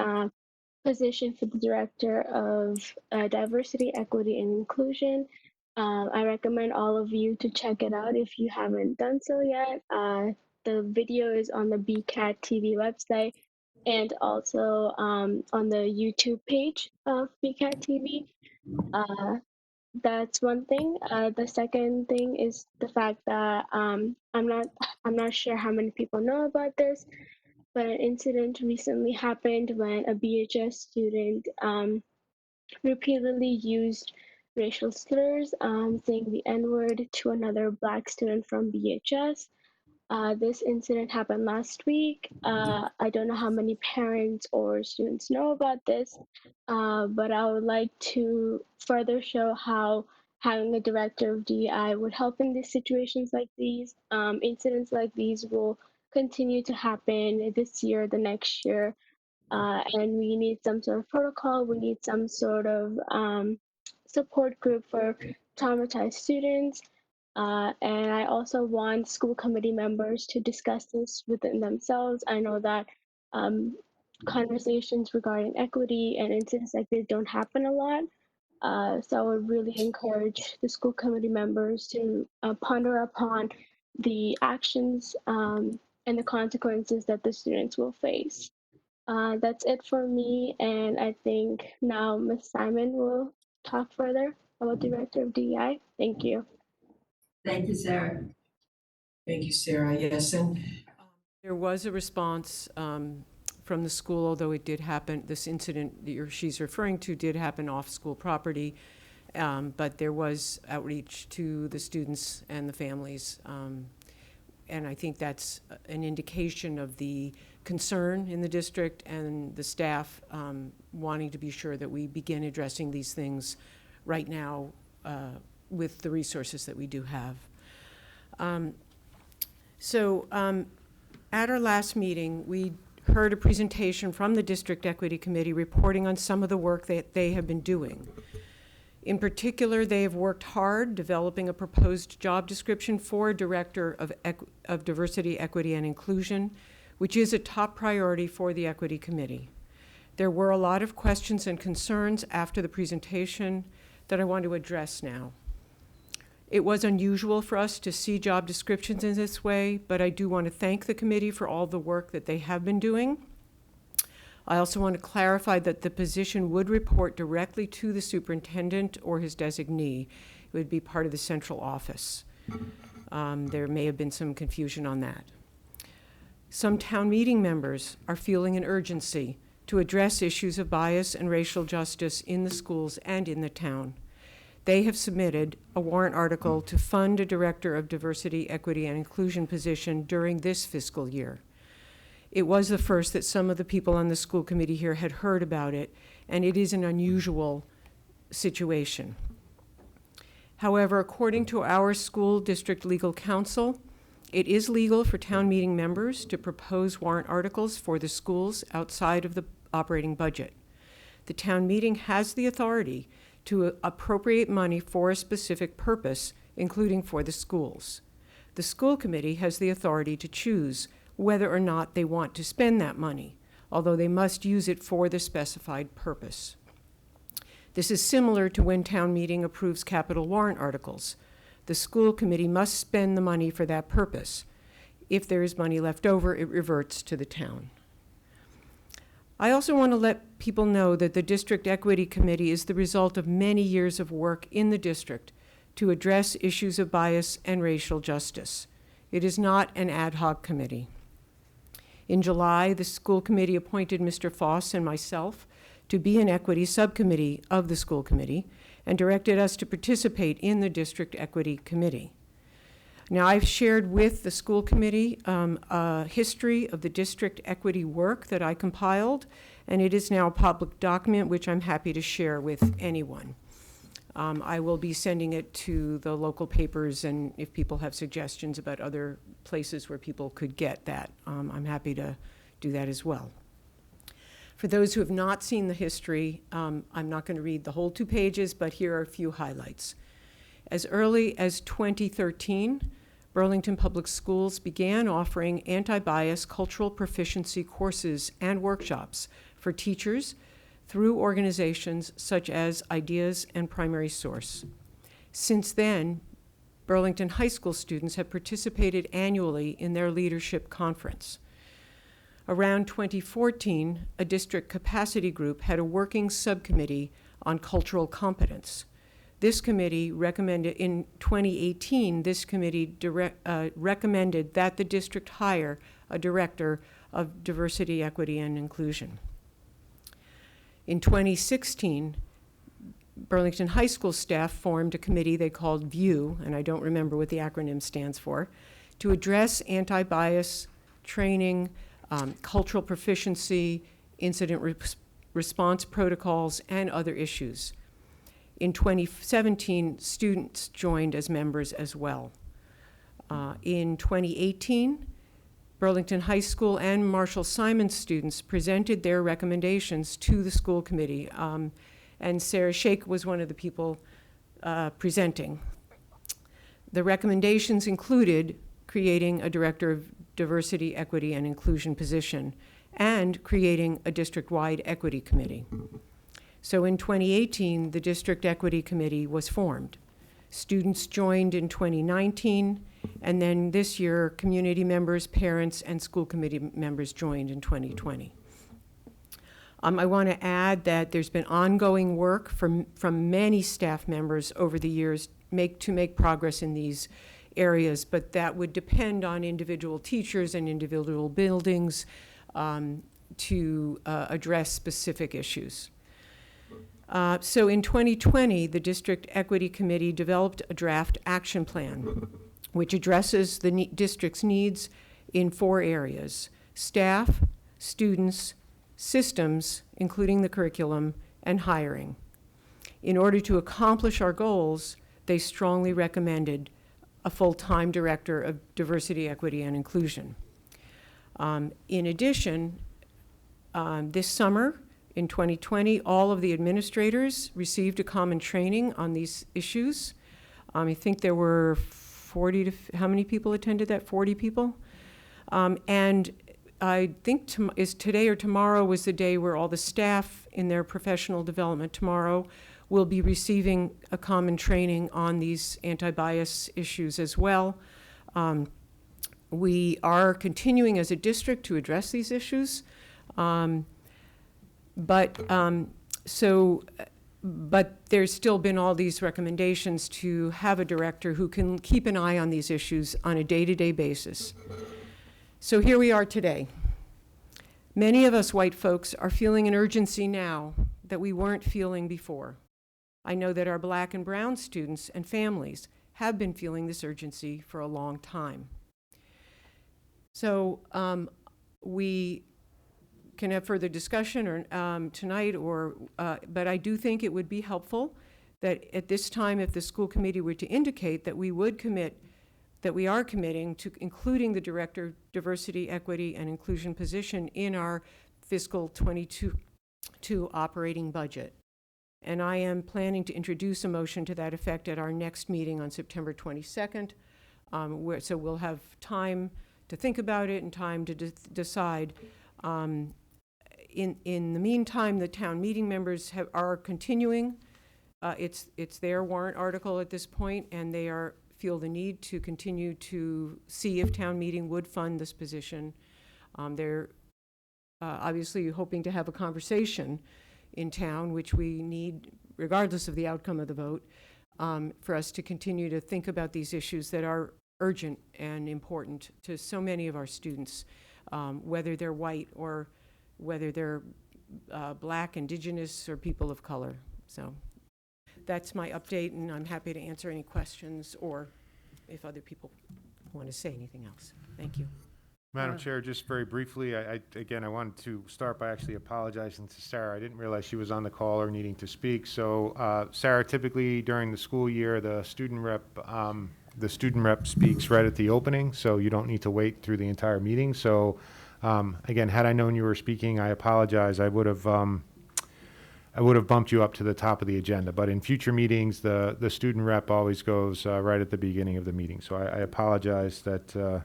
position for the director of diversity, equity, and inclusion. I recommend all of you to check it out if you haven't done so yet. The video is on the BCAT TV website and also on the YouTube page of BCAT TV. That's one thing. The second thing is the fact that I'm not sure how many people know about this, but an incident recently happened when a BHS student repeatedly used racial slurs, saying the N-word to another Black student from BHS. This incident happened last week. I don't know how many parents or students know about this, but I would like to further show how having a director of DEI would help in these situations like these. Incidents like these will continue to happen this year, the next year, and we need some sort of protocol. We need some sort of support group for traumatized students. And I also want school committee members to discuss this within themselves. I know that conversations regarding equity and incidents like this don't happen a lot. So I would really encourage the school committee members to ponder upon the actions and the consequences that the students will face. That's it for me, and I think now Ms. Simon will talk further about Director of DEI. Thank you. Thank you, Sarah. Thank you, Sarah. Yes, and there was a response from the school, although it did happen, this incident that she's referring to did happen off school property, but there was outreach to the students and the families. And I think that's an indication of the concern in the district and the staff wanting to be sure that we begin addressing these things right now with the resources that we do have. At our last meeting, we heard a presentation from the District Equity Committee reporting on some of the work that they have been doing. In particular, they have worked hard developing a proposed job description for a Director of Diversity, Equity, and Inclusion, which is a top priority for the Equity Committee. There were a lot of questions and concerns after the presentation that I want to address now. It was unusual for us to see job descriptions in this way, but I do want to thank the committee for all the work that they have been doing. I also want to clarify that the position would report directly to the superintendent or his designee. It would be part of the central office. There may have been some confusion on that. Some town meeting members are feeling an urgency to address issues of bias and racial justice in the schools and in the town. They have submitted a warrant article to fund a Director of Diversity, Equity, and Inclusion position during this fiscal year. It was the first that some of the people on the school committee here had heard about it, and it is an unusual situation. However, according to our school district legal counsel, it is legal for town meeting members to propose warrant articles for the schools outside of the operating budget. The town meeting has the authority to appropriate money for a specific purpose, including for the schools. The school committee has the authority to choose whether or not they want to spend that money, although they must use it for the specified purpose. This is similar to when town meeting approves capital warrant articles. the school committee must spend the money for that purpose. If there is money left over, it reverts to the town. I also want to let people know that the District Equity Committee is the result of many years of work in the district to address issues of bias and racial justice. It is not an ad hoc committee. In July, the school committee appointed Mr. Foss and myself to be an equity subcommittee of the school committee and directed us to participate in the District Equity Committee. Now, I've shared with the school committee a history of the district equity work that I compiled, and it is now a public document which I'm happy to share with anyone. I will be sending it to the local papers, and if people have suggestions about other places where people could get that, I'm happy to do that as well. For those who have not seen the history, I'm not going to read the whole 2 pages, but here are a few highlights. As early as 2013, Burlington Public Schools began offering anti-bias cultural proficiency courses and workshops for teachers through organizations such as Ideas and Primary Source. Since then, Burlington High School students have participated annually in their leadership conference. Around 2014, a district capacity group had a working subcommittee on cultural competence. This committee recommended, in 2018, this committee recommended that the district hire a director of diversity, equity, and inclusion. In 2016, Burlington High School staff formed a committee they called VIEW, and I don't remember what the acronym stands for, to address anti-bias training, cultural proficiency, incident response protocols, and other issues. In 2017, students joined as members as well. In 2018, Burlington High School and Marshall Simon students presented their recommendations to the school committee, and Sarah Shake was one of the people presenting. The recommendations included creating a director of diversity, equity, and inclusion position, and creating a district-wide equity committee. So in 2018, the District Equity Committee was formed. Students joined in 2019, and then this year, community members, parents, and school committee members joined in 2020. I want to add that there's been ongoing work from many staff members over the years to make progress in these areas, but that would depend on individual teachers and individual buildings to address specific issues. So in 2020, the District Equity Committee developed a draft action plan which addresses the district's needs in 4 areas: staff, students, systems, including the curriculum, and hiring. In order to accomplish our goals, they strongly recommended a full-time director of diversity, equity, and inclusion. In addition, this summer, in 2020, all of the administrators received a common training on these issues. I think there were 40 to, how many people attended that? 40 people? And I think today or tomorrow was the day where all the staff in their professional development tomorrow will be receiving a common training on these anti-bias issues as well. We are continuing as a district to address these issues. But there's still been all these recommendations to have a director who can keep an eye on these issues on a day-to-day basis. So here we are today. Many of us white folks are feeling an urgency now that we weren't feeling before. I know that our Black and brown students and families have been feeling this urgency for a long time. So we can have further discussion or tonight, or but I do think it would be helpful that at this time, if the school committee were to indicate that we would commit, that we are committing to including the director of diversity, equity, and inclusion position in our fiscal 22 operating budget. And I am planning to introduce a motion to that effect at our next meeting on September 22nd. So we'll have time to think about it and time to decide. In the meantime, the town meeting members are continuing. It's their warrant article at this point, and they are feel the need to continue to see if town meeting would fund this position. They're obviously hoping to have a conversation in town, which we need, regardless of the outcome of the vote, for us to continue to think about these issues that are urgent and important to so many of our students, whether they're white or whether they're Black, Indigenous, or people of color. So that's my update, and I'm happy to answer any questions or if other people want to say anything else. Thank you. Madam Chair, just very briefly, again, I wanted to start by actually apologizing to Sarah. I didn't realize she was on the call or needing to speak. So, Sarah, typically during the school year, the student rep speaks right at the opening, so you don't need to wait through the entire meeting. So, again, had I known you were speaking, I apologize. I would have bumped you up to the top of the agenda. But in future meetings, the student rep always goes right at the beginning of the meeting. So I apologize that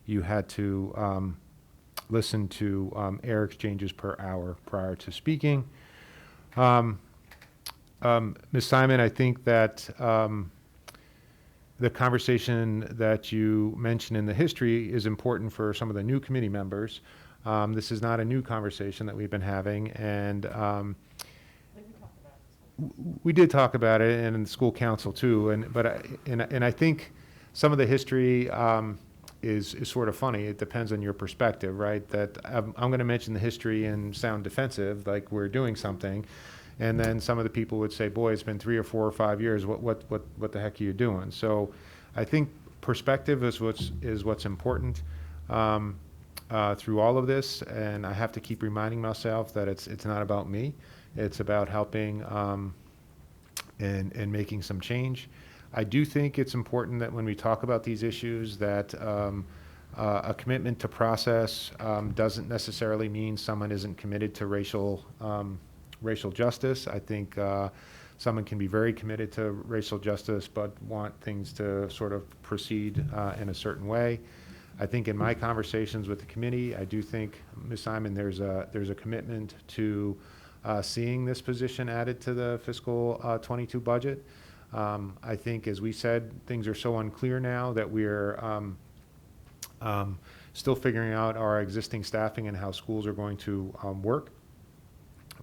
you had to listen to air exchanges per hour prior to speaking. Ms. Simon, I think that the conversation that you mentioned in the history is important for some of the new committee members. This is not a new conversation that we've been having, and we did talk about it, and in the school council too. But I think some of the history is sort of funny. It depends on your perspective, right? That I'm going to mention the history and sound defensive, like we're doing something, and then some of the people would say, "Boy, it's been 3 or 4 or 5 years. What the heck are you doing?" So, I think perspective is what's important through all of this, and I have to keep reminding myself that it's not about me. It's about helping and making some change. I do think it's important that when we talk about these issues that a commitment to process doesn't necessarily mean someone isn't committed to racial justice. I think someone can be very committed to racial justice but want things to sort of proceed in a certain way. I think in my conversations with the committee, I do think, Ms. Simon, there's a commitment to seeing this position added to the fiscal 22 budget. I think, as we said, things are so unclear now that we're still figuring out our existing staffing and how schools are going to work.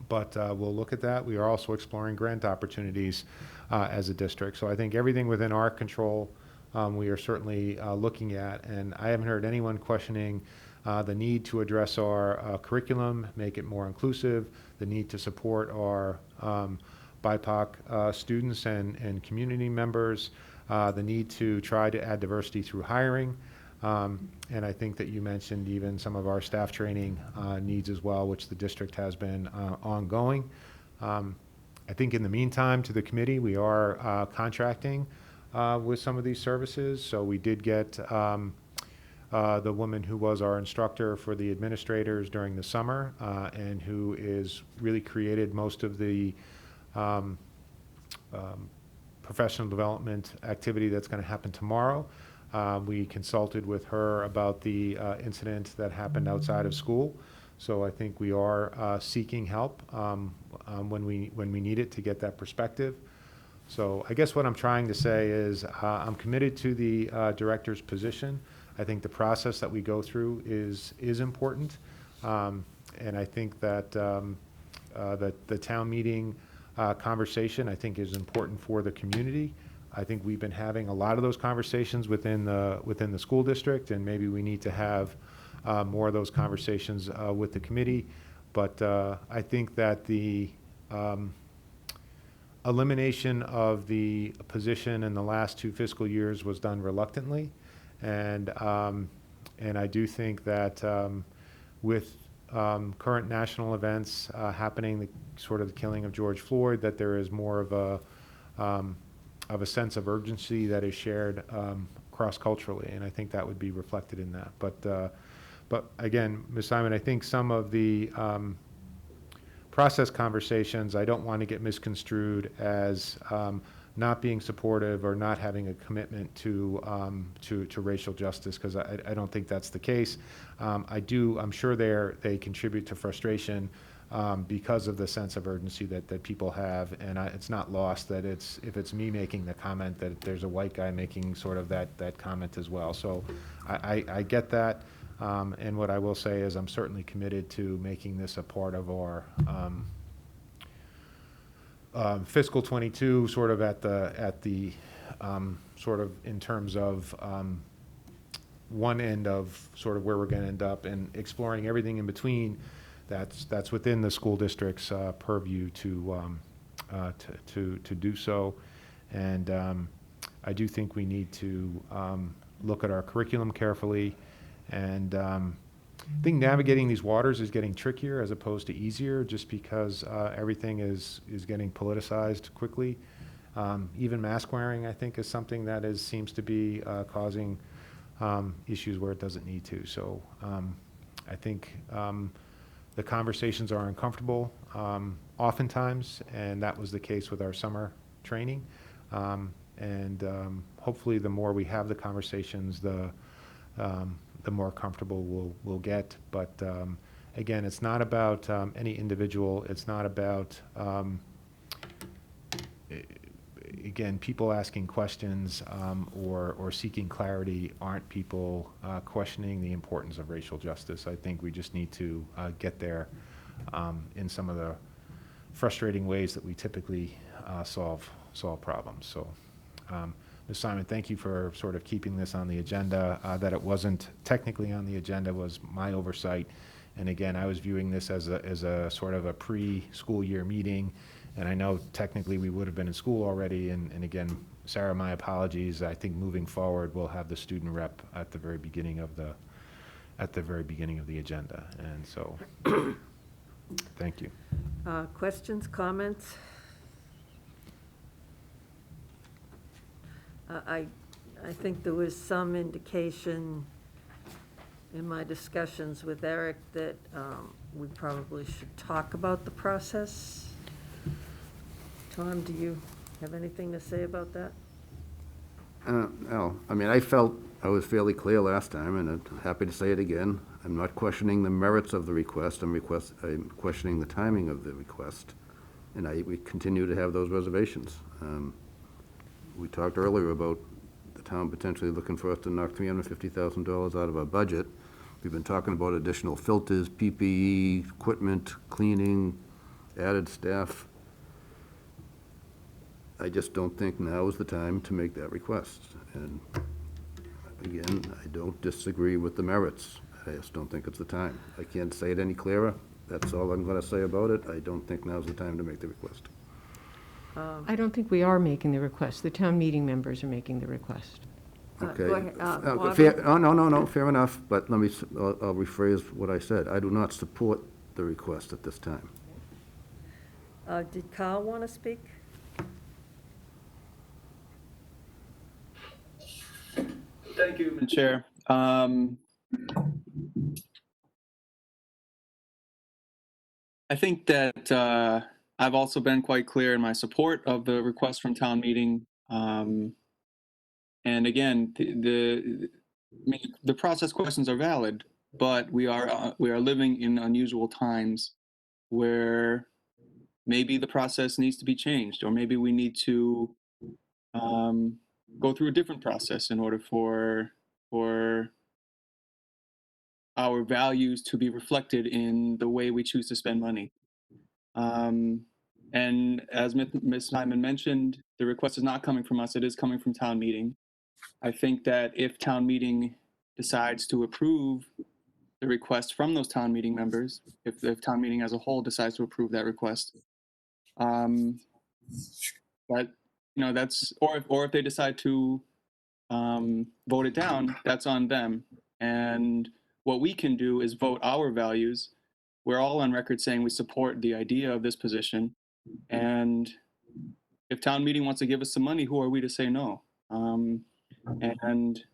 But we'll look at that. We are also exploring grant opportunities as a district. So I think everything within our control we are certainly looking at. And I haven't heard anyone questioning the need to address our curriculum, make it more inclusive, the need to support our BIPOC students and community members, the need to try to add diversity through hiring. And I think that you mentioned even some of our staff training needs as well, which the district has been ongoing. I think in the meantime, to the committee, we are contracting with some of these services. So we did get the woman who was our instructor for the administrators during the summer and who is really created most of the professional development activity that's going to happen tomorrow. We consulted with her about the incident that happened outside of school. So I think we are seeking help when we need it to get that perspective. So I guess what I'm trying to say is I'm committed to the director's position. I think the process that we go through is important. And I think that the town meeting conversation, I think, is important for the community. I think we've been having a lot of those conversations within the school district, and maybe we need to have more of those conversations with the committee. But I think that the elimination of the position in the last 2 fiscal years was done reluctantly, and I do think that with current national events happening, the sort of the killing of George Floyd, that there is more of a sense of urgency that is shared cross-culturally, and I think that would be reflected in that. But again, Ms. Simon, I think some of the process conversations, I don't want to get misconstrued as not being supportive or not having a commitment to racial justice, because I don't think that's the case. I'm sure they contribute to frustration because of the sense of urgency that people have. And it's not lost that if it's me making the comment, that there's a white guy making sort of that comment as well. So I get that. And what I will say is I'm certainly committed to making this a part of our fiscal 22, sort of at the sort of in terms of one end of sort of where we're going to end up, and exploring everything in between that's within the school district's purview to do so. And I do think we need to look at our curriculum carefully. And I think navigating these waters is getting trickier as opposed to easier, just because everything is getting politicized quickly. Even mask wearing, I think, is something that seems to be causing issues where it doesn't need to. So I think the conversations are uncomfortable oftentimes, and that was the case with our summer training. And hopefully the more we have the conversations, the more comfortable we'll get. But again, it's not about any individual. It's not about again, people asking questions or seeking clarity aren't people questioning the importance of racial justice. I think we just need to get there in some of the frustrating ways that we typically solve problems. So, Ms. Simon, thank you for sort of keeping this on the agenda. That it wasn't technically on the agenda was my oversight. And again, I was viewing this as a sort of a pre-school year meeting. And I know technically we would have been in school already. And again, Sarah, my apologies. I think moving forward, we'll have the student rep at the very beginning of the agenda. And so, thank you. Questions, comments? I think there was some indication in my discussions with Eric that we probably should talk about the process. Tom, do you have anything to say about that? No, I mean, I felt I was fairly clear last time, and I'm happy to say it again. I'm not questioning the merits of the request. I'm questioning the timing of the request, and we continue to have those reservations. We talked earlier about the town potentially looking for us to knock $350,000 out of our budget. We've been talking about additional filters, PPE, equipment, cleaning, added staff. I just don't think now is the time to make that request. And again, I don't disagree with the merits. I just don't think it's the time. I can't say it any clearer. That's all I'm going to say about it. I don't think now's the time to make the request. I don't think we are making the request. The town meeting members are making the request. Okay. Go ahead. No, fair enough, but I'll rephrase what I said. I do not support the request at this time. Did Kyle want to speak? Thank you, Madam Chair. I think that I've also been quite clear in my support of the request from town meeting. And again, the process questions are valid, but we are living in unusual times where maybe the process needs to be changed, or maybe we need to go through a different process in order for our values to be reflected in the way we choose to spend money. And as Ms. Simon mentioned, the request is not coming from us, it is coming from town meeting. I think that if town meeting decides to approve the request from those town meeting members, if town meeting as a whole decides to approve that request, that's, or if they decide to vote it down, that's on them. And what we can do is vote our values. We're all on record saying we support the idea of this position. And if town meeting wants to give us some money, who are we to say no? And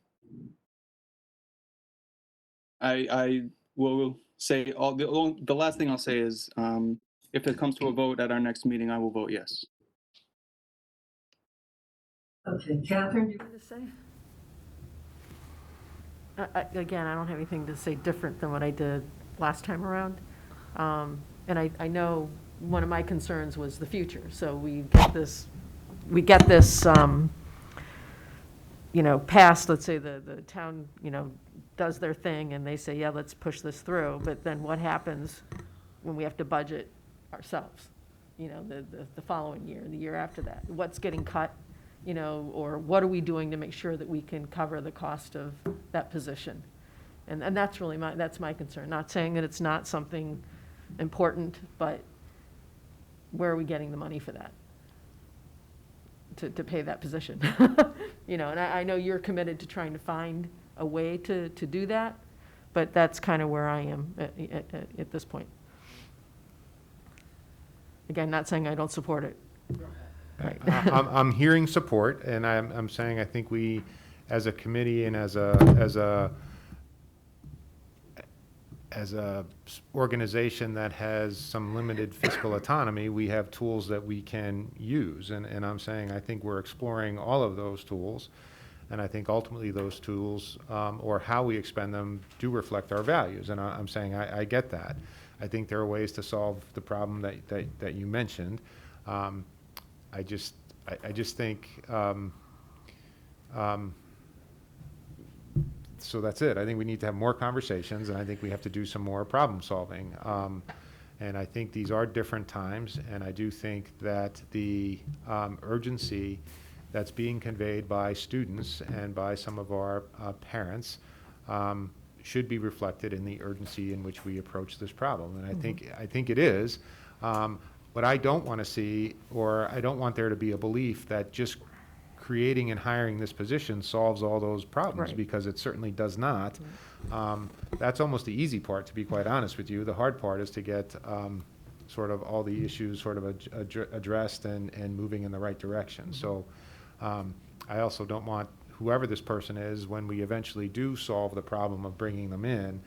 I will say, the last thing I'll say is, if it comes to a vote at our next meeting, I will vote yes. Okay, Catherine? To say? Again, I don't have anything to say different than what I did last time around. And I know one of my concerns was the future, so we get this, you know, passed, let's say the town, you know, does their thing and they say, yeah, let's push this through, but then what happens when we have to budget ourselves? You know, the following year, the year after that, what's getting cut, you know, or what are we doing to make sure that we can cover the cost of that position? And that's really that's my concern, not saying that it's not something important, but where are we getting the money for that? To pay that position, you know, and I know you're committed to trying to find a way to do that, but that's kind of where I am at this point. Again, not saying I don't support it. Right. I'm hearing support, and I'm saying I think we, as a committee and as a organization that has some limited fiscal autonomy, we have tools that we can use. And I'm saying I think we're exploring all of those tools. And I think ultimately those tools, or how we expend them, do reflect our values. And I'm saying I get that. I think there are ways to solve the problem that you mentioned. I just think, so that's it. I think we need to have more conversations, and I think we have to do some more problem solving. And I think these are different times, and I do think that the urgency that's being conveyed by students and by some of our parents should be reflected in the urgency in which we approach this problem. And I think it is. What I don't want to see, or I don't want there to be a belief that just creating and hiring this position solves all those problems, Right. because it certainly does not. That's almost the easy part, to be quite honest with you. The hard part is to get sort of all the issues sort of addressed and moving in the right direction. So I also don't want whoever this person is, when we eventually do solve the problem of bringing them in,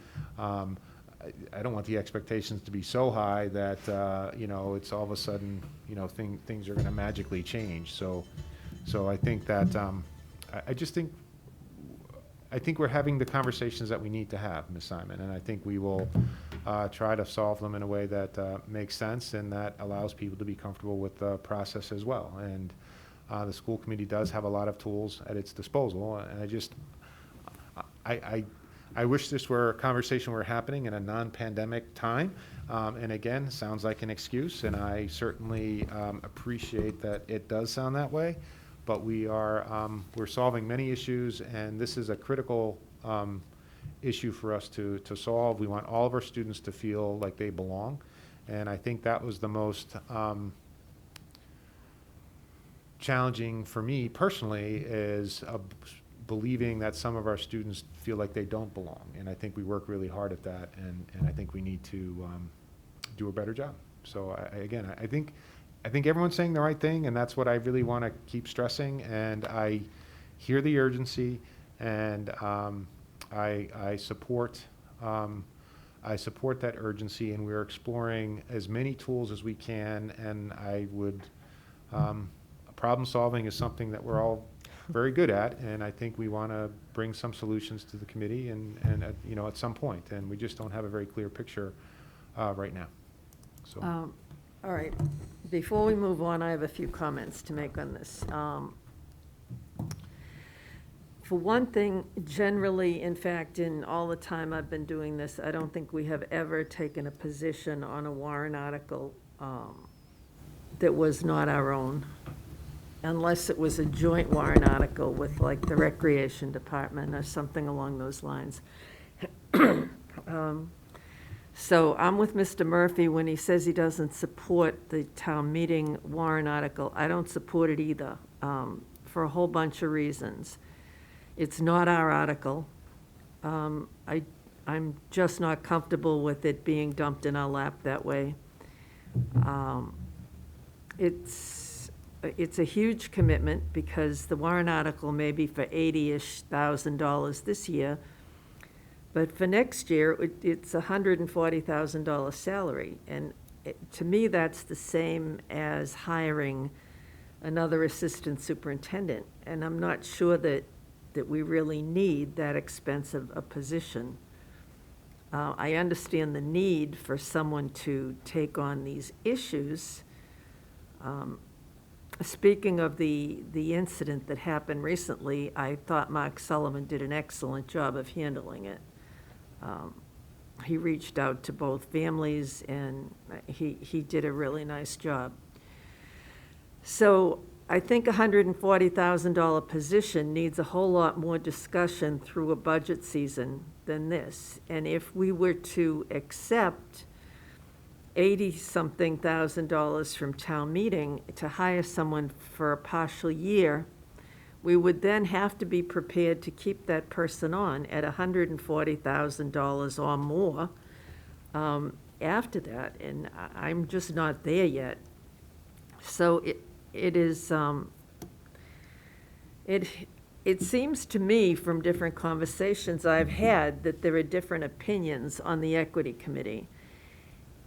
I don't want the expectations to be so high that you know, it's all of a sudden, you know, things are going to magically change. So I think that I think we're having the conversations that we need to have, Ms. Simon, and I think we will try to solve them in a way that makes sense and that allows people to be comfortable with the process as well. And the school committee does have a lot of tools at its disposal, and I wish this were a conversation were happening in a non-pandemic time. And again, sounds like an excuse, and I certainly appreciate that it does sound that way. But we're solving many issues, and this is a critical issue for us to solve. We want all of our students to feel like they belong, and I think that was the most challenging for me personally, is believing that some of our students feel like they don't belong. And I think we work really hard at that, and I think we need to do a better job. So I think everyone's saying the right thing, and that's what I really want to keep stressing. And I hear the urgency, and I support that urgency, and we're exploring as many tools as we can. And I would problem solving is something that we're all very good at, and I think we want to bring some solutions to the committee and you know, at some point, and we just don't have a very clear picture right now. So. All right. Before we move on, I have a few comments to make on this. For one thing, generally, in fact, in all the time I've been doing this, I don't think we have ever taken a position on a warrant article that was not our own, unless it was a joint warrant article with like the Recreation Department or something along those lines. So I'm with Mr. Murphy when he says he doesn't support the town meeting warrant article. I don't support it either, for a whole bunch of reasons. It's not our article. I'm just not comfortable with it being dumped in our lap that way. It's a huge commitment, because the warrant article may be for $80-ish thousand this year, but for next year, it's a $140,000 salary. And to me, that's the same as hiring another assistant superintendent. And I'm not sure that we really need that expensive a position. I understand the need for someone to take on these issues. Speaking of the incident that happened recently, I thought Mark Sullivan did an excellent job of handling it. He reached out to both families, and he did a really nice job. So I think a $140,000 position needs a whole lot more discussion through a budget season than this. And if we were to accept 80-something thousand dollars from town meeting to hire someone for a partial year, we would then have to be prepared to keep that person on at $140,000 or more after that, and I'm just not there yet. So it is, it seems to me from different conversations I've had that there are different opinions on the equity committee.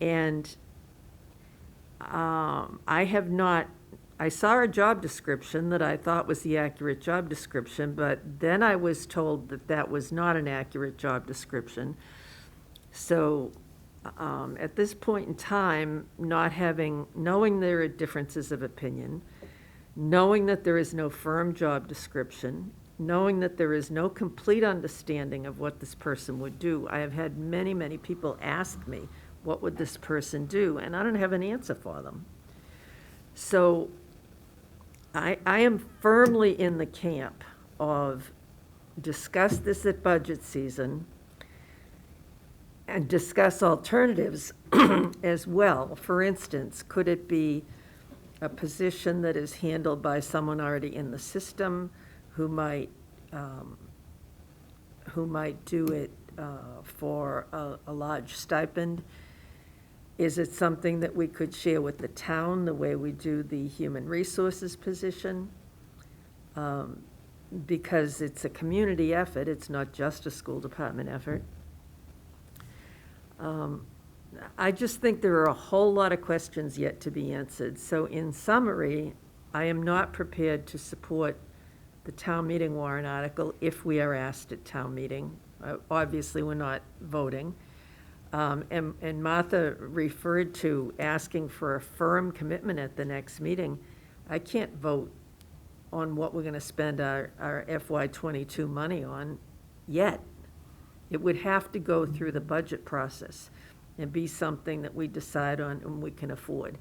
And I saw a job description that I thought was the accurate job description, but then I was told that that was not an accurate job description. So at this point in time, knowing there are differences of opinion, knowing that there is no firm job description, knowing that there is no complete understanding of what this person would do, I have had many, many people ask me, what would this person do? And I don't have an answer for them. So I am firmly in the camp of discuss this at budget season and discuss alternatives as well. For instance, could it be a position that is handled by someone already in the system who might do it for a large stipend? Is it something that we could share with the town the way we do the human resources position? Because it's a community effort, it's not just a school department effort. I just think there are a whole lot of questions yet to be answered. So in summary, I am not prepared to support the town meeting warrant article if we are asked at town meeting. Obviously, we're not voting. And Martha referred to asking for a firm commitment at the next meeting. I can't vote on what we're going to spend our FY22 money on yet. It would have to go through the budget process and be something that we decide on and we can afford.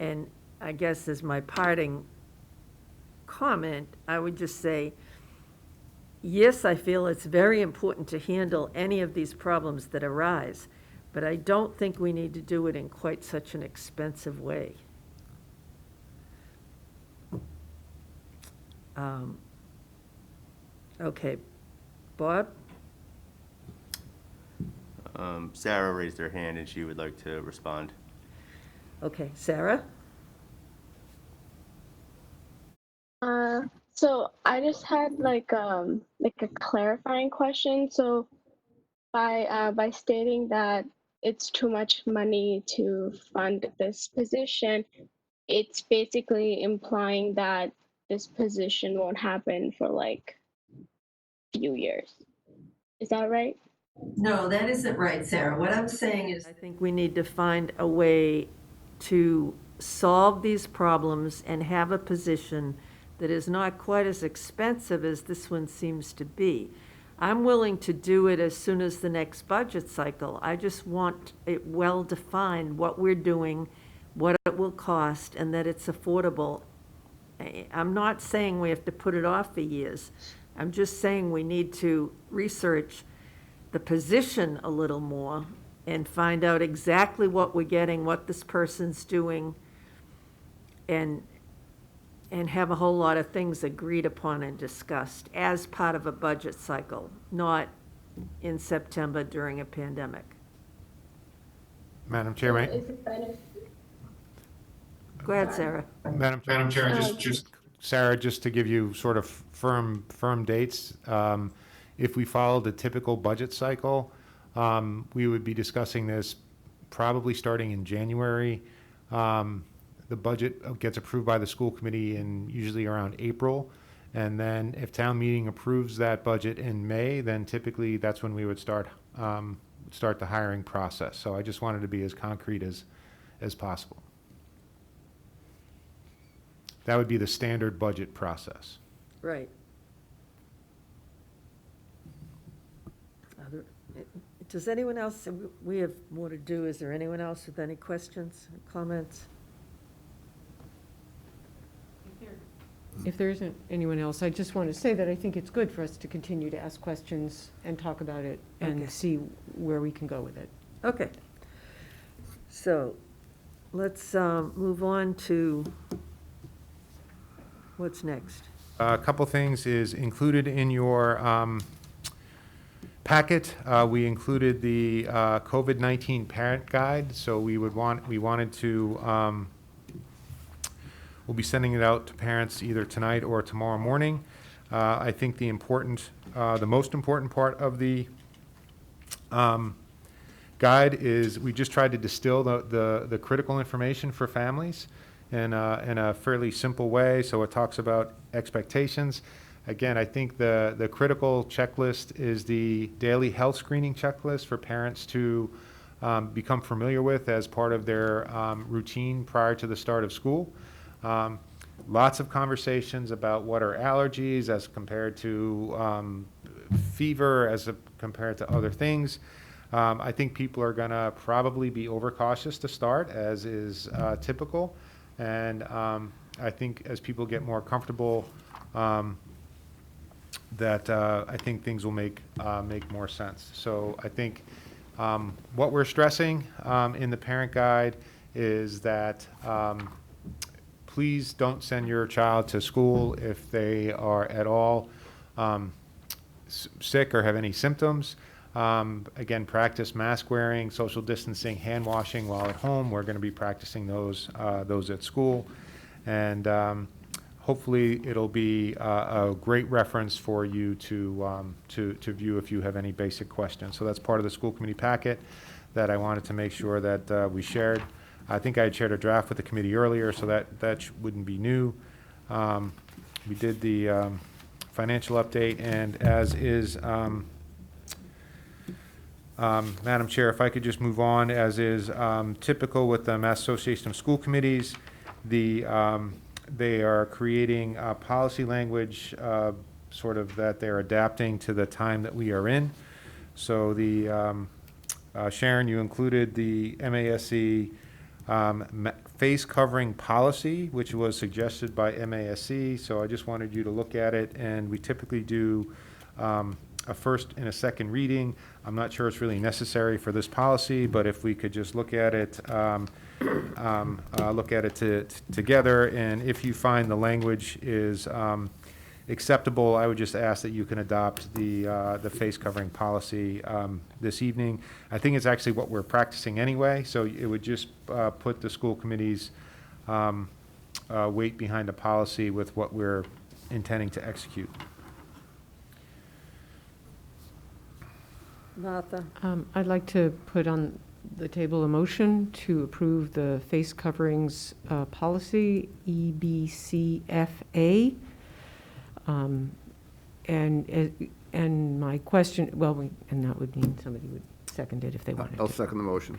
And I guess as my parting comment, I would just say, yes, I feel it's very important to handle any of these problems that arise, but I don't think we need to do it in quite such an expensive way. Okay, Bob? Sarah raised her hand and she would like to respond. Okay, Sarah? So I just had like a clarifying question. So by stating that it's too much money to fund this position, it's basically implying that this position won't happen for like few years. Is that right? No, that isn't right, Sarah. What I'm saying is, I think we need to find a way to solve these problems and have a position that is not quite as expensive as this one seems to be. I'm willing to do it as soon as the next budget cycle. I just want it well defined what we're doing, what it will cost, and that it's affordable. I'm not saying we have to put it off for years. I'm just saying we need to research the position a little more and find out exactly what we're getting, what this person's doing, and have a whole lot of things agreed upon and discussed as part of a budget cycle, not in September during a pandemic. Madam Chair, may- Is it better? Go ahead, Sarah. Madam Chair, just Sarah, just to give you sort of firm dates, if we followed the typical budget cycle, we would be discussing this probably starting in January. The budget gets approved by the school committee in usually around April. And then if town meeting approves that budget in May, then typically that's when we would start start the hiring process. So I just wanted to be as concrete as possible. That would be the standard budget process. Right. Does anyone else, we have more to do. Is there anyone else with any questions, comments? If there isn't anyone else, I just want to say that I think it's good for us to continue to ask questions and talk about it and Okay. see where we can go with it. Okay. So let's move on to what's next. A couple things is included in your packet. We included the COVID-19 parent guide. So we wanted to, we'll be sending it out to parents either tonight or tomorrow morning. I think the most important part of the guide is we just tried to distill the critical information for families in a fairly simple way. So it talks about expectations. Again, I think the critical checklist is the daily health screening checklist for parents to become familiar with as part of their routine prior to the start of school. Lots of conversations about what are allergies as compared to fever, compared to other things. I think people are going to probably be overcautious to start, as is typical. And I think as people get more comfortable, that I think things will make more sense. So I think what we're stressing in the parent guide is that please don't send your child to school if they are at all sick or have any symptoms. Again, practice mask wearing, social distancing, hand washing while at home. We're going to be practicing those at school. And hopefully it'll be a great reference for you to view if you have any basic questions. So that's part of the school committee packet that I wanted to make sure that we shared. I think I had shared a draft with the committee earlier, so that wouldn't be new. We did the financial update, and as is, Madam Chair, if I could just move on, as is typical with the Mass Association of School Committees, they are creating policy language sort of that they're adapting to the time that we are in. So Sharon, you included the MASC face covering policy, which was suggested by MASC. So I just wanted you to look at it, and we typically do a first and a second reading. I'm not sure it's really necessary for this policy, but if we could just look at it together, and if you find the language is acceptable, I would just ask that you can adopt the face covering policy this evening. I think it's actually what we're practicing anyway, so it would just put the school committee's weight behind the policy with what we're intending to execute. Martha? I'd like to put on the table a motion to approve the face coverings policy, EBCFA. And my question, and that would mean somebody would second it if they wanted I'll to. second the motion.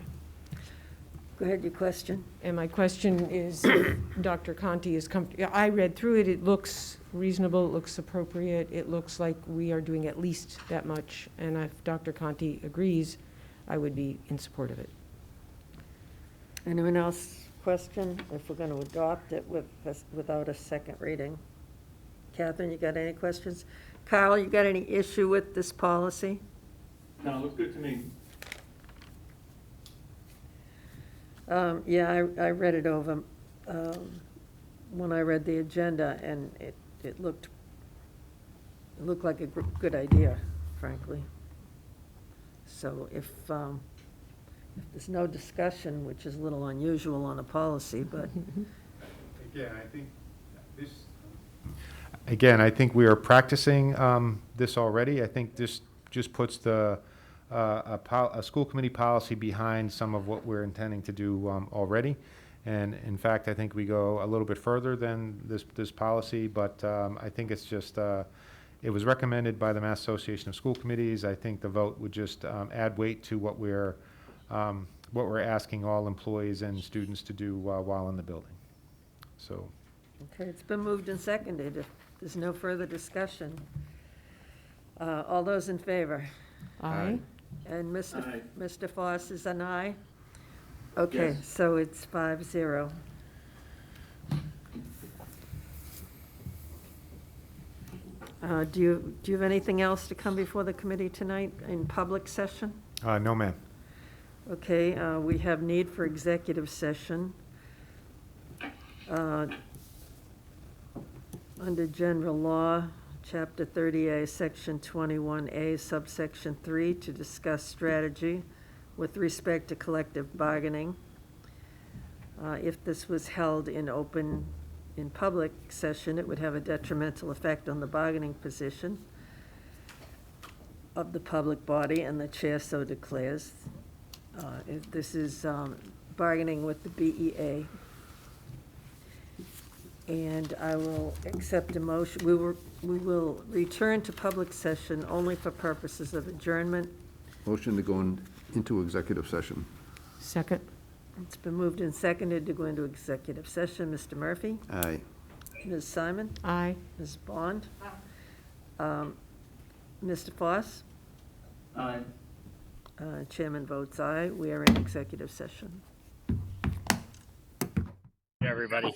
Go ahead, your question. And my question is, Dr. Conti is comfortable. I read through it. It looks reasonable. It looks appropriate. It looks like we are doing at least that much. And if Dr. Conti agrees, I would be in support of it. Anyone else question if we're going to adopt it without a second reading? Catherine, you got any questions? Carl, you got any issue with this policy? No, it looks good to me. Yeah, I read it over when I read the agenda, and it looked like a good idea, frankly. So if there's no discussion, which is a little unusual on a policy, but Again, I think we are practicing this already. I think this just puts a school committee policy behind some of what we're intending to do already. And in fact, I think we go a little bit further than this policy, but I think it's just It was recommended by the Mass Association of School Committees. I think the vote would just add weight to what we're asking all employees and students to do while in the building. So, Okay, it's been moved and seconded. If there's no further discussion, all those in favor? Aye. And Aye. Mr. Foss is an aye? Okay, Yes. so it's 5-0. Do you have anything else to come before the committee tonight in public session? no, ma'am. Okay, we have need for executive session. Under general law, chapter 30A, section 21A, subsection 3, to discuss strategy with respect to collective bargaining. If this was held in public session, it would have a detrimental effect on the bargaining position of the public body, and the chair so declares. This is bargaining with the BEA. And I will accept a motion. We will return to public session only for purposes of adjournment. Motion to go into executive session. Second. It's been moved and seconded to go into executive session. Mr. Murphy? Aye. Ms. Simon? Aye. Ms. Bond? Mr. Foss? Aye. Chairman votes aye. We are in executive session. Everybody.